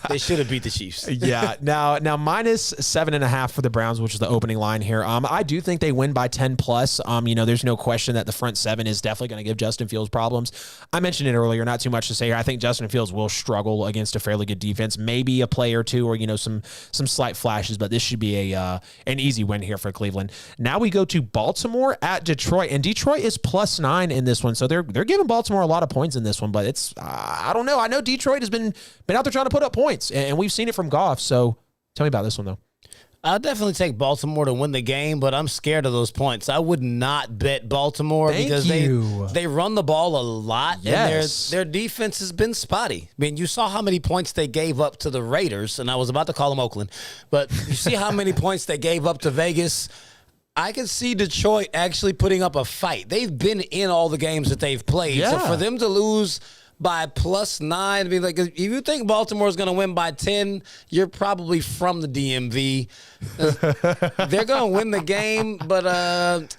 They should have beat the Chiefs. Yeah. Now minus 7.5 for the Browns, which is the opening line here. I do think they win by 10 plus. There's no question that the front seven is definitely going to give Justin Fields problems. I mentioned it earlier. Not too much to say here. I think Justin Fields will struggle against a fairly good defense. Maybe a play or two, or some slight flashes, but this should be an easy win here for Cleveland. Now we go to Baltimore at Detroit, and Detroit is +9 in this one, so they're giving Baltimore a lot of points in this one. But it's I don't know. I know Detroit has been out there trying to put up points, and we've seen it from Goff. So tell me about this one though. I'll definitely take Baltimore to win the game, but I'm scared of those points. I would not bet Baltimore because they run the ball a lot, yes. And their defense has been spotty. I mean, you saw how many points they gave up to the Raiders, and I was about to call them Oakland, but you see how many points they gave up to Vegas. I can see Detroit actually putting up a fight. They've been in all the games that they've played. Yeah. So for them to lose by +9, I mean, like, if you think Baltimore is going to win by 10, you're probably from the DMV. They're going to win the game, but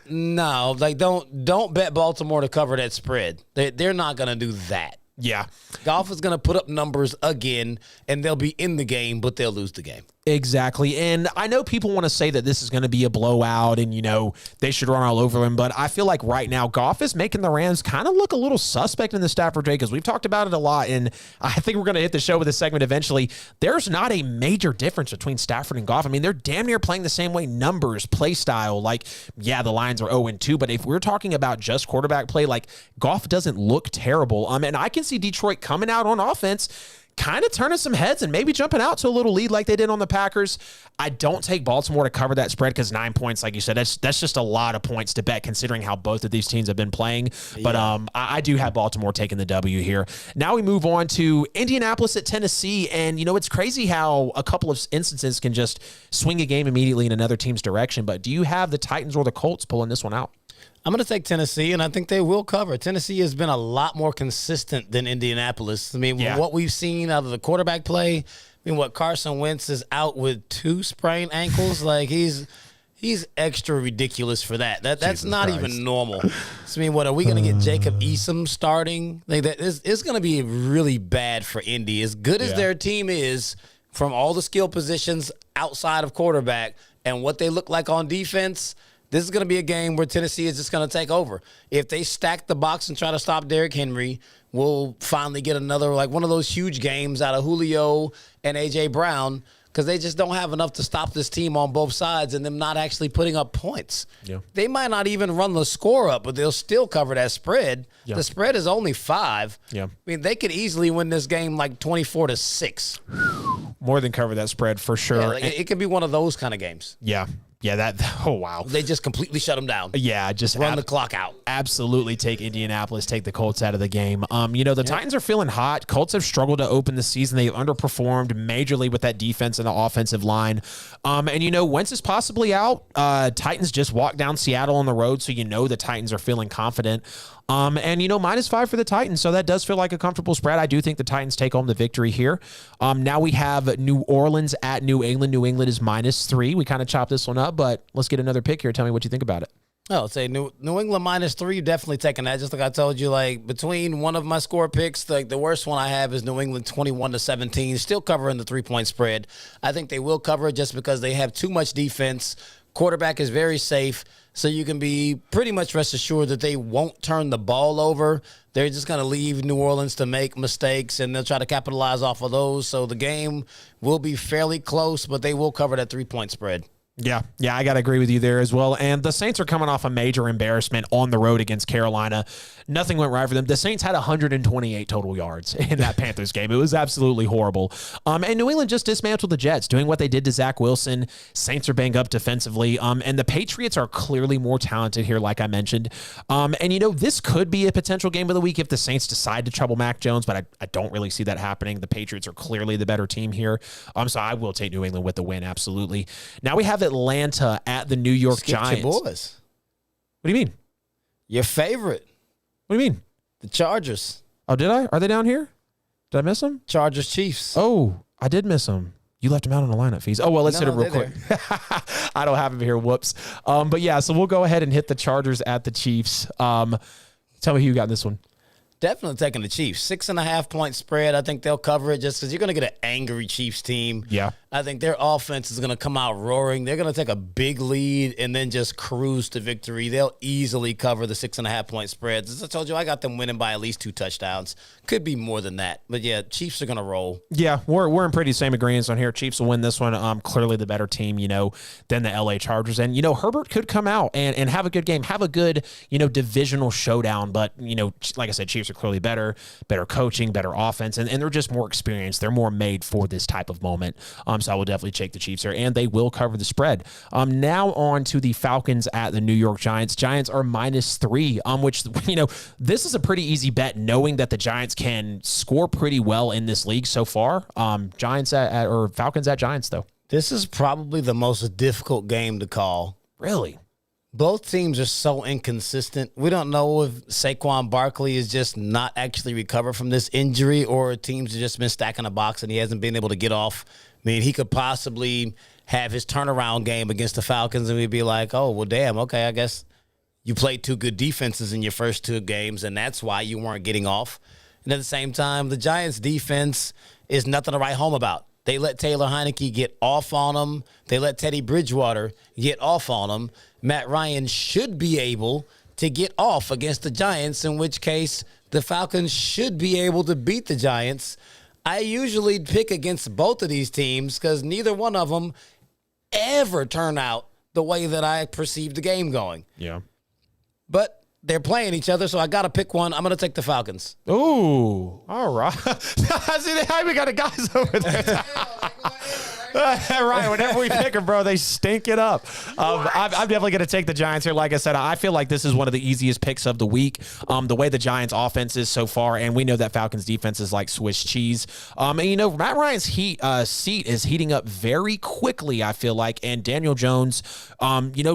no, like don't bet Baltimore to cover that spread. They're not going to do that. Yeah. Goff is going to put up numbers again, and they'll be in the game, but they'll lose the game. Exactly. And I know people want to say that this is going to be a blowout and, they should run all over him. But I feel like right now, Goff is making the Rams kind of look a little suspect in the Stafford trade because we've talked about it a lot. And I think we're going to hit the show with this segment eventually. There's not a major difference between Stafford and Goff. I mean, they're damn near playing the same way. Numbers, play style. Like, yeah, the Lions are 0-2. But if we're talking about just quarterback play, like, Goff doesn't look terrible. And I can see Detroit coming out on offense, kind of turning some heads and maybe jumping out to a little lead like they did on the Packers. I don't take Baltimore to cover that spread because 9 points, like you said, that's just a lot of points to bet considering how both of these teams have been playing. But I do have Baltimore taking the W here. Now we move on to Indianapolis at Tennessee. And, it's crazy how a couple of instances can just swing a game immediately in another team's direction. But do you have the Titans or the Colts pulling this one out? I'm going to take Tennessee, and I think they will cover. Tennessee has been a lot more consistent than Indianapolis. I mean, what we've seen out of the quarterback play, I mean, what Carson Wentz is out with 2 sprained ankles, like he's extra ridiculous for that. That's Jesus not Christ. Even normal. So, I mean, what are we going to get Jacob Eason starting? Like that, it's going to be really bad for Indy. As good as their team is from all the skill positions outside of quarterback and what they look like on defense, this is going to be a game where Tennessee is just going to take over. If they stack the box and try to stop Derrick Henry, we'll finally get another, like one of those huge games out of Julio and A.J. Brown because they just don't have enough to stop this team on both sides and them not actually putting up points. Yeah. They might not even run the score up, but they'll still cover that spread. Yeah. The spread is only 5. Yeah. I mean, they could easily win this game like 24-6. More than cover that spread for sure. Yeah, like it could be one of those kind of games. Yeah. Yeah, oh, wow. They just completely shut them down. Yeah, just run the clock out. Absolutely take Indianapolis, take the Colts out of the game. The Titans are feeling hot. Colts have struggled to open the season. They've underperformed majorly with that defense and the offensive line. Wentz is possibly out. Titans just walked down Seattle on the road, so the Titans are feeling confident. -5 for the Titans, so that does feel like a comfortable spread. I do think the Titans take home the victory here. Now we have New Orleans at New England. New England is -3. We kind of chopped this one up, but let's get another pick here. Tell me what you think about it. Oh, say New England -3, definitely taking that. Just like I told you, like between one of my score picks, like the worst one I have is New England 21-17, still covering the 3-point spread. I think they will cover it just because they have too much defense. Quarterback is very safe, so you can be pretty much rest assured that they won't turn the ball over. They're just going to leave New Orleans to make mistakes, and they'll try to capitalize off of those. So the game will be fairly close, but they will cover that 3-point spread. Yeah, I got to agree with you there as well. And the Saints are coming off a major embarrassment on the road against Carolina. Nothing went right for them. The Saints had 128 total yards in that Panthers game. It was absolutely horrible. And New England just dismantled the Jets, doing what they did to Zach Wilson. Saints are banged up defensively. And the Patriots are clearly more talented here, like I mentioned. This could be a potential game of the week if the Saints decide to trouble Mac Jones, but I don't really see that happening. The Patriots are clearly the better team here. So I will take New England with the win, absolutely. Now we have Atlanta at the New York Giants. Your boys. What do you mean? Your favorite. What do you mean? The Chargers. Oh, did I? Are they down here? Did I miss them? Chargers Chiefs. Oh, I did miss them. You left them out on the lineup fees. Oh, well, let's hit it real quick. I don't have him here. Whoops. But yeah, so we'll go ahead and hit the Chargers at the Chiefs. Tell me who you got in this one. Definitely taking the Chiefs. 6.5-point spread. I think they'll cover it just because you're going to get an angry Chiefs team. Yeah. I think their offense is going to come out roaring. They're going to take a big lead and then just cruise to victory. They'll easily cover the 6.5-point spreads. As I told you, I got them winning by at least 2 touchdowns. Could be more than that. But, yeah, Chiefs are going to roll. Yeah, we're in pretty same agreements on here. Chiefs will win this one. Clearly the better team, than the LA Chargers. And, Herbert could come out and have a good game, have a good, divisional showdown. But, like I said, Chiefs are clearly better coaching, better offense, and they're just more experienced. They're more made for this type of moment. So I will definitely take the Chiefs here, and they will cover the spread. Now on to the Falcons at the New York Giants. Giants are -3, which, this is a pretty easy bet knowing that the Giants can score pretty well in this league so far. Falcons at Giants, though. This is probably the most difficult game to call. Really? Both teams are so inconsistent. We don't know if Saquon Barkley is just not actually recovered from this injury or teams have just been stacking a box and he hasn't been able to get off. I mean, he could possibly have his turnaround game against the Falcons and we'd be like, oh, well, damn, okay, I guess you played 2 good defenses in your first 2 games and that's why you weren't getting off. And at the same time, the Giants' defense is nothing to write home about. They let Taylor Heineke get off on them. They let Teddy Bridgewater get off on them. Matt Ryan should be able to get off against the Giants, in which case the Falcons should be able to beat the Giants. I usually pick against both of these teams because neither one of them ever turn out the way that I perceive the game going. Yeah. But they're playing each other, so I got to pick one. I'm going to take the Falcons. Ooh, all right. See, we got a guys over there. Right, whenever we pick them, bro, they stink it up. I'm definitely going to take the Giants here. Like I said, I feel like this is one of the easiest picks of the week. The way the Giants' offense is so far, and we know that Falcons' defense is like Swiss cheese. And Matt Ryan's seat is heating up very quickly, I feel like, and Daniel Jones,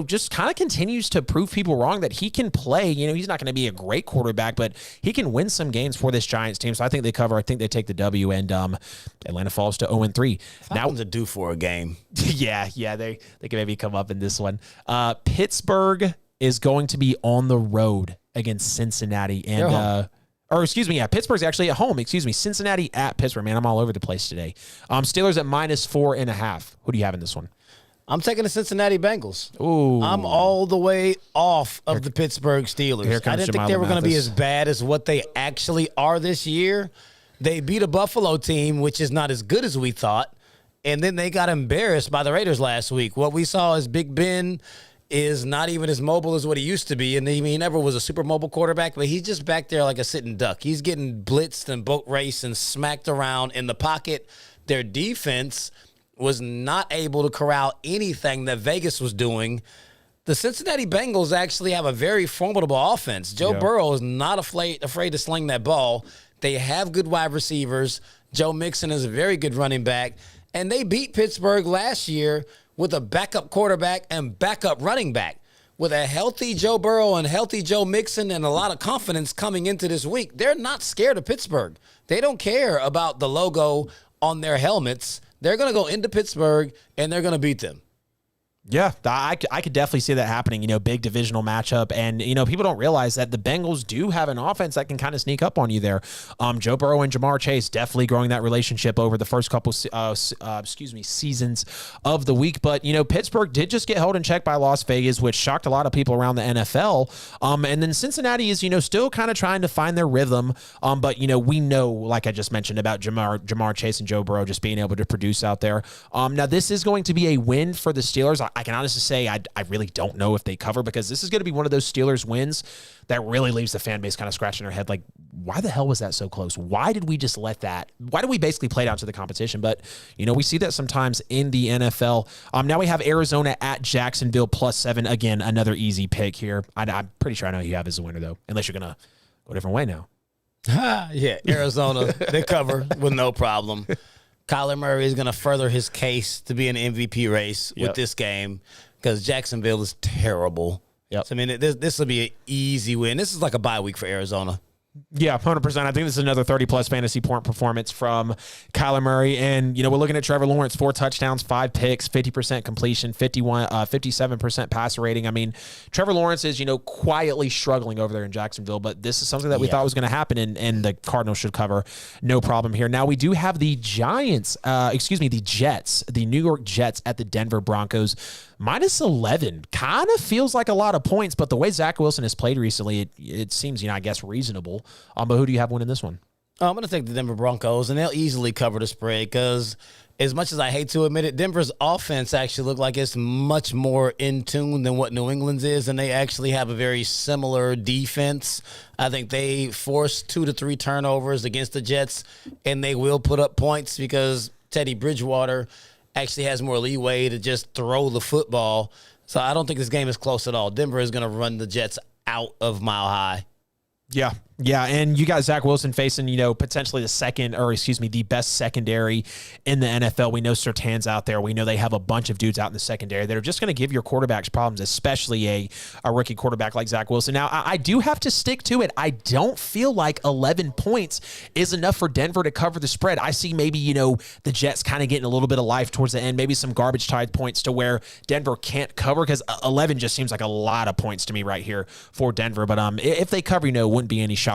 just kind of continues to prove people wrong that he can play. He's not going to be a great quarterback, but he can win some games for this Giants team. So I think they cover. I think they take the W, and Atlanta falls to 0-3. Falcons are due for a game. Yeah, they can maybe come up in this one. Pittsburgh is going to be on the road against Cincinnati, and Pittsburgh's actually at home. Cincinnati at Pittsburgh. Man, I'm all over the place today. Steelers at -4.5. Who do you have in this one? I'm taking the Cincinnati Bengals. Ooh. I'm all the way off of the Pittsburgh Steelers. I didn't think they were going to be as bad as what they actually are this year. They beat a Buffalo team, which is not as good as we thought. And then they got embarrassed by the Raiders last week. What we saw is Big Ben is not even as mobile as what he used to be. And he never was a super mobile quarterback, but he's just back there like a sitting duck. He's getting blitzed and boat raced and smacked around in the pocket. Their defense was not able to corral anything that Vegas was doing. The Cincinnati Bengals actually have a very formidable offense. Joe Burrow is not afraid to sling that ball. They have good wide receivers. Joe Mixon is a very good running back. And they beat Pittsburgh last year with a backup quarterback and backup running back. With a healthy Joe Burrow and healthy Joe Mixon and a lot of confidence coming into this week, they're not scared of Pittsburgh. They don't care about the logo on their helmets. They're going to go into Pittsburgh, and they're going to beat them. Yeah, I could definitely see that happening, big divisional matchup. And, people don't realize that the Bengals do have an offense that can kind of sneak up on you there. Joe Burrow and Jamar Chase definitely growing that relationship over the first couple seasons of the week. But, Pittsburgh did just get held in check by Las Vegas, which shocked a lot of people around the NFL. And then Cincinnati is, still kind of trying to find their rhythm. But, we know, like I just mentioned, about Jamar Chase and Joe Burrow just being able to produce out there. Now, this is going to be a win for the Steelers. I can honestly say I really don't know if they cover because this is going to be one of those Steelers wins that really leaves the fan base kind of scratching their head like, why the hell was that so close? Why did we just let that? Why did we basically play down to the competition? But, we see that sometimes in the NFL. Now we have Arizona at Jacksonville +7. Again, another easy pick here. I'm pretty sure I know who you have as a winner, though, unless you're going to go a different way now. Yeah, Arizona, they cover with no problem. Kyler Murray is going to further his case to be an MVP race with this game because Jacksonville is terrible. Yep. So, I mean, this will be an easy win. This is like a bye week for Arizona. Yeah, 100%. I think this is another 30-plus fantasy point performance from Kyler Murray. And, we're looking at Trevor Lawrence, 4 touchdowns, 5 picks, 50% completion, 57% passer rating. I mean, Trevor Lawrence is, quietly struggling over there in Jacksonville, but this is something that we thought was going to happen, and the Cardinals should cover no problem here. Now, we do have the the Jets, the New York Jets at the Denver Broncos. Minus 11 kind of feels like a lot of points, but the way Zach Wilson has played recently, it seems, I guess, reasonable. But who do you have winning this one? I'm going to take the Denver Broncos, and they'll easily cover the spread because as much as I hate to admit it, Denver's offense actually look like it's much more in tune than what New England's is, and they actually have a very similar defense. I think they force 2 to 3 turnovers against the Jets, and they will put up points because Teddy Bridgewater actually has more leeway to just throw the football. So I don't think this game is close at all. Denver is going to run the Jets out of Mile High. Yeah, and you got Zach Wilson facing, potentially the best secondary in the NFL. We know Surtain's out there. We know they have a bunch of dudes out in the secondary that are just going to give your quarterbacks problems, especially a rookie quarterback like Zach Wilson. Now, I do have to stick to it. I don't feel like 11 points is enough for Denver to cover the spread. I see maybe, the Jets kind of getting a little bit of life towards the end, maybe some garbage time points to where Denver can't cover, because 11 just seems like a lot of points to me right here for Denver. But if they cover, it wouldn't be any shock.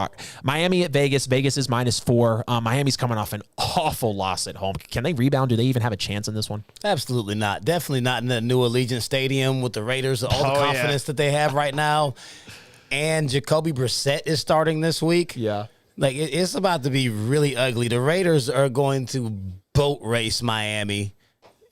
Miami at Vegas. Vegas is -4. Miami's coming off an awful loss at home. Can they rebound? Do they even have a chance in this one? Absolutely not. Definitely not in the new Allegiant Stadium with the Raiders. All the confidence that they have right now. And Jacoby Brissett is starting this week. Yeah. Like, it's about to be really ugly. The Raiders are going to boat race Miami.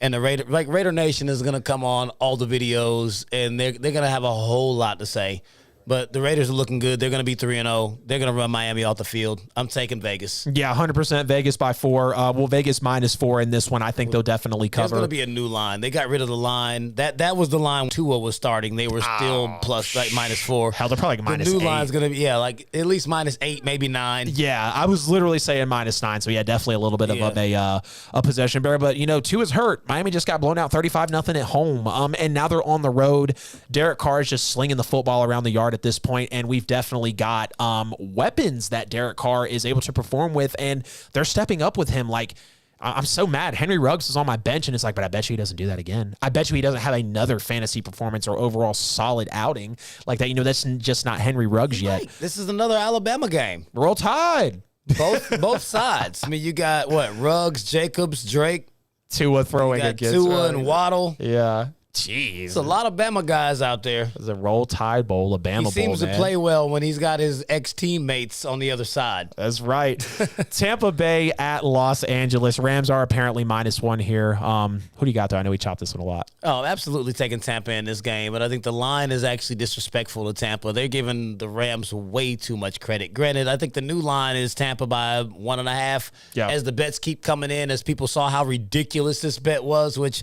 And the Raider Nation is going to come on all the videos, and they're going to have a whole lot to say. But the Raiders are looking good. They're going to be 3-0. They're going to run Miami off the field. I'm taking Vegas. Yeah, 100% Vegas by 4. Vegas -4 in this one. I think they'll definitely cover. There's going to be a new line. They got rid of the line. That was the line Tua was starting. They were still -4. Hell, they're probably -8. The new line's going to be, at least -8, maybe 9. Yeah, I was literally saying -9. So, yeah, definitely a little bit of a possession bear. But, Tua's hurt. Miami just got blown out 35-0 at home. And now they're on the road. Derek Carr is just slinging the football around the yard at this point, and we've definitely got weapons that Derek Carr is able to perform with, and they're stepping up with him. Like, I'm so mad. Henry Ruggs is on my bench, and it's like, but I bet you he doesn't do that again. I bet you he doesn't have another fantasy performance or overall solid outing like that. That's just not Henry Ruggs yet. Right. This is another Alabama game. Roll Tide. Both sides. I mean, you got Ruggs, Jacobs, Drake, Tua throwing against Tua and Waddle. Yeah. Jeez. There's a lot of Bama guys out there. It's a Roll Tide Bowl, a Bama Bowl, He seems to play well when he's got his ex-teammates on the other side. That's right. Tampa Bay at Los Angeles. Rams are apparently -1 here. Who do you got there? I know we chopped this one a lot. Oh, absolutely taking Tampa in this game, but I think the line is actually disrespectful to Tampa. They're giving the Rams way too much credit. Granted, I think the new line is Tampa by 1.5. Yeah. As the bets keep coming in, as people saw how ridiculous this bet was, which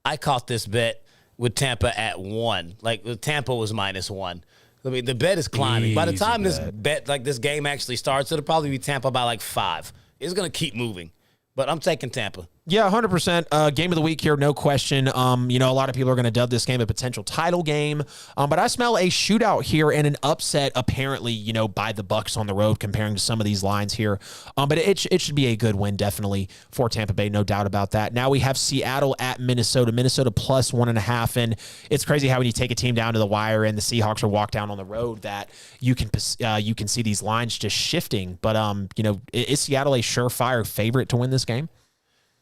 I caught this bet with Tampa at 1. Like, Tampa was -1. I mean, the bet is climbing. By the time this game actually starts, it'll probably be Tampa by 5. It's going to keep moving. But I'm taking Tampa. Yeah, 100%. Game of the week here, no question. A lot of people are going to dub this game a potential title game. But I smell a shootout here and an upset, apparently, by the Bucs on the road comparing to some of these lines here. But it should be a good win, definitely, for Tampa Bay, no doubt about that. Now we have Seattle at Minnesota. Minnesota +1.5. And it's crazy how when you take a team down to the wire and the Seahawks are walked down on the road that you can see these lines just shifting. But, is Seattle a surefire favorite to win this game?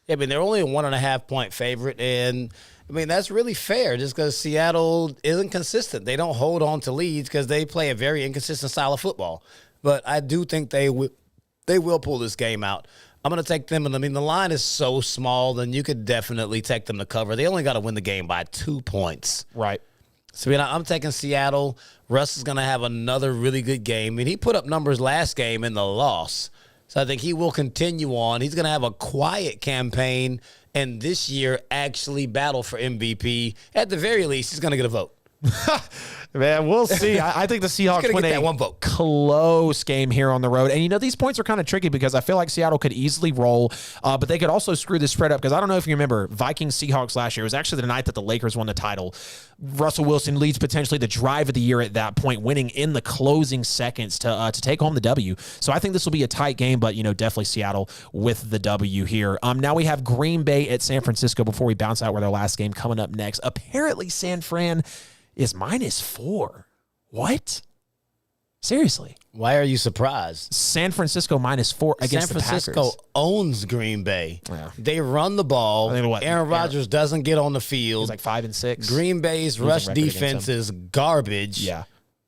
Yeah, I mean, they're only a 1.5-point favorite, and I mean, that's really fair just because Seattle isn't consistent. They don't hold on to leads because they play a very inconsistent style of football. But I do think they will pull this game out. I'm going to take them, and I mean, the line is so small, then you could definitely take them to cover. They only got to win the game by 2 points. Right. So, I'm taking Seattle. Russ is going to have another really good game. I mean, he put up numbers last game in the loss. So I think he will continue on. He's going to have a quiet campaign, and this year actually battle for MVP. At the very least, he's going to get a vote. Man, we'll see. I think the Seahawks win that one vote. Close game here on the road. And, these points are kind of tricky because I feel like Seattle could easily roll, but they could also screw this spread up because I don't know if you remember Vikings-Seahawks last year. It was actually the night that the Lakers won the title. Russell Wilson leads potentially the drive of the year at that point, winning in the closing seconds to take home the W. So I think this will be a tight game, but, definitely Seattle with the W here. Now we have Green Bay at San Francisco before we bounce out with our last game coming up next. Apparently San Fran is -4. What? Seriously? Why are you surprised? San Francisco -4 against San Francisco the Packers. owns Green Bay. Yeah. They run the ball. Aaron Rodgers doesn't get on the field. He's like 5-6. Green Bay's rush defense is garbage. Yeah.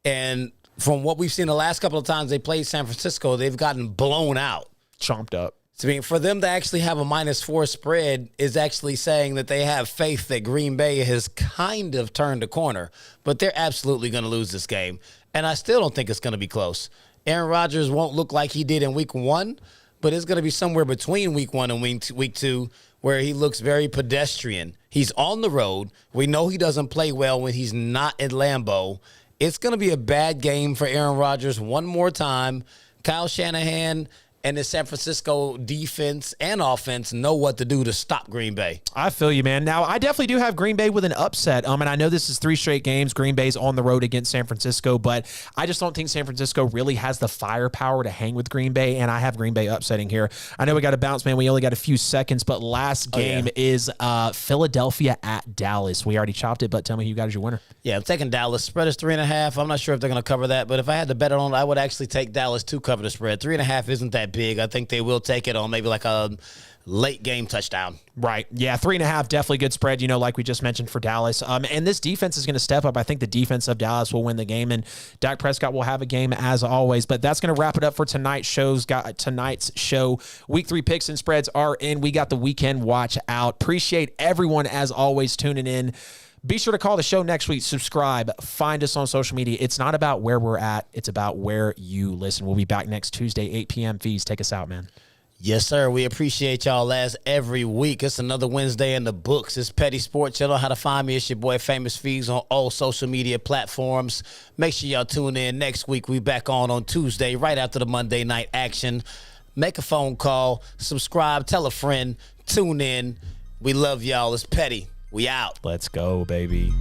And from what we've seen the last couple of times they played San Francisco, they've gotten blown out. Chomped up. So, for them to actually have a -4 spread is actually saying that they have faith that Green Bay has kind of turned a corner. But they're absolutely going to lose this game. And I still don't think it's going to be close. Aaron Rodgers won't look like he did in week 1, but it's going to be somewhere between week 1 and week 2 where he looks very pedestrian. He's on the road. We know he doesn't play well when he's not at Lambeau. It's going to be a bad game for Aaron Rodgers one more time. Kyle Shanahan and the San Francisco defense and offense know what to do to stop Green Bay. I feel you, man. Now, I definitely do have Green Bay with an upset. And I know this is 3 straight games. Green Bay's on the road against San Francisco, but I just don't think San Francisco really has the firepower to hang with Green Bay, and I have Green Bay upsetting here. I know we got to bounce, man. We only got a few seconds, but last game is Philadelphia at Dallas. We already chopped it, but tell me who you got as your winner. Yeah, I'm taking Dallas. Spread is 3.5. I'm not sure if they're going to cover that, but if I had to bet on it, I would actually take Dallas to cover the spread. 3.5 isn't that big. I think they will take it on maybe like a late game touchdown. Right. Yeah, 3.5, definitely good spread, like we just mentioned for Dallas. And this defense is going to step up. I think the defense of Dallas will win the game, and Dak Prescott will have a game as always. But that's going to wrap it up for tonight's show. Week 3 picks and spreads are in. We got the weekend watch out. Appreciate everyone, as always, tuning in. Be sure to call the show next week. Subscribe. Find us on social media. It's not about where we're at. It's about where you listen. We'll be back next Tuesday, 8 p.m. Fees. Take us out, man. Yes, sir. We appreciate y'all as every week. It's another Wednesday in the books. It's Petty Sports. You know how to find me. It's your boy, Famous Fees, on all social media platforms. Make sure y'all tune in next week. We back on Tuesday, right after the Monday night action. Make a phone call. Subscribe. Tell a friend. Tune in. We love y'all. It's Petty. We out. Let's go, baby.